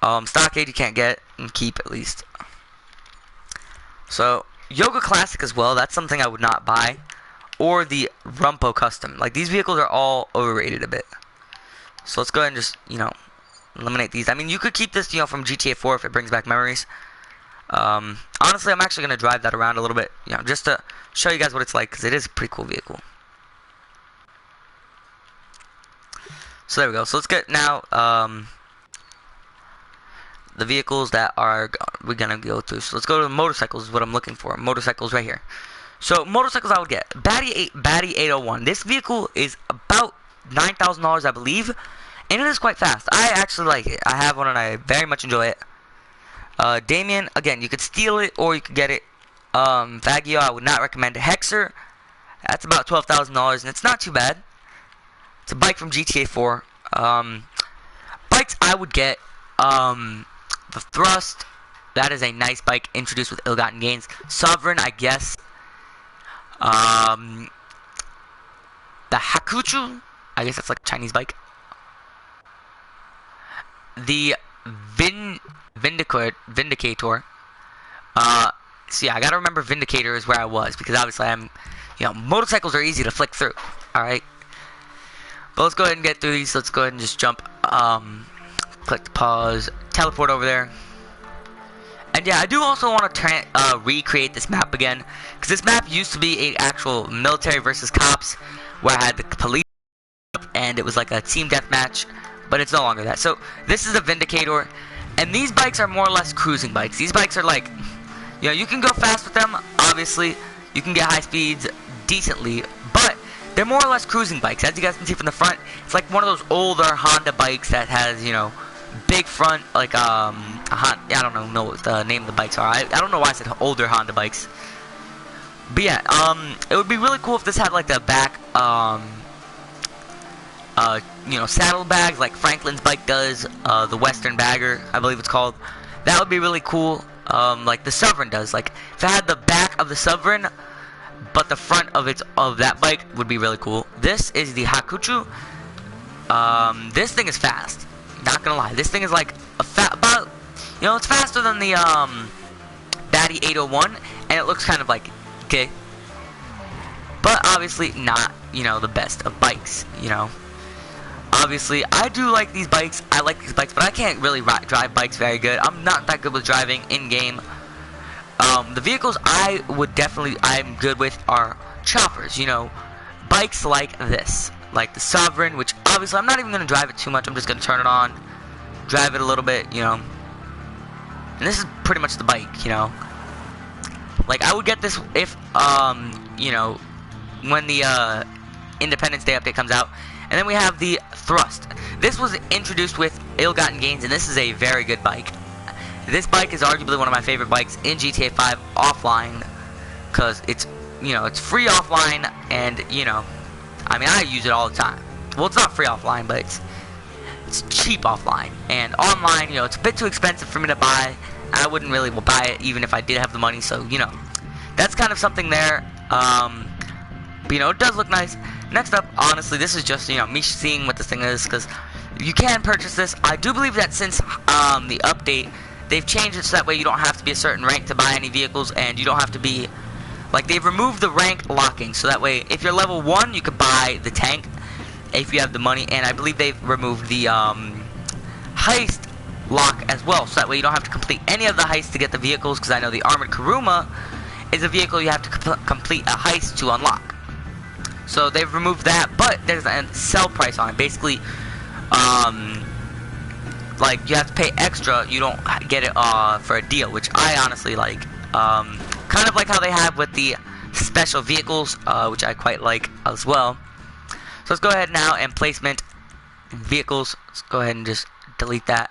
Stockade you can't get and keep, at least. So, Yoga Classic as well, that's something I would not buy, or the Rumpo Custom. Like, these vehicles are all overrated a bit. So let's go ahead and just, you know, eliminate these. I mean, you could keep this, you know, from GTA 4 if it brings back memories. Honestly, I'm actually going to drive that around a little bit, you know, just to show you guys what it's like, because it is a pretty cool vehicle. So there we go. So let's get now the vehicles that we're going to go through. So let's go to the motorcycles is what I'm looking for. Motorcycles right here. So motorcycles I would get. Batty 801. This vehicle is about $9,000, I believe, and it is quite fast. I actually like it. I have one and I very much enjoy it. Damien, again, you could steal it or you could get it. Faggio, I would not recommend. Hexer, that's about $12,000, and it's not too bad. It's a bike from GTA 4. Bikes I would get, the Thrust, that is a nice bike introduced with ill-gotten gains. Sovereign, I guess. The Hakuchu, I guess that's like a Chinese bike. The Vindicator. So yeah, I gotta remember Vindicator is where I was, because obviously you know, motorcycles are easy to flick through. Alright. But let's go ahead and get through these. Let's go ahead and just jump, click to pause, teleport over there. And yeah, I do also want to recreate this map again, because this map used to be an actual military versus cops, where I had the police and it was like a team deathmatch, but it's no longer that. So this is a Vindicator, and these bikes are more or less cruising bikes. These bikes are like, you know, you can go fast with them, obviously, you can get high speeds decently, but they're more or less cruising bikes. As you guys can see from the front, it's like one of those older Honda bikes that has, you know, big front, like I don't know what the name of the bikes are. I don't know why I said older Honda bikes. But yeah, it would be really cool if this had like the back, you know, saddlebags like Franklin's bike does, the Western Bagger, I believe it's called. That would be really cool, like the Sovereign does. Like, if it had the back of the Sovereign, but the front of that bike would be really cool. This is the Hakuchu. This thing is fast. Not gonna lie, this thing is like about, you know, it's faster than the Batty 801, and it looks kind of like, okay, but obviously not, you know, the best of bikes, you know. Obviously, I do like these bikes. I like these bikes, but I can't really drive bikes very good. I'm not that good with driving in game. The vehicles I'm good with are choppers, you know, bikes like this. Like the Sovereign, which obviously I'm not even going to drive it too much. I'm just going to turn it on, drive it a little bit, you know. And this is pretty much the bike, you know. Like, I would get this if, you know, when the Independence Day update comes out. And then we have the Thrust. This was introduced with ill-gotten gains, and this is a very good bike. This bike is arguably one of my favorite bikes in GTA 5 offline, because it's, you know, it's free offline, and, you know, I mean, I use it all the time. Well, it's not free offline, but it's cheap offline. And online, you know, it's a bit too expensive for me to buy. I wouldn't really buy it even if I did have the money. So, you know, that's kind of something there. But, you know, it does look nice. Next up, honestly, this is just, you know, me seeing what this thing is, because you can purchase this. I do believe that since the update, they've changed it so that way you don't have to be a certain rank to buy any vehicles, and you don't have to be, like, they've removed the rank locking, so that way, if you're level 1, you could buy the tank, if you have the money, and I believe they've removed the, heist lock as well, so that way you don't have to complete any of the heists to get the vehicles, because I know the Armored Kuruma is a vehicle you have to complete a heist to unlock. So they've removed that, but there's a sell price on it. Basically, like, you have to pay extra, you don't get it for a deal, which I honestly like. Kind of like how they have with the special vehicles, which I quite like as well. So let's go ahead now and placement vehicles. Let's go ahead and just delete that.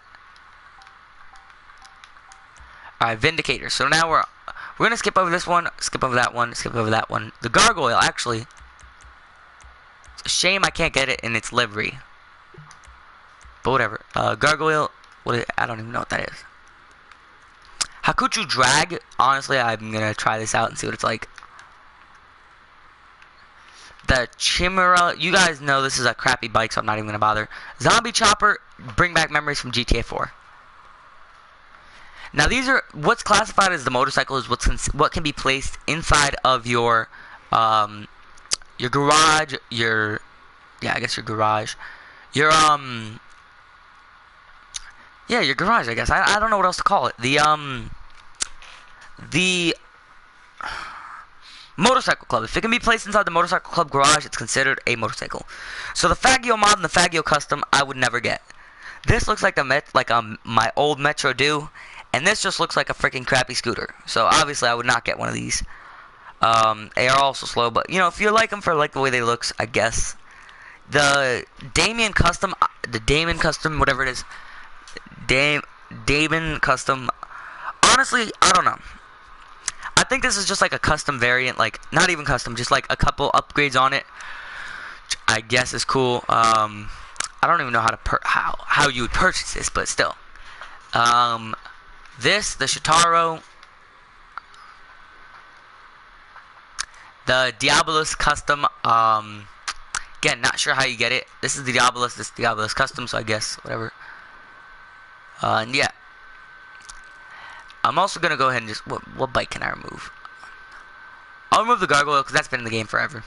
try Vindicator. So now we're gonna skip over this one, skip over that one, skip over that one. The Gargoyle, actually, it's a shame I can't get it in its livery, but whatever. Gargoyle, I don't even know what that is. Hakuchu Drag, honestly, I'm gonna try this out and see what it's like. The Chimera, you guys know this is a crappy bike, so I'm not even gonna bother. Zombie Chopper, bring back memories from GTA 4. Now these are, what's classified as the motorcycle is what can be placed inside of your garage, your garage, your garage, I guess. I don't know what else to call it. The motorcycle club. If it can be placed inside the motorcycle club garage, it's considered a motorcycle. So the Faggio mod and the Faggio custom, I would never get. This looks like my old Metro do, and this just looks like a freaking crappy scooter. So obviously I would not get one of these. They are also slow, but you know, if you like them for like the way they looks, I guess. The Damien custom, whatever it is, Damon custom. Honestly, I don't know. I think this is just like a custom variant, like not even custom, just like a couple upgrades on it. Which I guess is cool. I don't even know how you would purchase this, but still. The Shitaro, the Diabolus custom. Again, not sure how you get it. This is the Diabolus, this Diabolus custom, so I guess whatever. And yeah. I'm also gonna go ahead and just, what bike can I remove? I'll remove the Gargoyle because that's been in the game forever.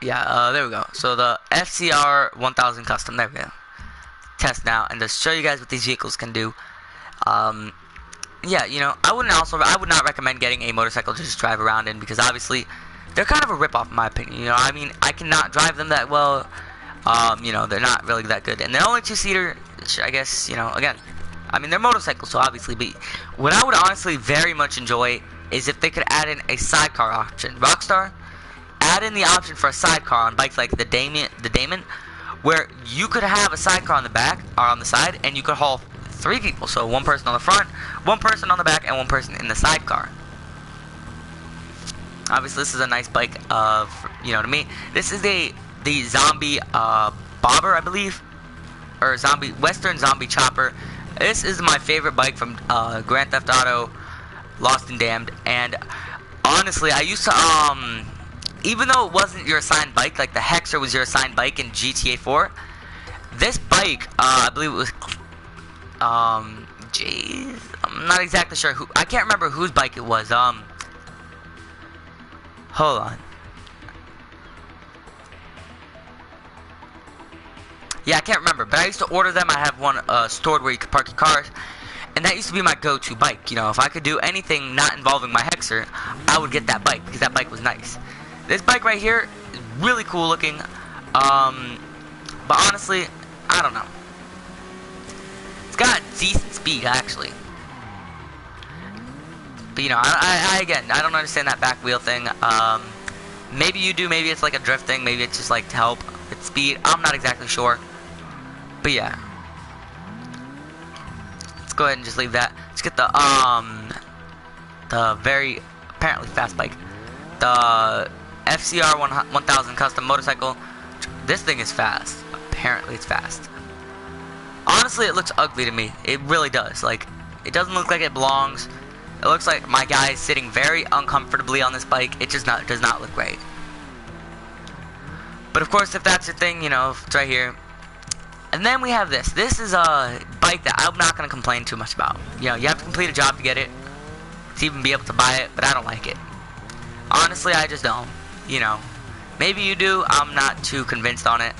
Yeah, there we go. So the FCR 1000 custom, there we go. Test now, and to show you guys what these vehicles can do. Yeah, you know, I would not recommend getting a motorcycle to just drive around in, because obviously they're kind of a rip-off in my opinion. You know, I mean, I cannot drive them that well. You know, they're not really that good, and they're only two-seater, which I guess, you know, again, I mean, they're motorcycles, so obviously, but what I would honestly very much enjoy is if they could add in a sidecar option. Rockstar, add in the option for a sidecar on bikes like the Damon, where you could have a sidecar on the back, or on the side, and you could haul 3 people. So one person on the front, one person on the back, and one person in the sidecar. Obviously, this is a nice bike, you know, to me. This is the Zombie Bobber, I believe, or Western Zombie Chopper. This is my favorite bike from Grand Theft Auto Lost and Damned, and honestly, I used to, even though it wasn't your assigned bike, like the Hexer was your assigned bike in GTA 4, this bike, I believe it was, jeez, I'm not exactly sure who, I can't remember whose bike it was, hold on. Yeah, I can't remember, but I used to order them. I have one stored where you could park your cars, and that used to be my go-to bike. You know, if I could do anything not involving my Hexer, I would get that bike, because that bike was nice. This bike right here is really cool looking, but honestly, I don't know. It's got decent speed, actually. But, you know, again, I don't understand that back wheel thing. Maybe you do, maybe it's like a drift thing, maybe it's just like to help with speed. I'm not exactly sure. But yeah, let's go ahead and just leave that. Let's get the very apparently fast bike, the FCR 1000 custom motorcycle. This thing is fast. Apparently, it's fast. Honestly, it looks ugly to me. It really does. Like, it doesn't look like it belongs. It looks like my guy is sitting very uncomfortably on this bike. It just does not look right. But of course, if that's your thing, you know, it's right here. And then we have this. This is a bike that I'm not going to complain too much about. You know, you have to complete a job to get it, to even be able to buy it, but I don't like it. Honestly, I just don't. You know, maybe you do. I'm not too convinced on it.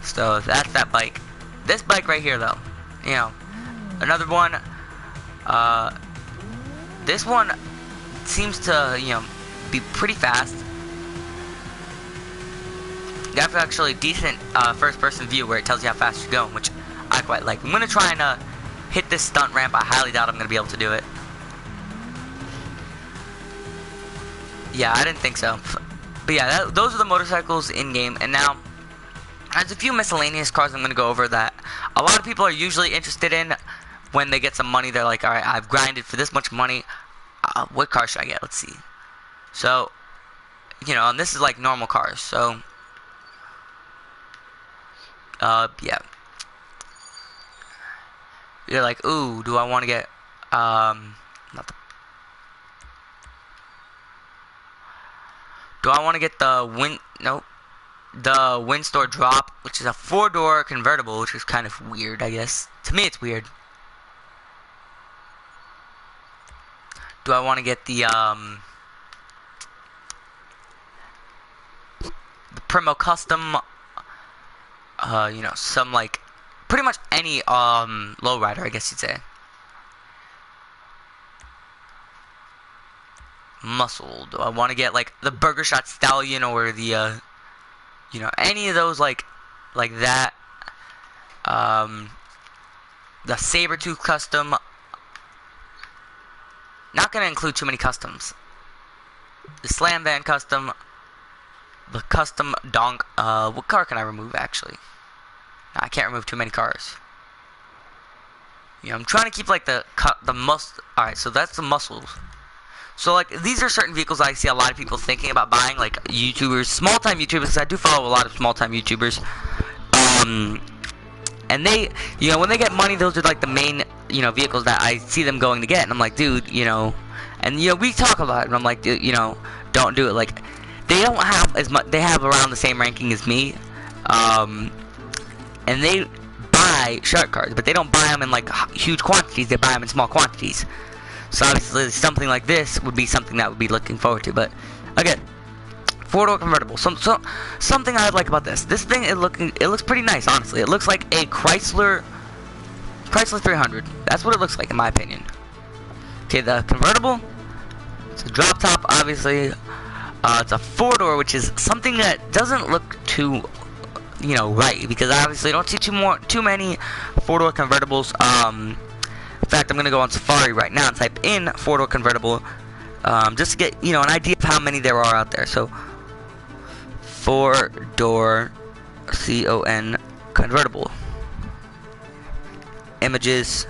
So that's that bike. This bike right here, though, you know, another one. This one seems to, you know, be pretty fast. You have actually decent first-person view where it tells you how fast you're going, which I quite like. I'm going to try and hit this stunt ramp. I highly doubt I'm going to be able to do it. Yeah, I didn't think so. But yeah, those are the motorcycles in-game. And now, there's a few miscellaneous cars I'm going to go over that a lot of people are usually interested in. when they get some money, they're like, all right, I've grinded for this much money. What car should I get? Let's see. So, you know, and this is like normal cars. So, yeah. You're like, ooh, do I want to get, not the, do I want to get the the Windstor Drop, which is a 4-door convertible, which is kind of weird, I guess. To me, it's weird. Do I want to get the Primo Custom, you know, some, like, pretty much any, lowrider, I guess you'd say. Muscle. Do I want to get, like, the Burger Shot Stallion or the, you know, any of those, like that. The Sabertooth Custom. Not going to include too many customs. The Slam Van Custom. The Custom Donk. What car can I remove, actually? No, I can't remove too many cars. You know, I'm trying to keep, like, the muscle. Alright, so that's the muscles. So, like, these are certain vehicles I see a lot of people thinking about buying, like, YouTubers, small-time YouTubers, because I do follow a lot of small-time YouTubers. And they, you know, when they get money, those are, like, the main, you know, vehicles that I see them going to get. And I'm like, dude, you know, and, you know, we talk about it, and I'm like, dude, you know, don't do it. Like, they don't have as much, they have around the same ranking as me. And they buy shark cards, but they don't buy them in, like, huge quantities. They buy them in small quantities. So obviously something like this would be something that would be looking forward to. But again, 4-door convertible. Something I like about this. This thing it looks pretty nice, honestly. It looks like a Chrysler 300. That's what it looks like in my opinion. Okay, the convertible. It's a drop top, obviously. It's a 4-door, which is something that doesn't look too, you know, right, because I obviously don't see too many 4-door convertibles. In fact, I'm going to go on Safari right now and type in 4-door convertible, just to get, you know, an idea of how many there are out there. So, 4-door CON convertible. Images.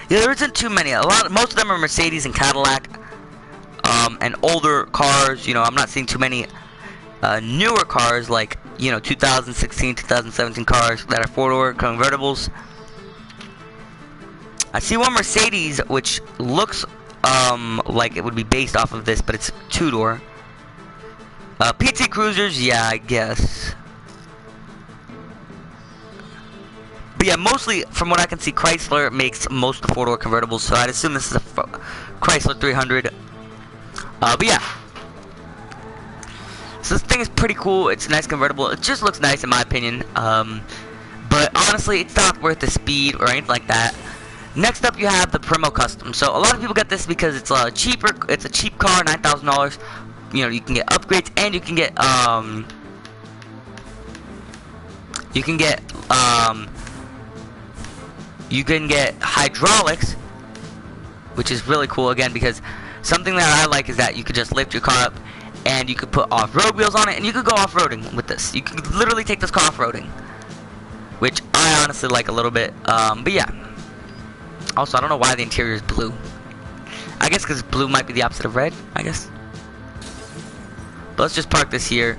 Yeah, there isn't too many. Most of them are Mercedes and Cadillac, and older cars. You know, I'm not seeing too many newer cars like, you know, 2016, 2017 cars that are 4-door convertibles. I see one Mercedes, which looks like it would be based off of this, but it's 2-door. PT Cruisers, yeah, I guess. But yeah, mostly, from what I can see, Chrysler makes most of the 4-door convertibles, so I'd assume this is a Chrysler 300. But yeah. So this thing is pretty cool. It's a nice convertible. It just looks nice in my opinion. But honestly, it's not worth the speed or anything like that. Next up, you have the Primo Custom. So a lot of people get this because it's cheaper. It's a cheap car, $9,000. You know, you can get upgrades and you can get hydraulics, which is really cool again, because something that I like is that you could just lift your car up and you could put off-road wheels on it and you could go off-roading with this. You could literally take this car off-roading, which I honestly like a little bit. But yeah. Also, I don't know why the interior is blue. I guess because blue might be the opposite of red, I guess. But let's just park this here.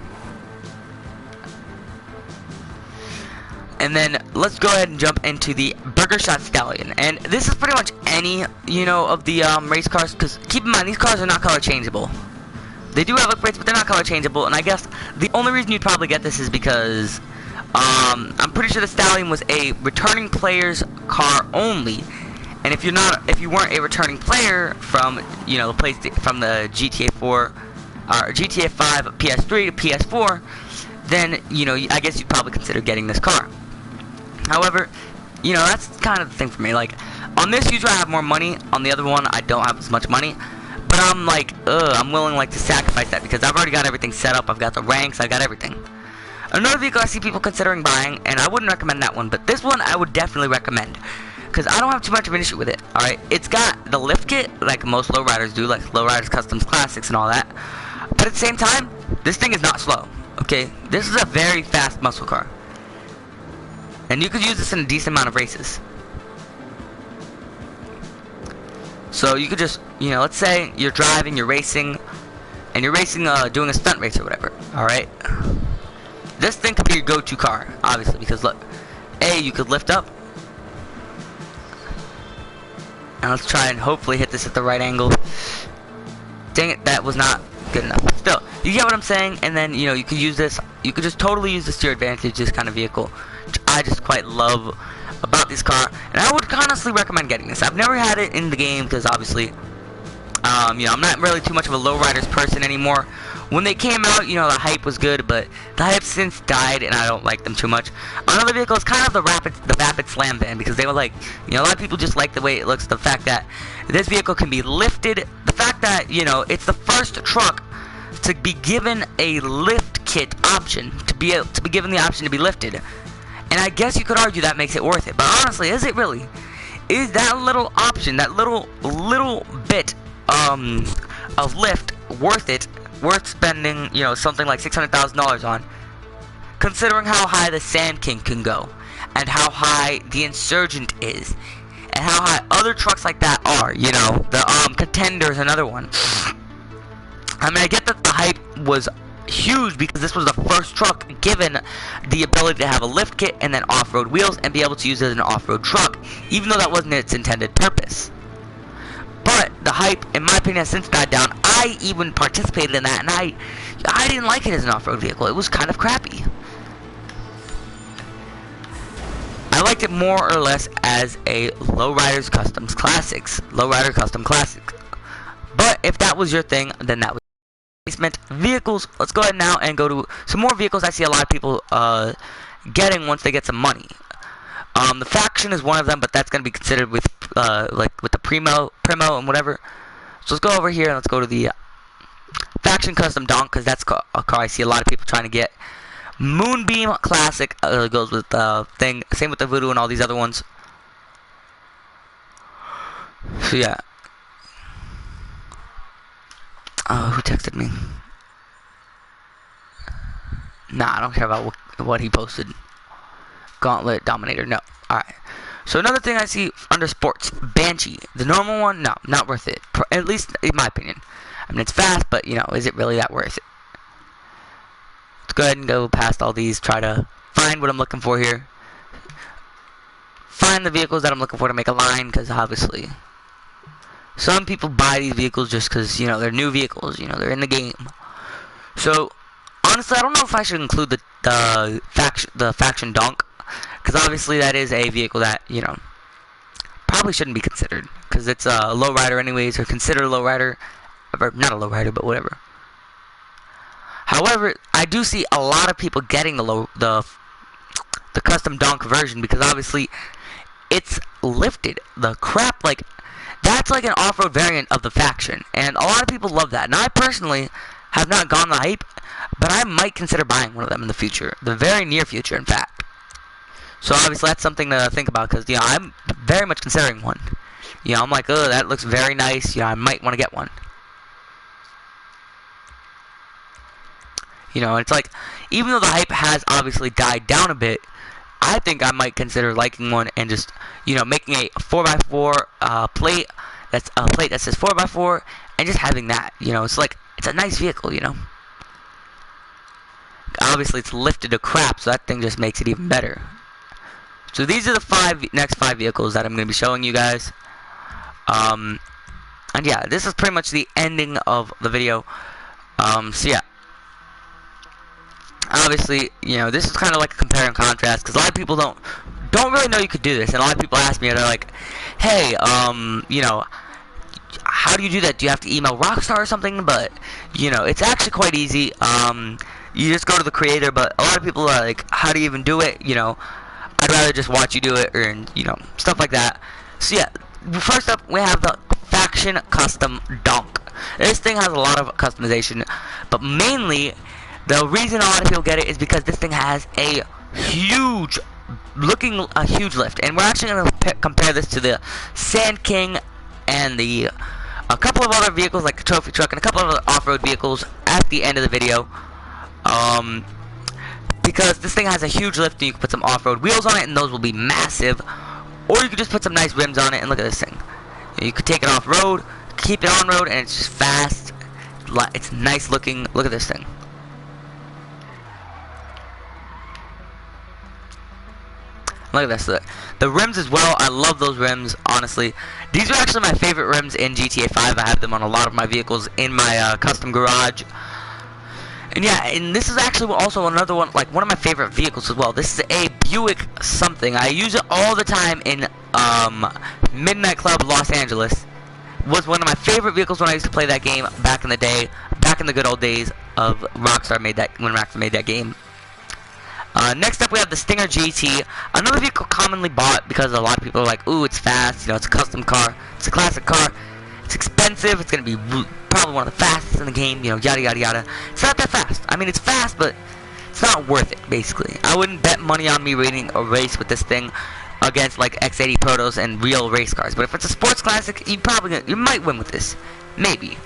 And then let's go ahead and jump into the Burger Shot Stallion. And this is pretty much any, you know, of the race cars. Because keep in mind, these cars are not color changeable. They do have upgrades, but they're not color changeable. And I guess the only reason you'd probably get this is because I'm pretty sure the Stallion was a returning player's car only. And if you weren't a returning player from, you know, from the GTA 4 or GTA 5 PS3 to PS4, then, you know, I guess you'd probably consider getting this car. However, you know, that's kind of the thing for me. Like, on this usually I have more money. On the other one, I don't have as much money. But I'm like, I'm willing, like, to sacrifice that because I've already got everything set up. I've got the ranks. I got everything. Another vehicle I see people considering buying, and I wouldn't recommend that one, but this one I would definitely recommend. Because I don't have too much of an issue with it, alright? It's got the lift kit, like most lowriders do, like Lowriders Customs Classics and all that. But at the same time, this thing is not slow, okay? This is a very fast muscle car. And you could use this in a decent amount of races. So you could just, you know, let's say you're driving, you're racing, and you're racing, doing a stunt race or whatever. All right. This thing could be your go-to car, obviously, because look, you could lift up. And let's try and hopefully hit this at the right angle. Dang it, that was not good enough. Still, you get what I'm saying? And then, you know, you could use this, you could just totally use this to your advantage, this kind of vehicle, which I just quite love about this car. And I would honestly recommend getting this. I've never had it in the game, because obviously, you know, I'm not really too much of a lowriders person anymore. When they came out, you know, the hype was good, but the hype since died, and I don't like them too much. Another vehicle is kind of the Rapid Slam Van, because they were like, you know, a lot of people just like the way it looks, the fact that this vehicle can be lifted, the fact that, you know, it's the first truck to be given a lift kit option, to be given the option to be lifted. And I guess you could argue that makes it worth it, but honestly, is it really? Is that little option, that little bit of lift worth it? Worth spending, you know, something like $600,000 on, considering how high the Sand King can go, and how high the Insurgent is, and how high other trucks like that are. You know, the Contender is another one. I mean, I get that the hype was huge because this was the first truck given the ability to have a lift kit and then off-road wheels and be able to use it as an off-road truck, even though that wasn't its intended purpose. But the hype, in my opinion, has since died down. I even participated in that, and I didn't like it as an off-road vehicle. It was kind of crappy. I liked it more or less as a Lowriders Customs Classics. Lowrider Custom Classics. But if that was your thing, then that was basement vehicles. Let's go ahead now and go to some more vehicles I see a lot of people getting once they get some money. The Faction is one of them, but that's going to be considered with like with the Primo and whatever. So let's go over here and let's go to the Faction Custom Donk, because that's a car I see a lot of people trying to get. Moonbeam Classic goes with the thing. Same with the Voodoo and all these other ones. So yeah. Who texted me? Nah, I don't care about what he posted. Gauntlet Dominator, no. Alright. So another thing I see under sports, Banshee. The normal one, no, not worth it. At least in my opinion. I mean, it's fast, but, you know, is it really that worth it? Let's go ahead and go past all these, try to find what I'm looking for here. Find the vehicles that I'm looking for to make a line, because obviously some people buy these vehicles just because, you know, they're new vehicles, you know, they're in the game. So, honestly, I don't know if I should include the Faction Donk, because obviously that is a vehicle that, you know, probably shouldn't be considered, because it's a lowrider anyways, or considered a lowrider, or not a lowrider, but whatever. However, I do see a lot of people getting the custom donk version, because obviously it's lifted. The crap, like, that's like an off-road variant of the Faction, and a lot of people love that. And I personally have not gone the hype, but I might consider buying one of them in the future, the very near future, in fact. So obviously that's something to think about, because, you know, I'm very much considering one. You know, I'm like, oh, that looks very nice. You know, I might want to get one. You know, it's like, even though the hype has obviously died down a bit, I think I might consider liking one and just, you know, making a 4x4 plate. That's a plate that says 4x4, and just having that. You know, it's like, it's a nice vehicle, you know. Obviously, it's lifted to crap, so that thing just makes it even better. So these are the next five vehicles that I'm going to be showing you guys. And yeah, this is pretty much the ending of the video. So yeah. Obviously, you know, this is kind of like a compare and contrast, because a lot of people don't really know you could do this, and a lot of people ask me, and they're like, hey, you know, how do you do that? Do you have to email Rockstar or something? But, you know, it's actually quite easy. You just go to the creator, but a lot of people are like, how do you even do it? You know, I'd rather just watch you do it, or, you know, stuff like that. So yeah, first up, we have the Faction Custom Donk. This thing has a lot of customization, but mainly, the reason a lot of people get it is because this thing has a huge lift, and we're actually going to compare this to the Sand King and a couple of other vehicles like the Trophy Truck and a couple of other off-road vehicles at the end of the video, because this thing has a huge lift, and you can put some off-road wheels on it, and those will be massive, or you can just put some nice rims on it, and look at this thing. You could take it off road, keep it on road, and it's just fast. It's nice looking. Look at this thing. Look at this. The rims as well. I love those rims, honestly. These are actually my favorite rims in GTA 5. I have them on a lot of my vehicles in my custom garage. And yeah, and this is actually also another one, like one of my favorite vehicles as well. This is a Buick something. I use it all the time in Midnight Club Los Angeles. Was one of my favorite vehicles when I used to play that game back in the day, back in the good old days of Rockstar when Rockstar made that game. Next up we have the Stinger GT, another vehicle commonly bought because a lot of people are like, ooh, it's fast, you know, it's a custom car, it's a classic car, it's expensive, it's going to be probably one of the fastest in the game, you know, yada yada yada. It's not that fast. I mean, it's fast, but it's not worth it, basically. I wouldn't bet money on me winning a race with this thing against like X80 Protos and real race cars. But if it's a sports classic, you might win with this. Maybe.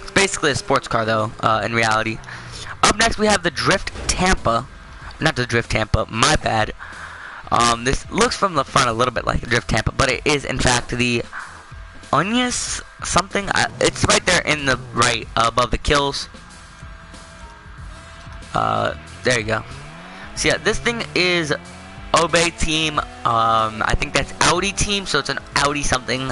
It's basically a sports car though, in reality. Up next we have the Drift Tampa. Not the Drift Tampa, my bad. This looks from the front a little bit like the Drift Tampa, but it is in fact the Onius something. It's right there in the right above the kills. There you go. So yeah, this thing is Obey team. I think that's Audi team, so it's an Audi something.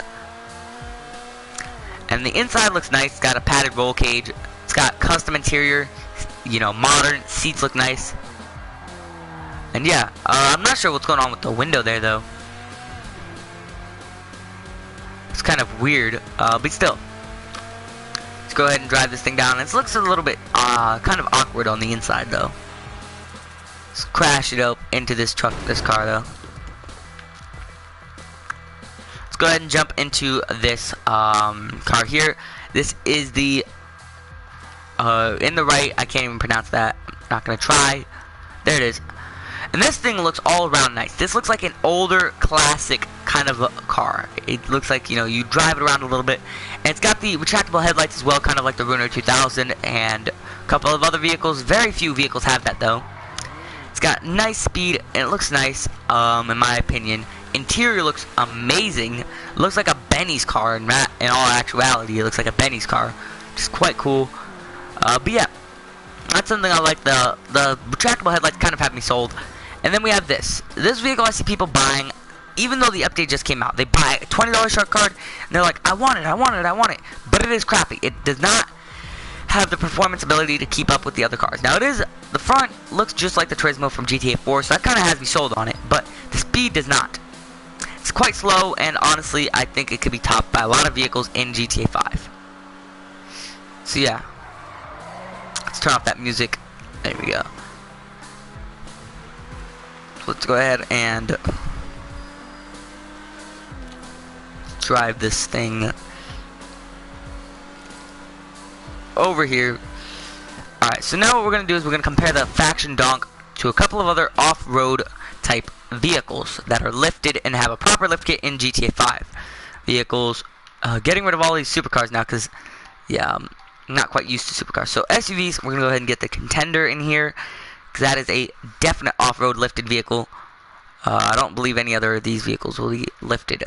And the inside looks nice. It's got a padded roll cage. It's got custom interior. You know, modern seats look nice. And yeah, I'm not sure what's going on with the window there though. It's kind of weird, but still. Let's go ahead and drive this thing down. It looks a little bit kind of awkward on the inside though. Let's crash it up into this car though. Let's go ahead and jump into this car here. This is the in the right. I can't even pronounce that. I'm not gonna try. There it is. And this thing looks all around nice. This looks like an older, classic kind of a car. It looks like, you know, you drive it around a little bit. And it's got the retractable headlights as well, kind of like the Ruiner 2000 and a couple of other vehicles. Very few vehicles have that, though. It's got nice speed, and it looks nice, in my opinion. Interior looks amazing. It looks like a Benny's car in all actuality. It looks like a Benny's car, which is quite cool. But yeah, that's something I like. The retractable headlights kind of have me sold. And then we have this. This vehicle I see people buying, even though the update just came out. They buy a $20 shark card, and they're like, I want it, I want it, I want it. But it is crappy. It does not have the performance ability to keep up with the other cars. Now, the front looks just like the Turismo from GTA 4, so that kind of has me sold on it. But the speed does not. It's quite slow, and honestly, I think it could be topped by a lot of vehicles in GTA 5. So yeah. Let's turn off that music. There we go. Let's go ahead and drive this thing over here. Alright, so now what we're going to do is we're going to compare the Faction Donk to a couple of other off-road type vehicles that are lifted and have a proper lift kit in GTA 5. Vehicles, getting rid of all these supercars now because, yeah, I'm not quite used to supercars. So SUVs, we're going to go ahead and get the Contender in here. That is a definite off-road lifted vehicle. I don't believe any other of these vehicles will be lifted.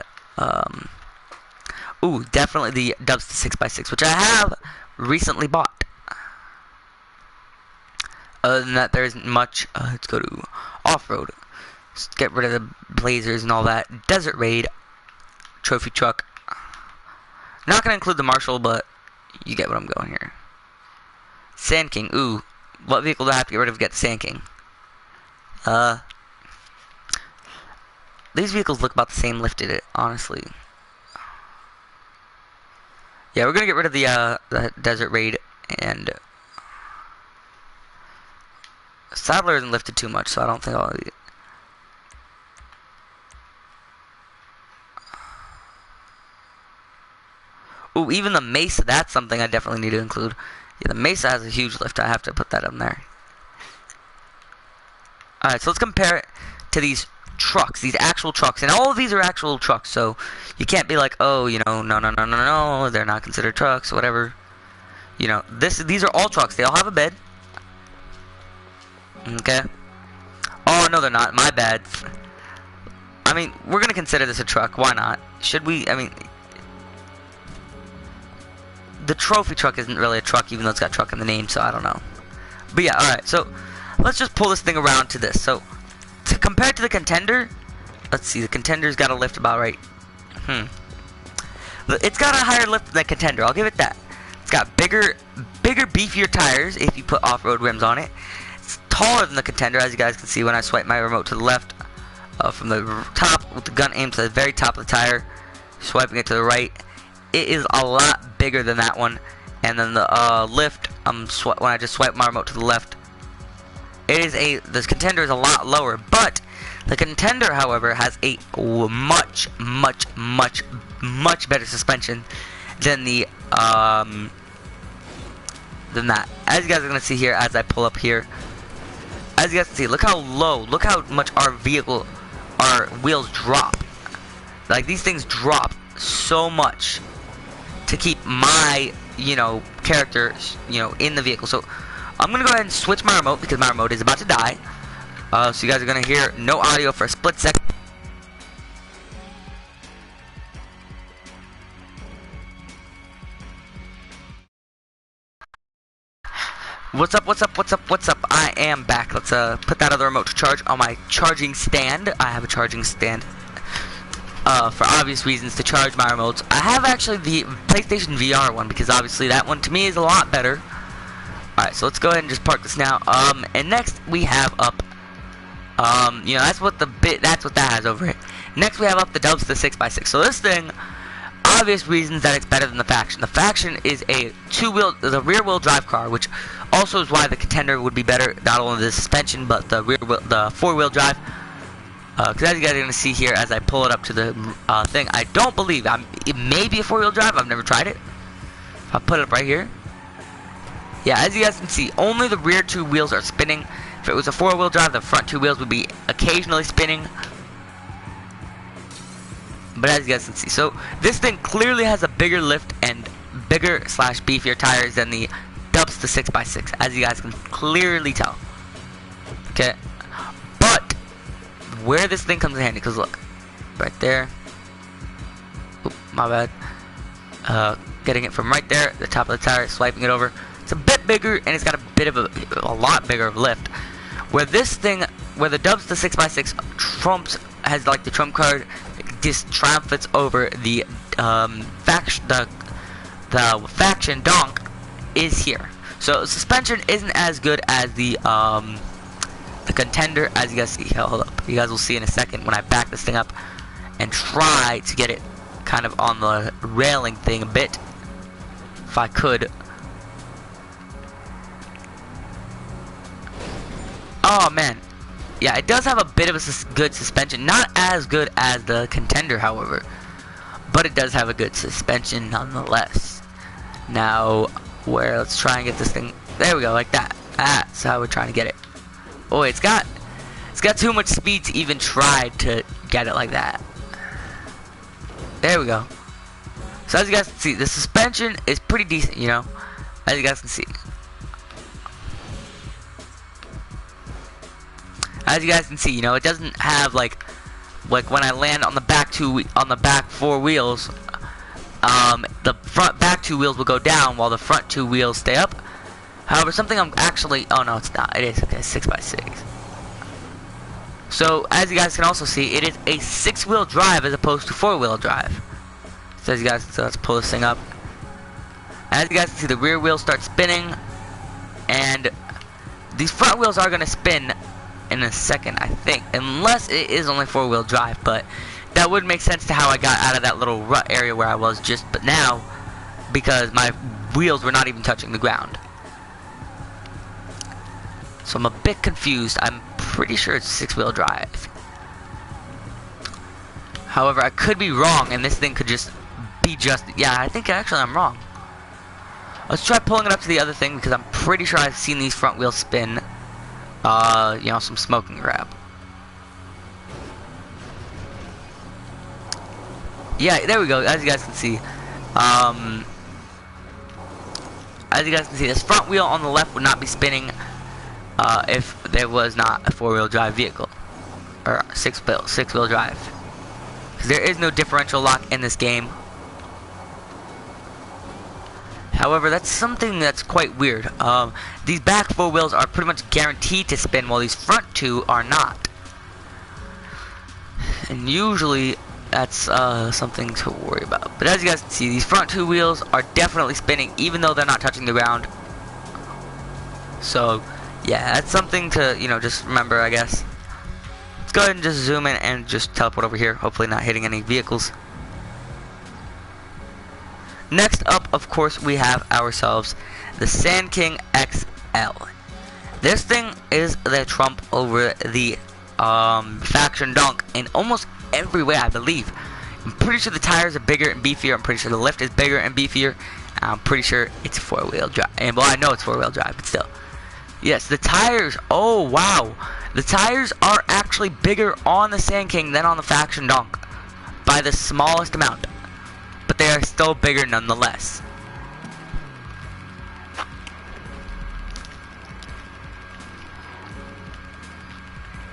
Ooh, definitely the Dubsta 6x6, which I have recently bought. Other than that, there isn't much. Let's go to off-road. Let's get rid of the Blazers and all that. Desert Raid. Trophy truck. Not going to include the Marshall, but you get what I'm going here. Sand King. Ooh. What vehicle do I have to get rid of to get the Sand King? These vehicles look about the same lifted, honestly. Yeah, we're gonna get rid of the Desert Raid, and Sadler isn't lifted too much, so I don't think I'll. Ooh, even the Mesa, that's something I definitely need to include. Yeah, the Mesa has a huge lift. I have to put that on there. Alright, so let's compare it to these trucks, these actual trucks. And all of these are actual trucks, so you can't be like, oh, you know, no, they're not considered trucks, whatever. You know, these are all trucks. They all have a bed. Okay. Oh, no, they're not. My bad. I mean, we're gonna consider this a truck. Why not? Should we? I mean, the trophy truck isn't really a truck, even though it's got truck in the name, so I don't know. But yeah, alright, so let's just pull this thing around to this. So, compared to the Contender, let's see, the Contender's got a lift about right. It's got a higher lift than the Contender, I'll give it that. It's got bigger, beefier tires if you put off-road rims on it. It's taller than the Contender, as you guys can see when I swipe my remote to the left. From the top, with the gun aimed to the very top of the tire, swiping it to the right. It is a lot bigger than that one. And then the lift, when I just swipe my remote to the left, this Contender is a lot lower. But the Contender, however, has a much better suspension than than that. As you guys are gonna see here, as I pull up here, as you guys can see, look how low, look how much our wheels drop. Like, these things drop so much to keep my, character, in the vehicle. So I'm gonna go ahead and switch my remote because my remote is about to die. So you guys are gonna hear no audio for a split second. What's up? I am back. Let's put that other remote to charge on my charging stand. I have a charging stand. For obvious reasons, to charge my remotes. I have actually the PlayStation VR one because obviously that one to me is a lot better. Alright, so let's go ahead and just park this now. And next we have up, that's what that has over it. Next we have up the Dubs to 6x6. So this thing, obvious reasons that it's better than the Faction. The Faction is a rear-wheel drive car, which also is why the Contender would be better, not only the suspension but the four-wheel drive. Because as you guys are going to see here, as I pull it up to the thing, I don't believe, it may be a four-wheel drive, I've never tried it. I'll put it up right here. Yeah, as you guys can see, only the rear two wheels are spinning. If it was a four-wheel drive, the front two wheels would be occasionally spinning. But as you guys can see, so this thing clearly has a bigger lift and bigger/beefier tires than the Dubs to 6x6, as you guys can clearly tell. Okay, but where this thing comes in handy, because look, right there. Oop, my bad. Getting it from right there, the top of the tire, swiping it over. It's a bit bigger, and it's got a lot bigger of lift. Where the Dubs to 6x6 has like the trump card, just triumphs over the Faction Donk is here. So suspension isn't as good as the Contender, as you guys see. Hold up, you guys will see in a second when I back this thing up and try to get it kind of on the railing thing a bit, if I could. Oh man, yeah, it does have a bit of a good suspension, not as good as the Contender, however, but it does have a good suspension nonetheless. Now, let's try and get this thing. There we go, like that. That's how we're trying to get it. Oh, it's got too much speed to even try to get it like that. There we go. So as you guys can see, the suspension is pretty decent, as you guys can see. As you guys can see, it doesn't have like when I land on the back four wheels, the back two wheels will go down while the front two wheels stay up. However, something oh no, it's not. It is, okay, 6x6. So, as you guys can also see, it is a 6-wheel drive as opposed to 4-wheel drive. So, let's pull this thing up. As you guys can see, the rear wheels start spinning, and these front wheels are going to spin in a second, I think, unless it is only 4-wheel drive, but that would make sense to how I got out of that little rut area where I was but now, because my wheels were not even touching the ground. So I'm a bit confused. I'm pretty sure it's 6-wheel drive. However, I could be wrong, and this thing could just be yeah, I think actually I'm wrong. Let's try pulling it up to the other thing, because I'm pretty sure I've seen these front wheels spin. Some smoking grab. Yeah, there we go. As you guys can see, this front wheel on the left would not be spinning if there was not a 4-wheel drive vehicle or 6-wheel drive. because there is no differential lock in this game. However, that's something that's quite weird. These back 4 wheels are pretty much guaranteed to spin, while these front 2 are not. And usually, that's something to worry about. But as you guys can see, these front 2 wheels are definitely spinning, even though they're not touching the ground. So, yeah, that's something to, you know, just remember, I guess. Let's go ahead and just zoom in and just teleport over here, hopefully not hitting any vehicles. Next up, of course, we have ourselves the Sand King XL. This thing is the trump over the Faction Dunk in almost every way, I believe. I'm pretty sure the tires are bigger and beefier. I'm pretty sure the lift is bigger and beefier. I'm pretty sure it's 4-wheel drive. And well, I know it's 4-wheel drive, but still. Yes, the tires. Oh, wow. The tires are actually bigger on the Sand King than on the Faction Dunk by the smallest amount. But they are still bigger nonetheless.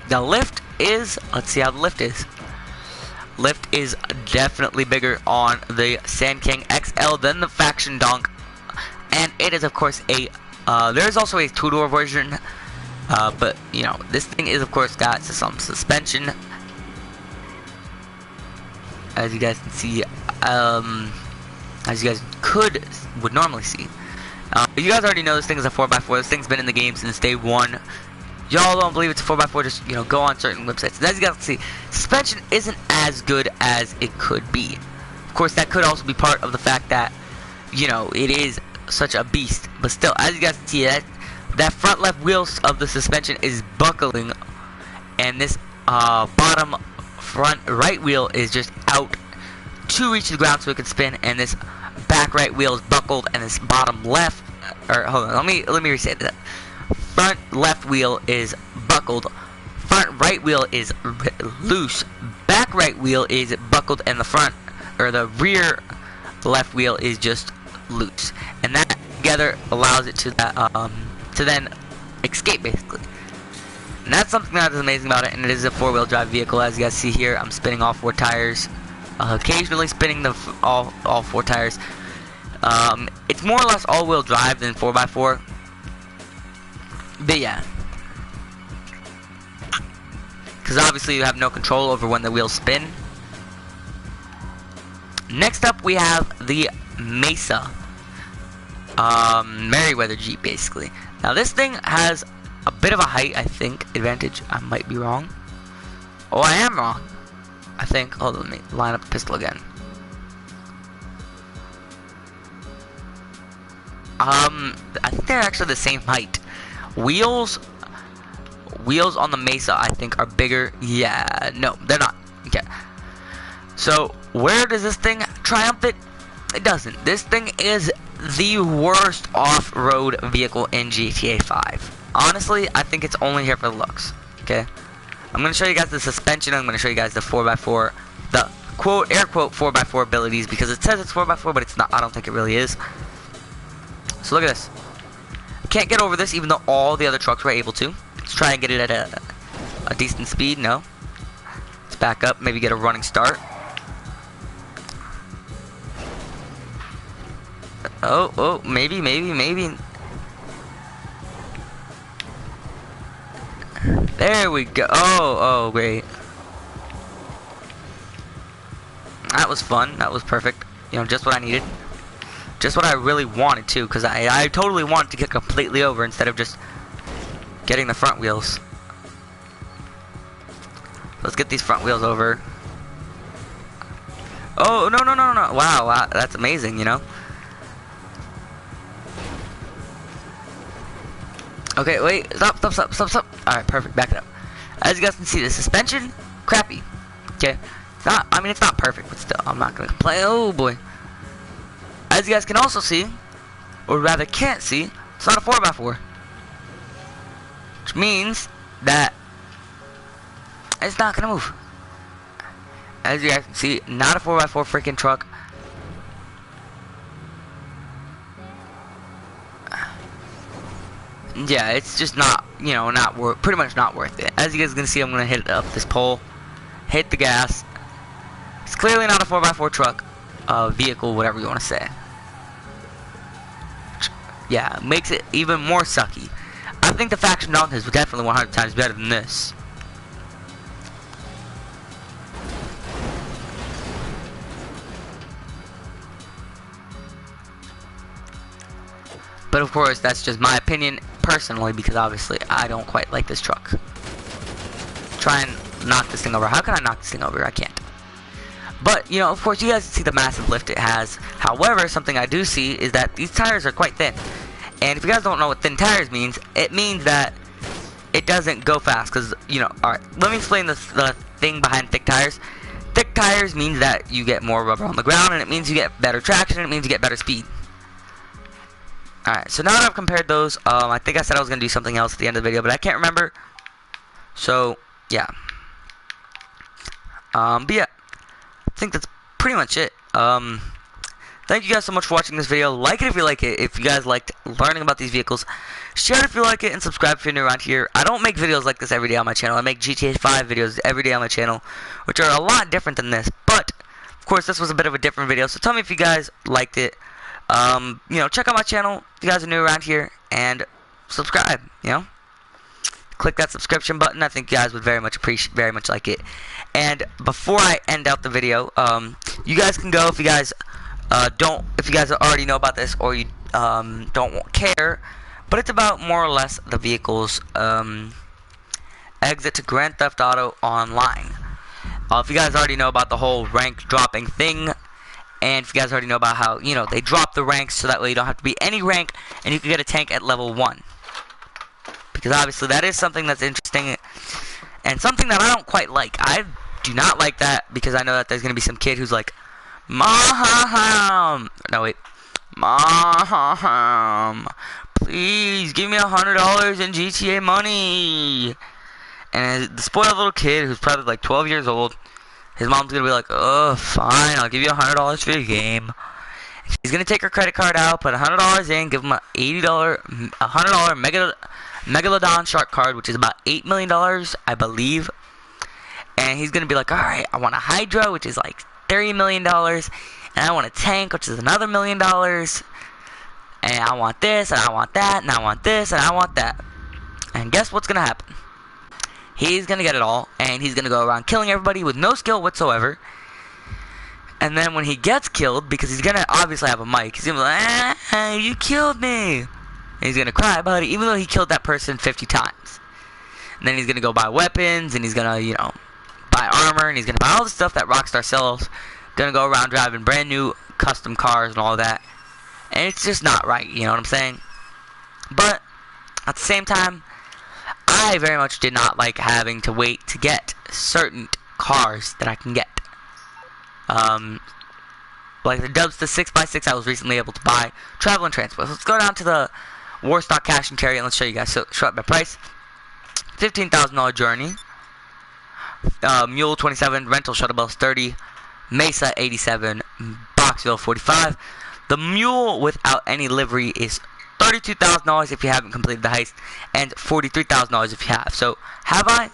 The lift is, let's see how the lift is. Lift is definitely bigger on the Sand King XL than the Faction Dunk. And it is, of course, a, there's also a 2-door version. But, you know, this thing is, of course, got some suspension. As you guys can see, as you guys would normally see. You guys already know this thing is a 4x4. This thing's been in the game since day 1. Y'all don't believe it's a 4x4, just, you know, go on certain websites. And as you guys can see, suspension isn't as good as it could be. Of course, that could also be part of the fact that, you know, it is such a beast. But still, as you guys can see, that front left wheel of the suspension is buckling. And this bottom front right wheel is just out to reach the ground so it can spin. And this back right wheel is buckled, and this bottom left, or hold on, let me reset that. Front left wheel is buckled, front right wheel is loose, back right wheel is buckled, and the front, or the rear left wheel is just loose. And that together allows it to then escape, basically. And that's something that is amazing about it, and it is a 4-wheel drive vehicle. As you guys see here, I'm spinning all 4 tires, occasionally spinning the all 4 tires. It's more or less all-wheel drive than 4x4. But yeah, because obviously you have no control over when the wheels spin. Next up, we have the Mesa Merryweather Jeep, basically. Now this thing has a bit of a height, I think, advantage. I might be wrong. Oh, I am wrong, I think. Hold on, let me line up the pistol again. I think they're actually the same height. Wheels on the Mesa, I think, are bigger. Yeah, no, they're not. Okay. So, where does this thing triumph it? It doesn't. This thing is the worst off-road vehicle in GTA 5. Honestly, I think it's only here for the looks. Okay. I'm going to show you guys the suspension. I'm going to show you guys the 4x4. The quote, air quote, 4x4 abilities. Because it says it's 4x4, but it's not. I don't think it really is. So, look at this. Can't get over this, even though all the other trucks were able to. Let's try and get it at a decent speed. No. Let's back up, maybe get a running start. Oh, maybe. There we go. Oh, great. That was fun. That was perfect. You know, just what I needed. Just what I really wanted to, because I totally wanted to get completely over instead of just getting the front wheels. Let's get these front wheels over. Oh, no. Wow, that's amazing, you know. Okay, wait, stop. Alright, perfect, back it up. As you guys can see, the suspension, crappy. Okay, it's not, I mean, it's not perfect, but still, I'm not gonna complain. Oh boy. As you guys can also see, or rather can't see, it's not a 4x4. Which means that it's not gonna move. As you guys can see, not a 4x4 freaking truck. Yeah, it's just not, you know, pretty much not worth it. As you guys can see, I'm gonna hit up this pole, hit the gas, It's clearly not a 4x4 truck, vehicle, whatever you want to say. Yeah, makes it even more sucky. I think the Faction Dunk is definitely 100 times better than this. But of course, that's just my opinion personally, because obviously I don't quite like this truck. Try and knock this thing over. How can I knock this thing over? I can't. But, you know, of course, you guys see the massive lift it has. However, something I do see is that these tires are quite thin. And if you guys don't know what thin tires means, it means that it doesn't go fast. Because, you know, alright, let me explain the thing behind thick tires. Thick tires means that you get more rubber on the ground, and it means you get better traction, and it means you get better speed. Alright, so now that I've compared those, I think I said I was going to do something else at the end of the video, but I can't remember. So, yeah. But yeah, I think that's pretty much it. Thank you guys so much for watching this video. Like it if you like it, if you guys liked learning about these vehicles. Share it if you like it, and subscribe if you're new around here. I don't make videos like this every day on my channel. I make GTA 5 videos every day on my channel, which are a lot different than this. But, of course, this was a bit of a different video, so tell me if you guys liked it. You know, check out my channel if you guys are new around here, and subscribe, you know. Click that subscription button. I think you guys would very much like it. And before I end out the video, you guys can go if you guys already know about this, or you don't care, but it's about more or less the vehicle's exit to Grand Theft Auto Online. If you guys already know about the whole rank dropping thing, and if you guys already know about how, you know, they drop the ranks so that way you don't have to be any rank and you can get a tank at level 1. Because obviously that is something that's interesting and something that I don't quite like. I do not like that, because I know that there's going to be some kid who's like, Mom, no wait, Mom, please give me $100 in GTA money. And the spoiled little kid who's probably like 12 years old, his mom's gonna be like, oh, fine, I'll give you $100 for your game. She's gonna take her credit card out, put $100 in, give him a $100 Megalodon Shark card, which is about $8 million, I believe. And he's gonna be like, alright, I want a Hydra, which is like $30 million, and I want a tank, which is another $1 million, and I want this, and I want that, and I want this, and I want that. And guess what's gonna happen? He's gonna get it all, and he's gonna go around killing everybody with no skill whatsoever. And then when he gets killed, because he's gonna obviously have a mic, he's gonna be like, ah, you killed me. And he's gonna cry about it, even though he killed that person 50 times. And then he's gonna go buy weapons, and he's gonna, you know, buy armor, and he's gonna buy all the stuff that Rockstar sells. Gonna go around driving brand new custom cars and all that. And it's just not right, you know what I'm saying? But at the same time, I very much did not like having to wait to get certain cars that I can get. Like the Dubster 6x6 I was recently able to buy. Travel and transport. So let's go down to the Warstock Cash and Carry, and let's show you guys. So, show up my price. $15,000 Journey. Mule 27, Rental Shuttle Bus 30, Mesa 87, Boxville 45. The Mule without any livery is $32,000 if you haven't completed the heist, and $43,000 if you have. So, have I?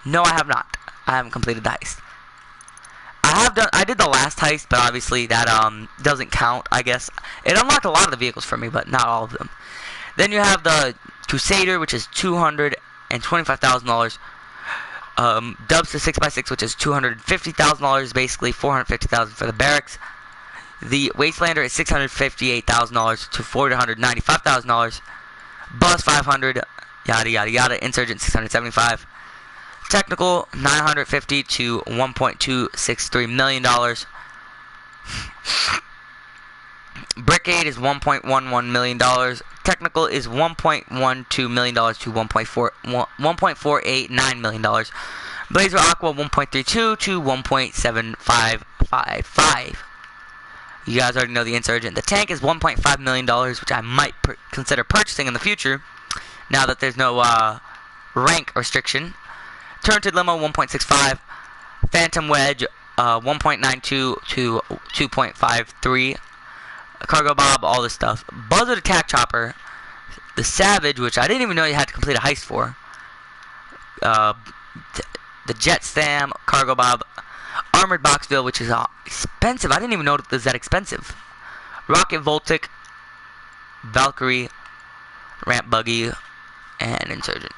No, I have not. I haven't completed the heist. I did the last heist, but obviously that doesn't count, I guess. It unlocked a lot of the vehicles for me, but not all of them. Then you have the Crusader, which is $225,000. Dubster 6x6, which is $250,000, basically $450,000 for the barracks. The Wastelander is $658,000 to $495,000. Bus 500, yada yada yada. Insurgent 675. Technical $950 to $1.263 million. Brickade is $1.11 million. Technical is $1.12 million to $1.489 million. Blazer Aqua $1.32 to $1.7555. You guys already know the Insurgent. The tank is $1.5 million, which I might consider purchasing in the future, now that there's no rank restriction. Turreted Limo $1.65. Phantom Wedge $1.92 to $2.53. Cargo Bob, all this stuff. Buzzard Attack Chopper, the Savage, which I didn't even know you had to complete a heist for. The Jet Stam, Cargo Bob, Armored Boxville, which is expensive. I didn't even know it was that expensive. Rocket Voltic, Valkyrie, Ramp Buggy, and Insurgent.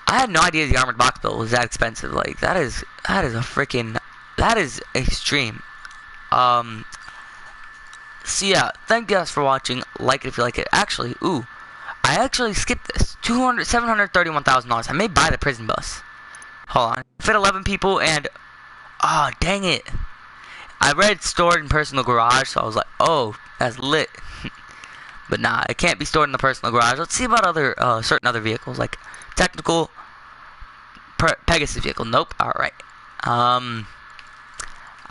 I had no idea the Armored Boxville was that expensive. Like, that is a freaking, that is extreme. So yeah, thank you guys for watching. Like it if you like it. Actually, I actually skipped this. $731,000. I may buy the prison bus. Hold on. Fit 11 people and, oh, dang it. I read stored in personal garage, so I was like, oh, that's lit. But nah, it can't be stored in the personal garage. Let's see about other, certain other vehicles, like technical Pegasus vehicle. Nope. Alright. I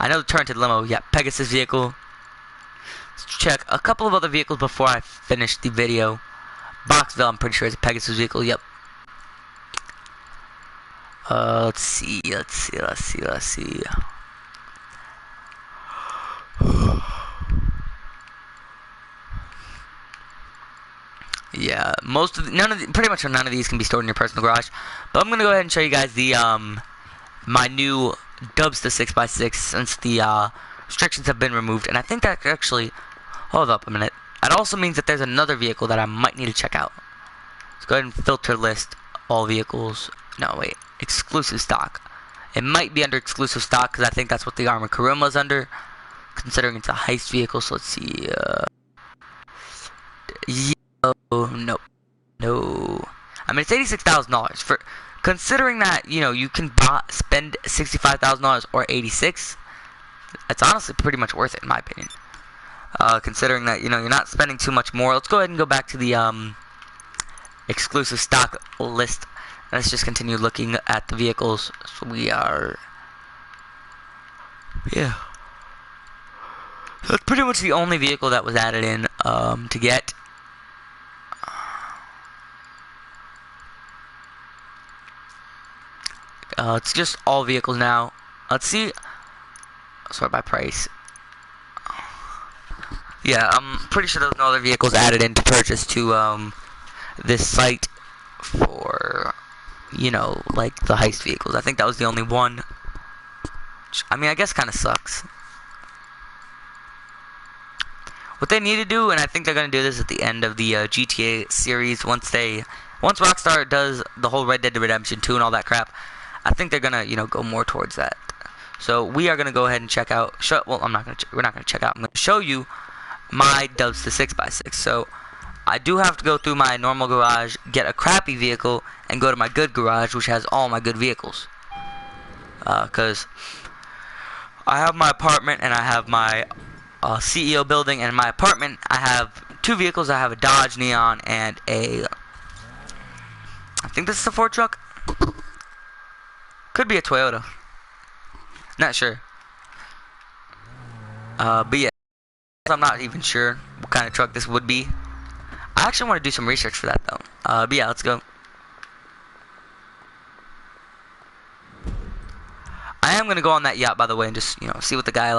know the turreted limo. Yeah, Pegasus vehicle. Let's check a couple of other vehicles before I finish the video. Boxville, I'm pretty sure it's a Pegasus vehicle. Yep. Let's see. Yeah, pretty much none of these can be stored in your personal garage. But I'm gonna go ahead and show you guys the my new Dubsta 6x6 since the restrictions have been removed, and I think that actually, hold up a minute. That also means that there's another vehicle that I might need to check out. Let's go ahead and filter list all vehicles. No, wait, exclusive stock. It might be under exclusive stock because I think that's what the Armored Kuruma is under, considering it's a heist vehicle. So let's see. Nope. No. I mean, it's $86,000 for considering that you can spend $65,000 or $86,000. It's honestly pretty much worth it in my opinion. Considering that you're not spending too much more. Let's go ahead and go back to the exclusive stock list. Let's just continue looking at the vehicles. So we are, yeah. That's pretty much the only vehicle that was added in to get. It's just all vehicles now. Let's see. Sort by price. Yeah, I'm pretty sure there's no other vehicles added in to purchase to this site for like the heist vehicles. I think that was the only one. Which, I mean, I guess kind of sucks. What they need to do, and I think they're gonna do this at the end of the GTA series, once Rockstar does the whole Red Dead Redemption 2 and all that crap, I think they're gonna go more towards that. So we are gonna go ahead and check out. Well, we're not gonna check out. I'm gonna show you my Dubsta 6x6. So I do have to go through my normal garage, get a crappy vehicle, and go to my good garage, which has all my good vehicles. Cause I have my apartment and I have my CEO building, and in my apartment I have two vehicles. I have a Dodge Neon and I think this is a Ford truck. Could be a Toyota. Not sure. But yeah, I'm not even sure what kind of truck this would be. I actually want to do some research for that though. But yeah, let's go. I am gonna go on that yacht, by the way, and just see what the guy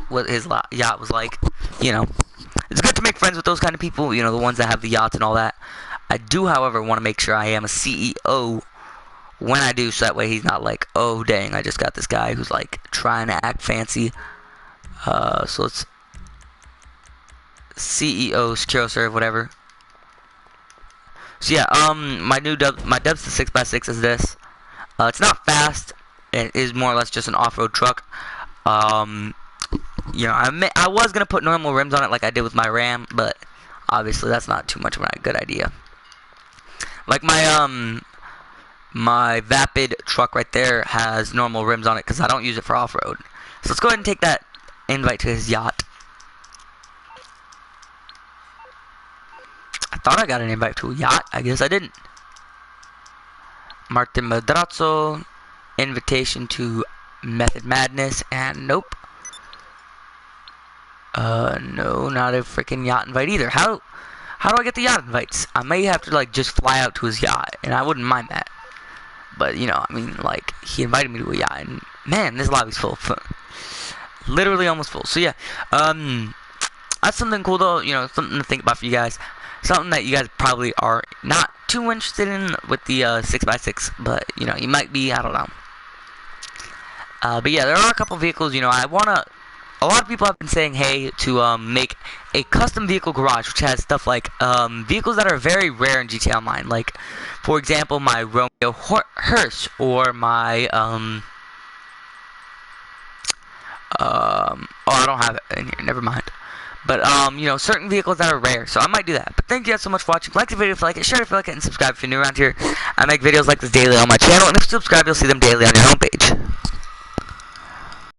what his yacht was like. It's good to make friends with those kind of people. The ones that have the yachts and all that. I do, however, want to make sure I am a CEO when I do, so that way he's not like, oh dang, I just got this guy who's like trying to act fancy. So let's CEO secure serve whatever. So yeah, my Dubsta 6x6 is this. It's not fast. It is more or less just an off-road truck. I was gonna put normal rims on it like I did with my Ram, but obviously that's not too much of a good idea. Like my Vapid truck right there has normal rims on it because I don't use it for off-road. So let's go ahead and take that invite to his yacht. I thought I got an invite to a yacht. I guess I didn't. Martin Madrazo, invitation to Method Madness, and nope. No, not a freaking yacht invite either. How do I get the yacht invites? I may have to just fly out to his yacht, and I wouldn't mind that. But I mean, he invited me to a yacht, and man, this lobby's full. Literally almost full. So yeah, that's something cool though. Something to think about for you guys. Something that you guys probably are not too interested in with the 6x6, but you might be. I don't know. But yeah, there are a couple vehicles, you know, I want to... A lot of people have been saying, hey, to make a custom vehicle garage, which has stuff like vehicles that are very rare in GTA Online. Like, for example, my Romeo Hearse, or my, oh, I don't have it in here, never mind. But, you know, certain vehicles that are rare, so I might do that. But thank you guys so much for watching. Like the video if you like it, share it if you like it, and subscribe if you're new around here. I make videos like this daily on my channel, and if you subscribe, you'll see them daily on your homepage.